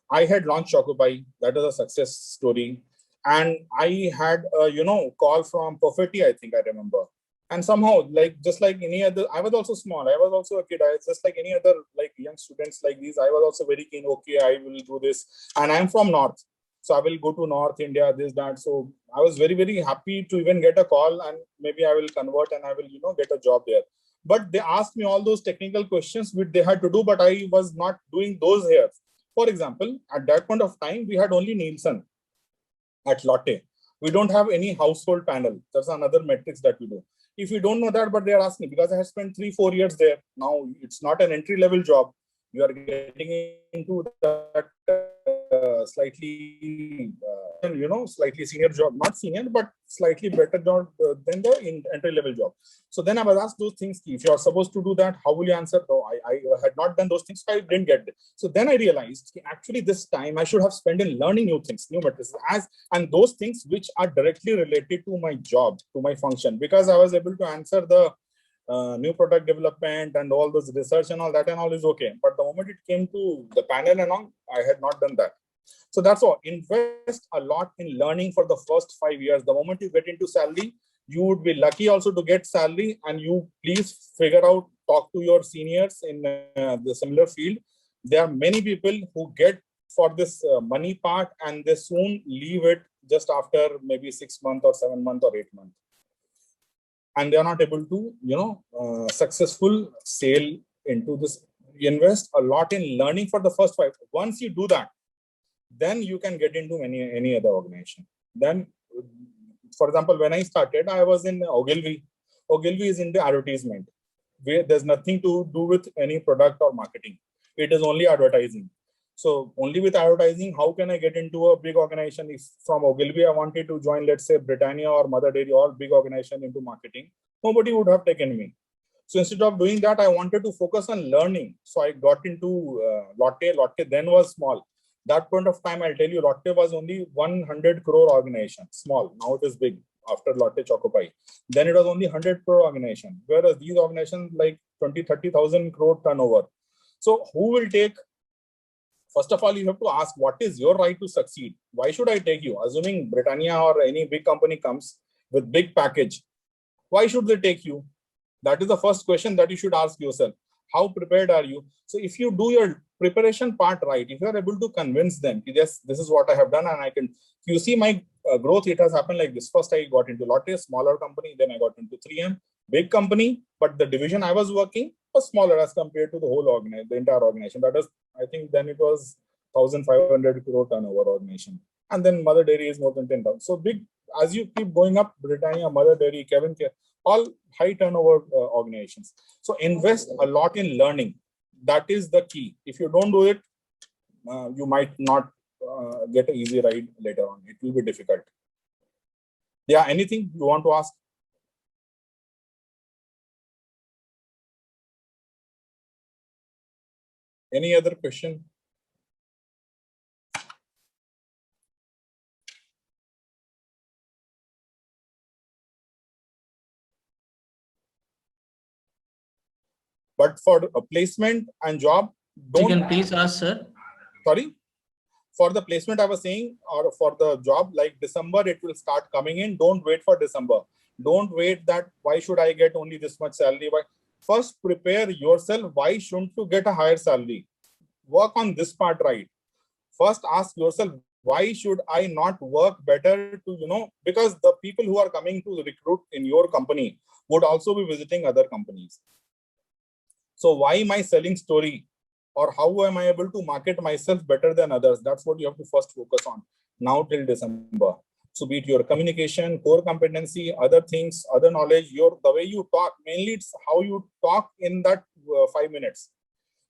B: I had launched Shopify. That is a success story. And I had a call from Perfetti, I think I remember. And somehow, like just like any other, I was also small. I was also a kid. I was just like any other like young students like these. I was also very keen. Okay, I will do this. And I'm from North, so I will go to North India. This that. So I was very happy to even get a call, and maybe I will convert and I will get a job there. But they asked me all those technical questions which they had to do, but I was not doing those here. For example, at that point of time, we had only Nielsen at Lotte. We don't have any household panel. That's another metrics that we do. If you don't know that, but they are asking because I have spent 3-4 years there. Now it's not an entry-level job. You are getting into that slightly, slightly senior job, not senior, but slightly better job than the entry-level job. So then I was asked those things. If you are supposed to do that, how will you answer? No, I had not done those things. So I didn't get it. So then I realized actually this time I should have spent in learning new things, new matrices, and those things which are directly related to my job, to my function, because I was able to answer the new product development and all those research and all that and all is okay. But the moment it came to the panel and all, I had not done that. So that's all. Invest a lot in learning for the first 5 years. The moment you get into salary, you would be lucky also to get salary, and you please figure out, talk to your seniors in the similar field. There are many people who get for this money part and they soon leave it just after maybe 6 months or 7 months or 8 months. And they are not able to, successful sail into this. Invest a lot in learning for the first 5. Once you do that, then you can get into any other organization. Then, for example, when I started, I was in Ogilvy. Ogilvy is into advertisement, where there's nothing to do with any product or marketing. It is only advertising. So only with advertising, how can I get into a big organization? If from Ogilvy I wanted to join, let's say Britannia or Mother Dairy, all big organization into marketing, nobody would have taken me. So instead of doing that, I wanted to focus on learning. So I got into Lotte. Lotte then was small. That point of time, I'll tell you, Lotte was only 100 crore organization, small. Now it is big after Lotte Chocopai. Then it was only 100 crore organization, whereas these organizations like 20-30,000 crore turnover. So who will take? First of all, you have to ask, what is your right to succeed? Why should I take you? Assuming Britannia or any big company comes with big package, why should they take you? That is the first question that you should ask yourself. How prepared are you? So if you do your preparation part right, if you are able to convince them, yes, this is what I have done and I can, you see my growth, it has happened like this. First, I got into Lotte, smaller company, then I got into 3M, big company, but the division I was working was smaller as compared to the whole organization, the entire organization. That is, I think then it was 1,500 crore turnover organization. And then Mother Dairy is more than 10,000. So big, as you keep going up, Britannia, Mother Dairy, CavinKare, all high turnover organizations. So invest a lot in learning. That is the key. If you don't do it, you might not get an easy ride later on. It will be difficult. Yeah, anything you want to ask? Any other question? But for a placement and job,
A: You
B: don't,
A: can please ask, sir.
B: sorry, for the placement I was saying, or for the job, like December, it will start coming in. Don't wait for December. Don't wait that, why should I get only this much salary? Why? First, prepare yourself. Why shouldn't you get a higher salary? Work on this part, right? First, ask yourself, why should I not work better to, because the people who are coming to recruit in your company would also be visiting other companies. So why my selling story, or how am I able to market myself better than others? That's what you have to first focus on now till December. So be it your communication, core competency, other things, other knowledge, the way you talk, mainly it's how you talk in that 5 minutes.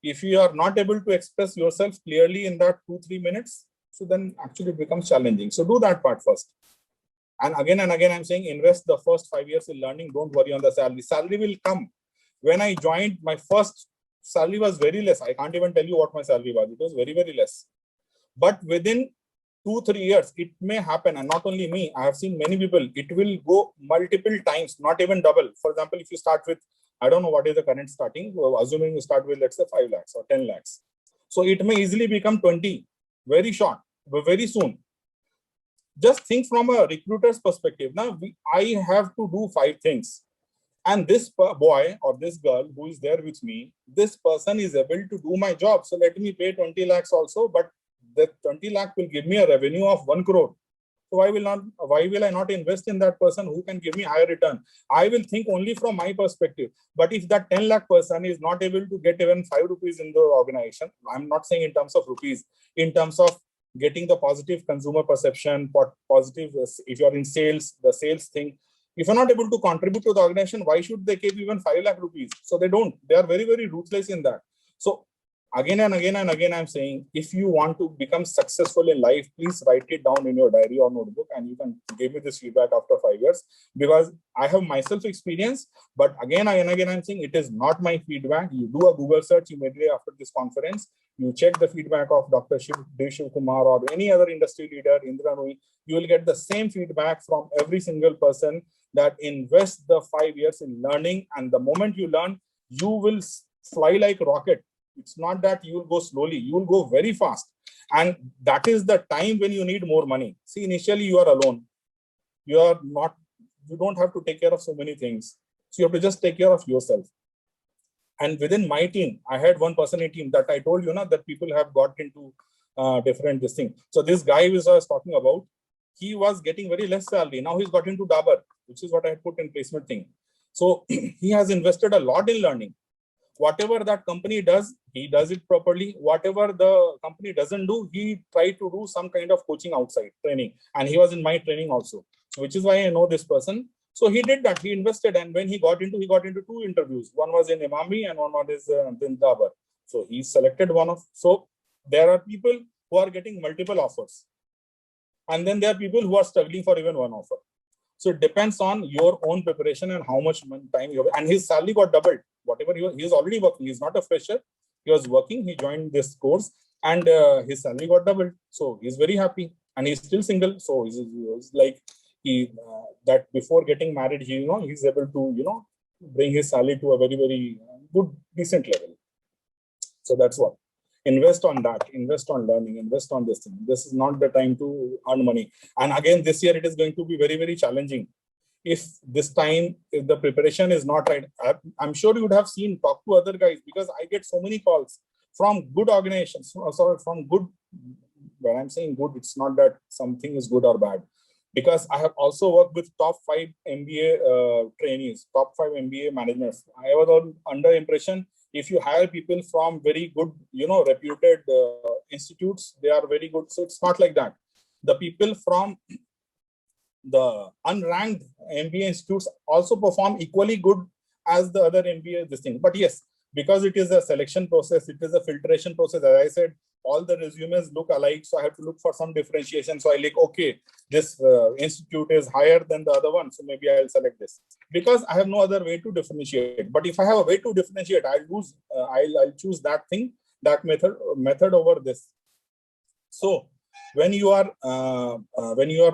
B: If you are not able to express yourself clearly in that 2-3 minutes, so then actually it becomes challenging. So do that part first. And again, I'm saying, invest the first 5 years in learning. Don't worry on the salary. Salary will come. When I joined, my first salary was very less. I can't even tell you what my salary was. It was very, very less. But within 2-3 years, it may happen. And not only me, I have seen many people, it will go multiple times, not even double. For example, if you start with, I don't know what is the current starting, assuming you start with, let's say 5 lakhs or 10 lakhs. So it may easily become 20, very short, but very soon. Just think from a recruiter's perspective. Now, I have to do 5 things. And this boy or this girl who is there with me, this person is able to do my job. So let me pay 20 lakhs also, but the 20 lakh will give me a revenue of 1 crore. So why will I not invest in that person who can give me higher return? I will think only from my perspective. But if that 10 lakh person is not able to get even 5 rupees in the organization, I'm not saying in terms of rupees, in terms of getting the positive consumer perception, positive, if you're in sales, the sales thing, if you're not able to contribute to the organization, why should they give even 5 lakh rupees? So they don't. They are very, very ruthless in that. So again and again, I'm saying, if you want to become successful in life, please write it down in your diary or notebook, and you can give me this feedback after 5 years, because I have myself experience. But again and again, I'm saying, it is not my feedback. You do a Google search immediately after this conference. You check the feedback of Dr. Shiv Kumar or any other industry leader, Indra Nui. You will get the same feedback from every single person, that invest the 5 years in learning. And the moment you learn, you will fly like a rocket. It's not that you will go slowly, you will go very fast. And that is the time when you need more money. See, initially you are alone. You don't have to take care of so many things. So you have to just take care of yourself. And within my team, I had one person in team that I told you that people have got into different this thing. So this guy which I was talking about, he was getting very less salary. Now he's got into Dabur, which is what I had put in placement thing. So he has invested a lot in learning. Whatever that company does, he does it properly. Whatever the company doesn't do, he tried to do some kind of coaching outside training. And he was in my training also, which is why I know this person. So he did that. He invested, and when he got into 2 interviews. One was in Imami and one was in Dabur. So he selected one of. So there are people who are getting multiple offers, and then there are people who are struggling for even one offer. So it depends on your own preparation and how much time you have. And his salary got doubled. He is already working. He's not a fresher. He was working. He joined this course, and his salary got doubled. So he's very happy, and he's still single. So he's like that before getting married, he's able to bring his salary to a very, very good, decent level. So that's what. Invest on that, invest on learning, invest on this thing. This is not the time to earn money. And again, this year it is going to be very, very challenging. If this time, if the preparation is not right, I'm sure you would have talk to other guys, because I get so many calls from good organizations. Sorry, from good, when I'm saying good, it's not that something is good or bad. Because I have also worked with top 5 MBA trainees, top 5 MBA managers. I was under impression, if you hire people from very good, reputed institutes, they are very good. So it's not like that. The people from the unranked MBA institutes also perform equally good as the other MBA this thing. But yes, because it is a selection process, it is a filtration process. As I said, all the resumes look alike, so I have to look for some differentiation. So I like, okay, this institute is higher than the other one, so maybe I'll select this, because I have no other way to differentiate. But if I have a way to differentiate, I'll choose that thing, that method over this. So when you are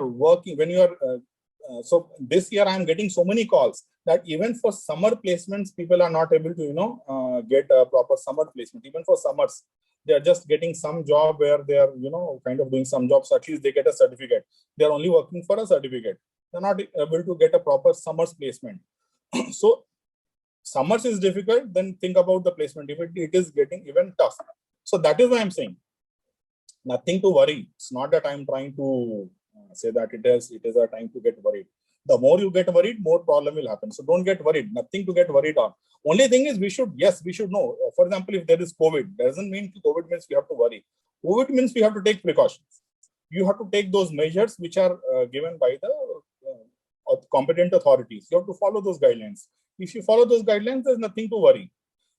B: working, so this year I'm getting so many calls that even for summer placements, people are not able to, get a proper summer placement. Even for summers, they are just getting some job where they are, kind of doing some jobs. So at least they get a certificate. They are only working for a certificate. They're not able to get a proper summer's placement. So summers is difficult, then think about the placement. If it is getting even tough. So that is why I'm saying nothing to worry. It's not that I'm trying to say that it is a time to get worried. The more you get worried, more problem will happen. So don't get worried. Nothing to get worried on. Only thing is we should know. For example, if there is COVID, doesn't mean COVID means we have to worry. COVID means we have to take precautions. You have to take those measures which are given by the competent authorities. You have to follow those guidelines. If you follow those guidelines, there's nothing to worry.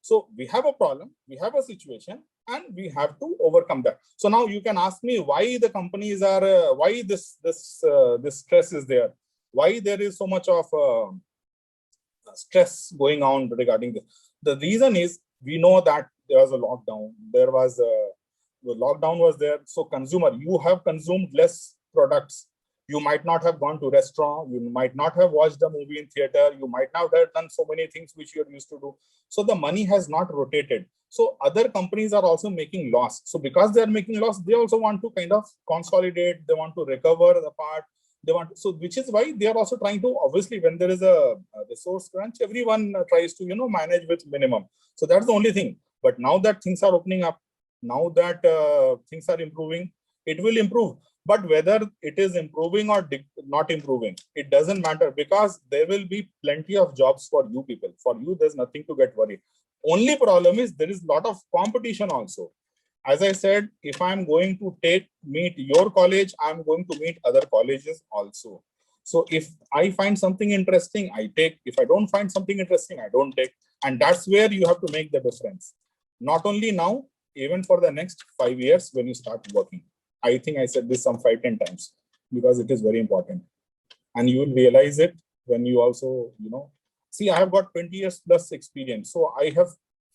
B: So we have a problem, we have a situation, and we have to overcome that. So now you can ask me why the companies are, why this stress is there, why there is so much of stress going on regarding this. The reason is we know that there was a lockdown. The lockdown was there. So consumer, you have consumed less products. You might not have gone to restaurant. You might not have watched a movie in theater. You might not have done so many things which you are used to do. So the money has not rotated. So other companies are also making loss. So because they are making loss, they also want to kind of consolidate. They want to recover the part. They want so, which is why they are also trying to, obviously, when there is a resource crunch, everyone tries to manage with minimum. So that's the only thing. But now that things are opening up, now that things are improving, it will improve. But whether it is improving or not improving, it doesn't matter, because there will be plenty of jobs for you people. For you, there's nothing to get worried. Only problem is there is a lot of competition also. As I said, if I'm going to meet your college, I'm going to meet other colleges also. So if I find something interesting, I take. If I don't find something interesting, I don't take. And that's where you have to make the difference. Not only now, even for the next 5 years when you start working. I think I said this some 5-10 times because it is very important. And you will realize it when you also, see, I have got 20 years plus experience. So I have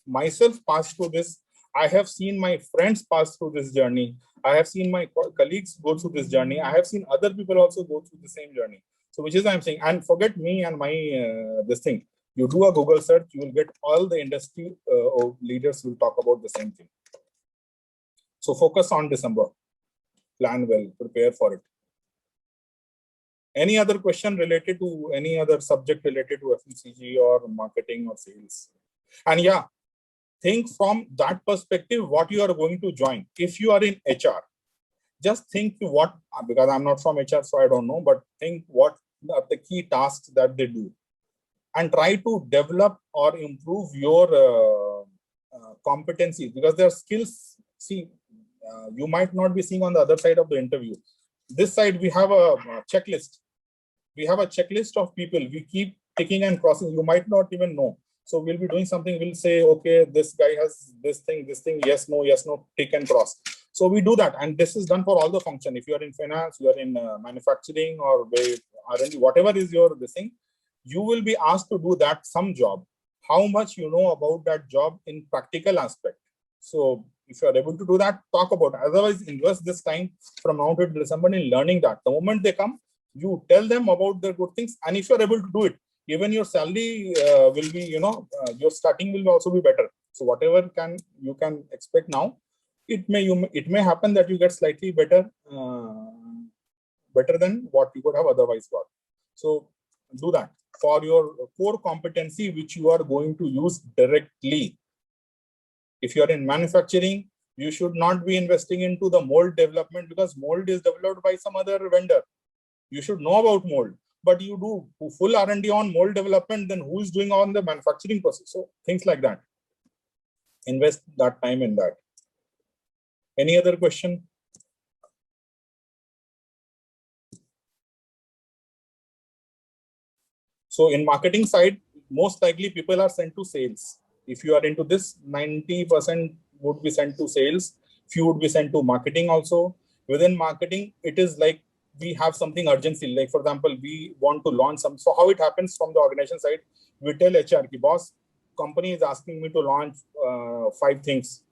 B: myself passed through this. I have seen my friends pass through this journey. I have seen my colleagues go through this journey. I have seen other people also go through the same journey. So which is I'm saying, and forget me and my this thing. You do a Google search, you will get all the industry leaders will talk about the same thing. So focus on December. Plan well, prepare for it. Any other question related to any other subject related to FMCG or marketing or sales? And yeah, think from that perspective what you are going to join. If you are in HR, just think what, because I'm not from HR, so I don't know, but think what are the key tasks that they do. And try to develop or improve your competencies, because there are skills. See, you might not be seeing on the other side of the interview. This side, we have a checklist. We have a checklist of people. We keep ticking and crossing. You might not even know. So we'll be doing something. We'll say, okay, this guy has this thing, yes, no, tick and cross. So we do that. And this is done for all the function. If you are in finance, you are in manufacturing or R&D, whatever is your this thing, you will be asked to do that some job. How much you know about that job in practical aspect. So if you are able to do that, talk about it. Otherwise, invest this time from now to December in learning that. The moment they come, you tell them about the good things. And if you are able to do it, even your salary will be, your starting will also be better. So whatever you can expect now, it may happen that you get slightly better than what you could have otherwise got. So do that for your core competency, which you are going to use directly. If you are in manufacturing, you should not be investing into the mold development, because mold is developed by some other vendor. You should know about mold, but you do full R&D on mold development, then who is doing on the manufacturing process? So things like that. Invest that time in that. Any other question? So in marketing side, most likely people are sent to sales. If you are into this, 90% would be sent to sales. Few would be sent to marketing also. Within marketing, it is like we have something urgency. Like for example, we want to launch some. So how it happens from the organization side, we tell HR, ki, boss, company is asking me to launch 5 things.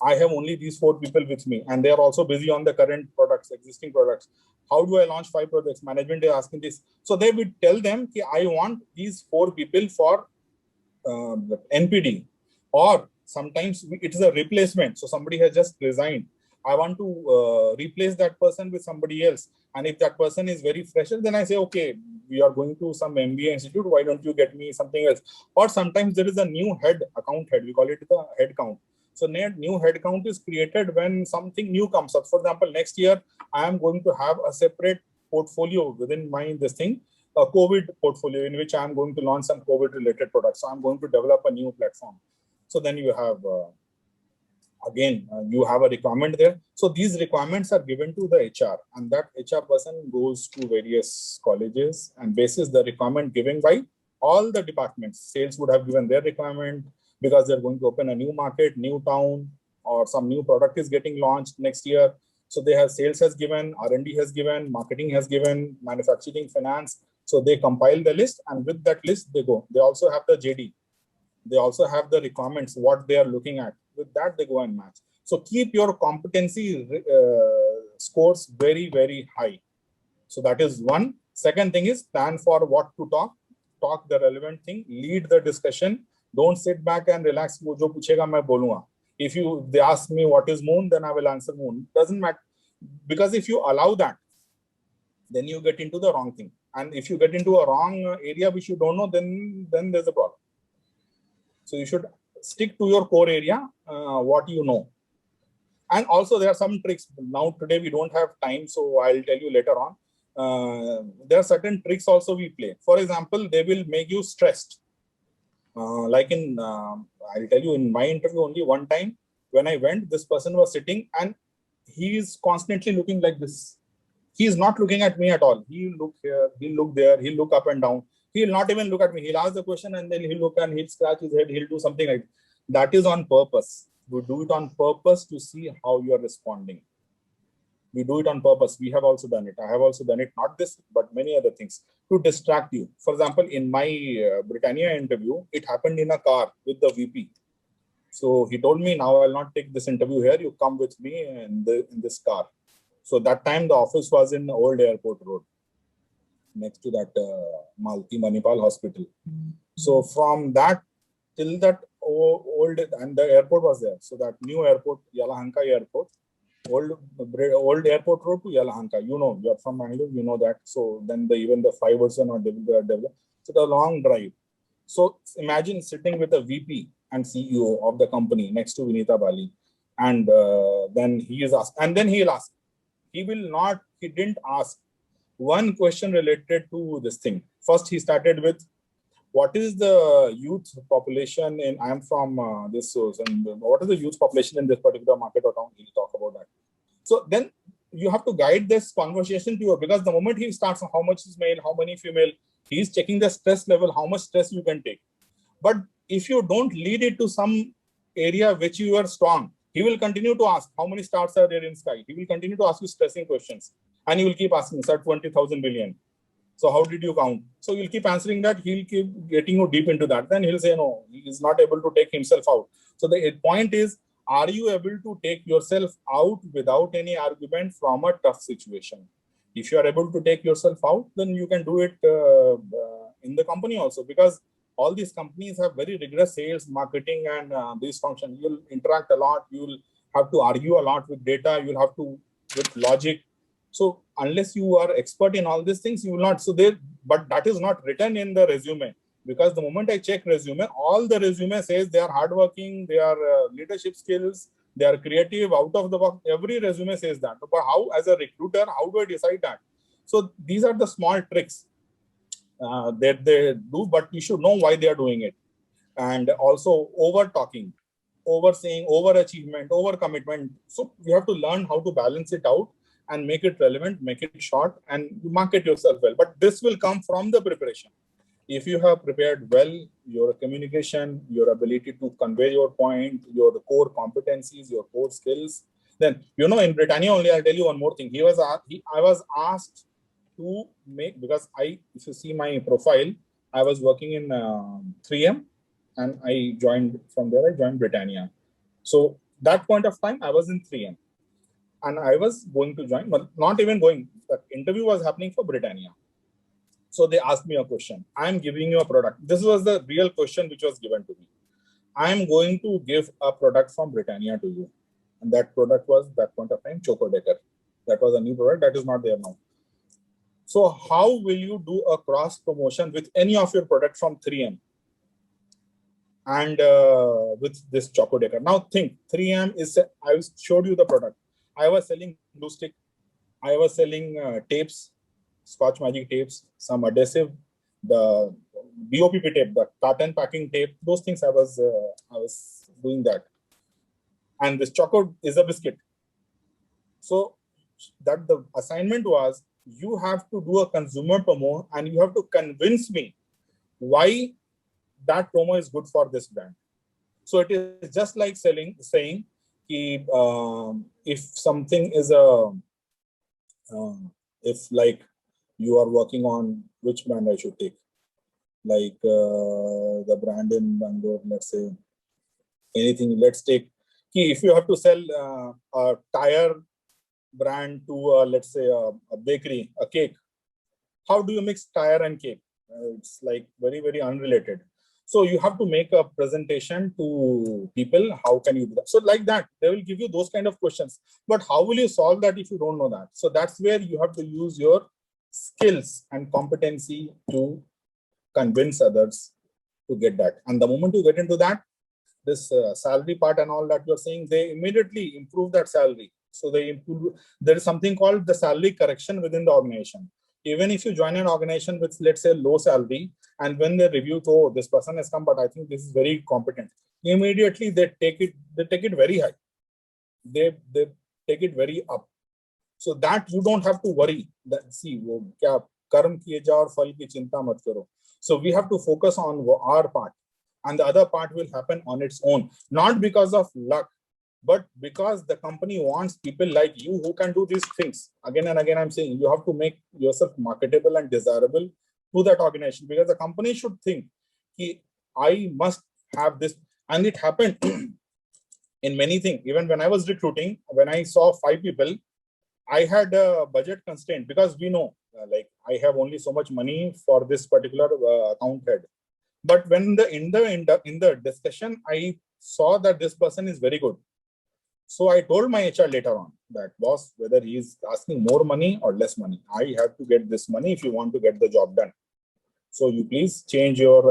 B: I have only these 4 people with me, and they are also busy on the current products, existing products. How do I launch 5 projects? Management is asking this. So they would tell them, I want these 4 people for NPD, or sometimes it is a replacement. So somebody has just resigned. I want to replace that person with somebody else. And if that person is very fresher, then I say, okay, we are going to some MBA institute. Why don't you get me something else? Or sometimes there is a new account head. We call it the head count. So new head count is created when something new comes up. For example, next year, I am going to have a separate portfolio within a COVID portfolio in which I am going to launch some COVID related products. So I'm going to develop a new platform. So then you have, you have a requirement there. So these requirements are given to the HR, and that HR person goes to various colleges and bases the requirement given by all the departments. Sales would have given their requirement because they're going to open a new market, new town, or some new product is getting launched next year. So they have sales has given, R&D has given, marketing has given, manufacturing, finance. So they compile the list, and with that list, they go. They also have the JD. They also have the requirements, what they are looking at. With that, they go and match. So keep your competency scores very, very high. So that is one. Second thing is plan for what to talk the relevant thing, lead the discussion. Don't sit back and relax. Wo jo puchega main bolunga. If they ask me what is moon, then I will answer moon. Doesn't matter. Because if you allow that, then you get into the wrong thing. And if you get into a wrong area which you don't know, then there's a problem. So you should stick to your core area, what you know. And also there are some tricks. Now today we don't have time, so I'll tell you later on. There are certain tricks also we play. For example, they will make you stressed. I'll tell you in my interview only one time when I went, this person was sitting and he is constantly looking like this. He is not looking at me at all. He'll look here, he'll look there, he'll look up and down. He'll not even look at me. He'll ask the question and then he'll look and he'll scratch his head. He'll do something like that. That is on purpose. We do it on purpose to see how you are responding. We do it on purpose. We have also done it. I have also done it. Not this, but many other things to distract you. For example, in my Britannia interview, it happened in a car with the VP. So he told me, now I'll not take this interview here. You come with me in this car. So that time the office was in Old Airport Road, next to that Malti Manipal Hospital. So from that till that old, and the airport was there. So that new airport, Yelahanka Airport, old airport road to Yelahanka. You know, you're from Bangalore, you know that. So then even the flyovers are not developed. So the long drive. So imagine sitting with a VP and CEO of the company next to Vinita Bali. And then he is asked, and then he'll ask. He didn't ask one question related to this thing. First, he started with, what is the youth population in, I'm from this source, and what is the youth population in this particular market or town? He'll talk about that. So then you have to guide this conversation to you, because the moment he starts, how much is male, how many female, he's checking the stress level, how much stress you can take. But if you don't lead it to some area which you are strong, he will continue to ask, how many stars are there in sky? He will continue to ask you stressing questions. And he will keep asking, sir, 20,000 billion. So how did you count? So you'll keep answering that. He'll keep getting you deep into that. Then he'll say, no, he is not able to take himself out. So the point is, are you able to take yourself out without any argument from a tough situation? If you are able to take yourself out, then you can do it in the company also, because all these companies have very rigorous sales, marketing, and these functions. You'll interact a lot. You'll have to argue a lot with data. You'll have to with logic. So unless you are expert in all these things, you will not. But that is not written in the resume, because the moment I check resume, all the resume says they are hardworking, they are leadership skills, they are creative, out of the box. Every resume says that. But how, as a recruiter, how do I decide that? So these are the small tricks that they do, but you should know why they are doing it. And also over talking, over saying, over achievement, over commitment. So you have to learn how to balance it out and make it relevant, make it short, and market yourself well. But this will come from the preparation. If you have prepared well, your communication, your ability to convey your point, your core competencies, your core skills, then, in Britannia only, I'll tell you one more thing. I was asked to make, because if you see my profile, I was working in 3M, and I joined from there. I joined Britannia. So That point of time, I was in 3M. And I was going to join, but not even going. The interview was happening for Britannia. So they asked me a question. I'm giving you a product. This was the real question which was given to me. I'm going to give a product from Britannia to you. And that product was, that point of time, Choco Decker. That was a new product that is not there now. So how will you do a cross promotion with any of your product from 3M? And with this Choco Decker. Now think, 3M is, I showed you the product. I was selling glue stick. I was selling tapes, Scotch Magic tapes, some adhesive, the BOPP tape, the carton packing tape. Those things I was doing that. And this Choco is a biscuit. So that the assignment was, you have to do a consumer promo and you have to convince me why that promo is good for this brand. So it is just like saying if something is if like you are working on which brand I should take, like the brand in Bangalore, let's say anything, let's take, if you have to sell a tire brand to let's say a bakery, a cake, how do you mix tire and cake? It's like very, very unrelated. So you have to make a presentation to people. How can you do that? So like that, they will give you those kind of questions. But how will you solve that if you don't know that? So that's where you have to use your skills and competency to convince others to get that. And the moment you get into that, this salary part and all that you're saying, they immediately improve that salary. So they improve. There is something called the salary correction within the organization. Even if you join an organization with, let's say, low salary, and when they review, oh, this person has come, but I think this is very competent, immediately they take it very high. They take it very up. So that you don't have to worry. That, see, kya karm kiye ja aur phal ki chinta mat karo. So we have to focus on our part, and the other part will happen on its own, not because of luck, but because the company wants people like you who can do these things. Again and again, I'm saying you have to make yourself marketable and desirable to that organization, because the company should think, I must have this. And it happened in many things. Even when I was recruiting, when I saw 5 people, I had a budget constraint, because we know, like, I have only so much money for this particular account head. But when in the discussion, I saw that this person is very good. So I told my HR later on that, boss, whether he is asking more money or less money, I have to get this money if you want to get the job done. So you please change your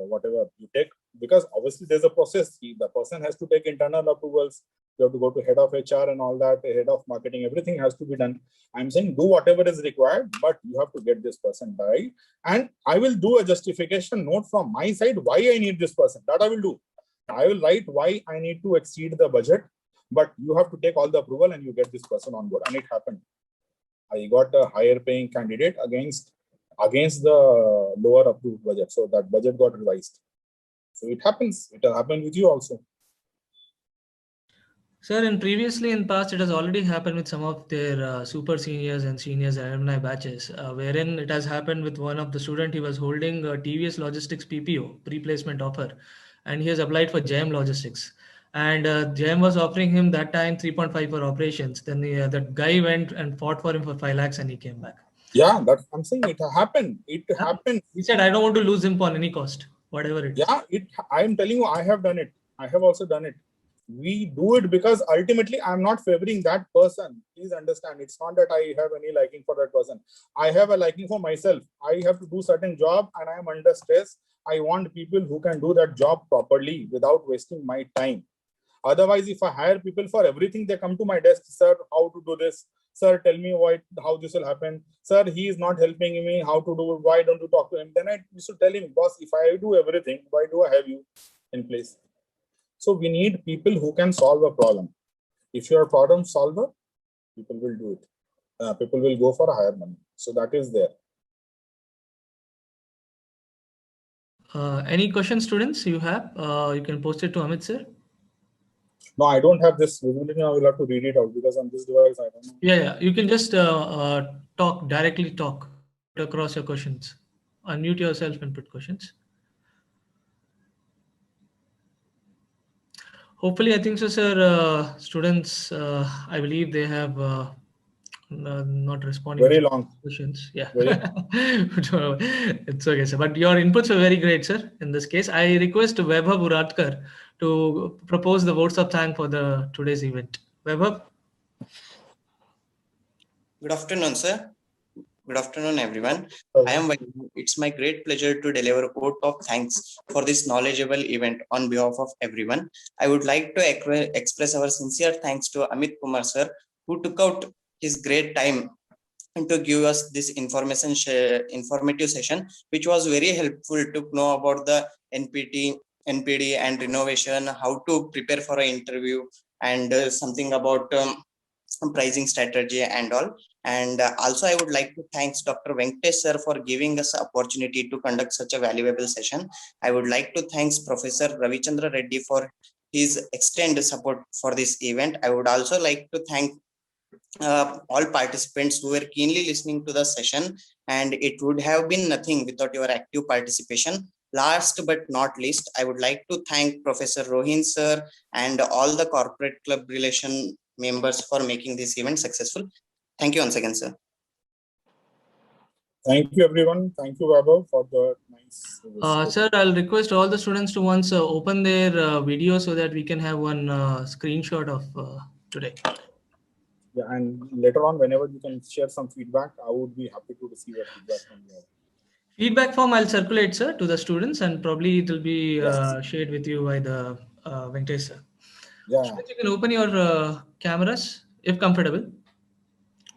B: whatever you take, because obviously there's a process. The person has to take internal approvals. You have to go to head of HR and all that, head of marketing, everything has to be done. I'm saying do whatever is required, but you have to get this person by, and I will do a justification note from my side why I need this person. That I will do. I will write why I need to exceed the budget, but you have to take all the approval and you get this person on board. And it happened. I got a higher paying candidate against the lower approved budget. So that budget got revised. So it happens. It will happen with you also.
A: Sir, and previously in past, it has already happened with some of their super seniors and seniors alumni batches, wherein it has happened with one of the student. He was holding a TVS Logistics PPO, pre-placement offer, and he has applied for JM Logistics. And JM was offering him that time 3.5 for operations. Then that guy went and fought for him for 5 lakhs and he came back.
B: Yeah, that's, I'm saying it happened. It happened.
A: He said, I don't want to lose him on any cost, whatever it is.
B: Yeah, I'm telling you, I have done it. I have also done it. We do it because ultimately I'm not favoring that person. Please understand, it's not that I have any liking for that person. I have a liking for myself. I have to do certain job and I am under stress. I want people who can do that job properly without wasting my time. Otherwise, if I hire people for everything, they come to my desk, sir, how to do this? Sir, tell me how this will happen. Sir, he is not helping me, how to do it. Why don't you talk to him? Then I used to tell him, boss, if I do everything, why do I have you in place? So we need people who can solve a problem. If you're a problem solver, people will do it. People will go for a higher money. So that is there.
A: Any questions, students, you have? You can post it to Amit, sir.
B: No, I don't have this visibility. I will have to read it out because on this device, I don't know.
A: Yeah. You can just directly talk across your questions. Unmute yourself and put questions. Hopefully, I think so, sir. Students, I believe they have not responding
B: Very
A: to
B: long.
A: questions. Yeah,
B: Very.
A: it's okay, sir. But your inputs were very great, sir. In this case, I request Vaibhav Uratkar to propose the votes of thanks for the today's event. Vaibhav.
E: Good afternoon, sir. Good afternoon, everyone. I
B: Okay.
E: am Vaibhav. It's my great pleasure to deliver a vote of thanks for this knowledgeable event on behalf of everyone. I would like to express our sincere thanks to Amit Kumar, sir, who took out his great time and to give us this informative session, which was very helpful to know about the NPD and renovation, how to prepare for an interview, and something about pricing strategy and all. And also, I would like to thanks Dr. Venkatesh sir for giving us opportunity to conduct such a valuable session. I would like to thanks Professor Ravichandra Reddy for his extended support for this event. I would also like to thank all participants who were keenly listening to the session, and it would have been nothing without your active participation. Last but not least, I would like to thank Professor Rohin sir and all the corporate club relation members for making this event successful. Thank you once again, sir.
B: Thank you, everyone. Thank you, Vaibhav, for the nice.
A: Sir, I'll request all the students to once open their video so that we can have one screenshot of today.
B: Yeah, and later on, whenever you can share some feedback, I would be happy to receive your feedback from you.
A: Feedback form I'll circulate, sir, to the students, and probably it will be shared with you by the Venkatesh sir.
B: Yeah.
A: Students, you can open your cameras if comfortable.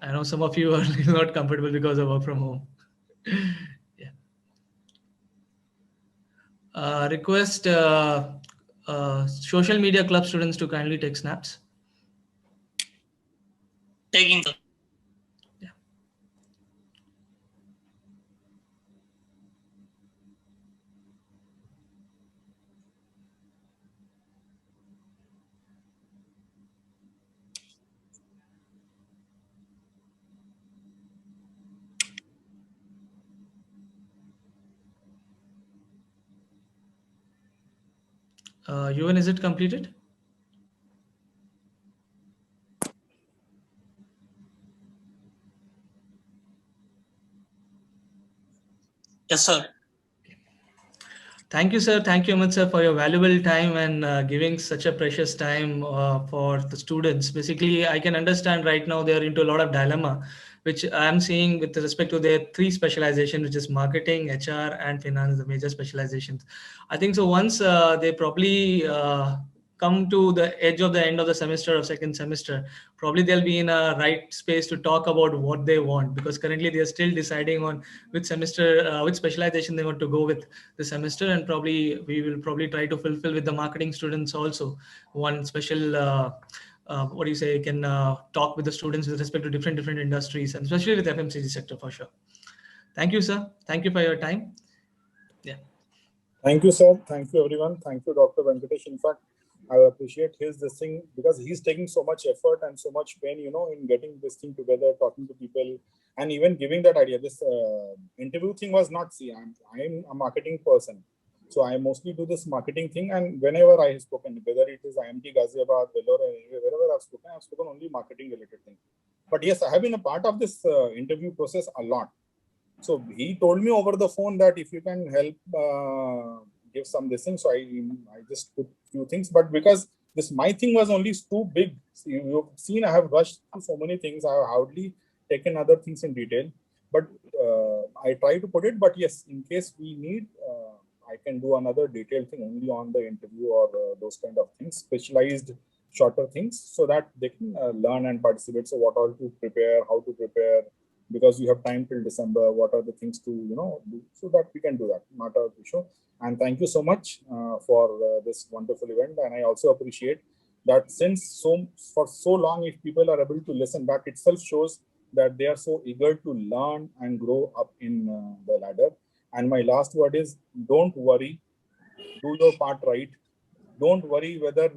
A: I know some of you are not comfortable because of work from home. Yeah. Request social media club students to kindly take snaps.
F: Taking, sir.
A: Yeah. Yuvan, is it completed?
F: Yes, sir.
A: Thank you, sir. Thank you, Amit sir, for your valuable time and giving such a precious time for the students. Basically, I can understand right now they're into a lot of dilemma, which I'm seeing with respect to their three specializations, which is marketing, HR, and finance, the major specializations. I think so. Once they probably come to the edge of the end of the semester or second semester, probably they'll be in a right space to talk about what they want, because currently they're still deciding on which semester, which specialization they want to go with the semester, and probably we will probably try to fulfill with the marketing students also one special what do you say, can talk with the students with respect to different industries, and especially with FMCG sector for sure. Thank you, sir. Thank you for your time. Yeah.
B: Thank you, sir. Thank you, everyone. Thank you, Dr. Venkatesh. In fact, I appreciate this thing because he's taking so much effort and so much pain, in getting this thing together, talking to people, and even giving that idea. This interview thing was not, see, I'm a marketing person. So I mostly do this marketing thing. And whenever I have spoken, whether it is IMT Ghaziabad, Vellore, wherever I've spoken only marketing related thing. But yes, I have been a part of this interview process a lot. So he told me over the phone that if you can help give some this thing. So I just put few things, but because my thing was only too big. So you've seen I have rushed through so many things. I have hardly taken other things in detail, but I try to put it. But yes, in case we need, I can do another detailed thing only on the interview or those kind of things, specialized shorter things, so that they can learn and participate. So what all to prepare, how to prepare, because you have time till December, what are the things to do, so that we can do that, not an issue. And thank you so much for this wonderful event. And I also appreciate that since for so long, if people are able to listen, that itself shows that they are so eager to learn and grow up in the ladder. And my last word is, don't worry, do your part right. Don't worry whether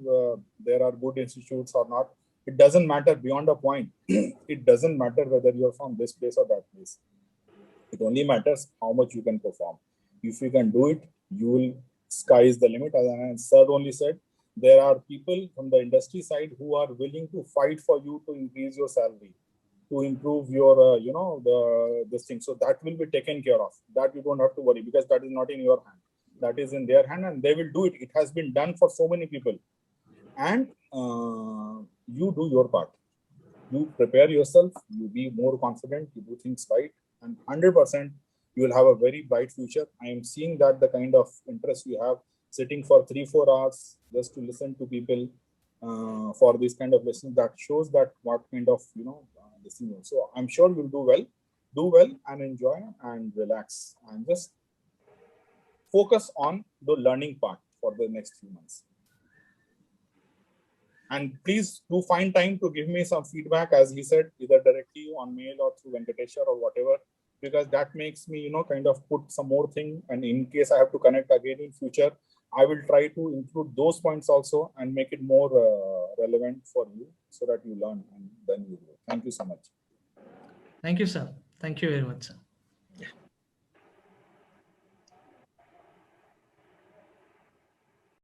B: there are good institutes or not. It doesn't matter beyond a point. It doesn't matter whether you're from this place or that place. It only matters how much you can perform. If you can do it, you will, sky is the limit. As sir only said, there are people from the industry side who are willing to fight for you to increase your salary, to improve your, this thing. So that will be taken care of. That you don't have to worry, because that is not in your hand. That is in their hand, and they will do it. It has been done for so many people. And you do your part. You prepare yourself, you be more confident, you do things right, and 100% you will have a very bright future. I am seeing that the kind of interest you have, sitting for 3-4 hours just to listen to people for this kind of lesson, that shows that what kind of listening. So I'm sure you'll do well and enjoy and relax and just focus on the learning part for the next few months. And please do find time to give me some feedback, as he said, either directly on mail or through Venkateshwar or whatever, because that makes me, kind of put some more thing. And in case I have to connect again in future, I will try to include those points also and make it more relevant for you, so that you learn and then you grow. Thank you so much.
A: Thank you, sir. Thank you very much, sir.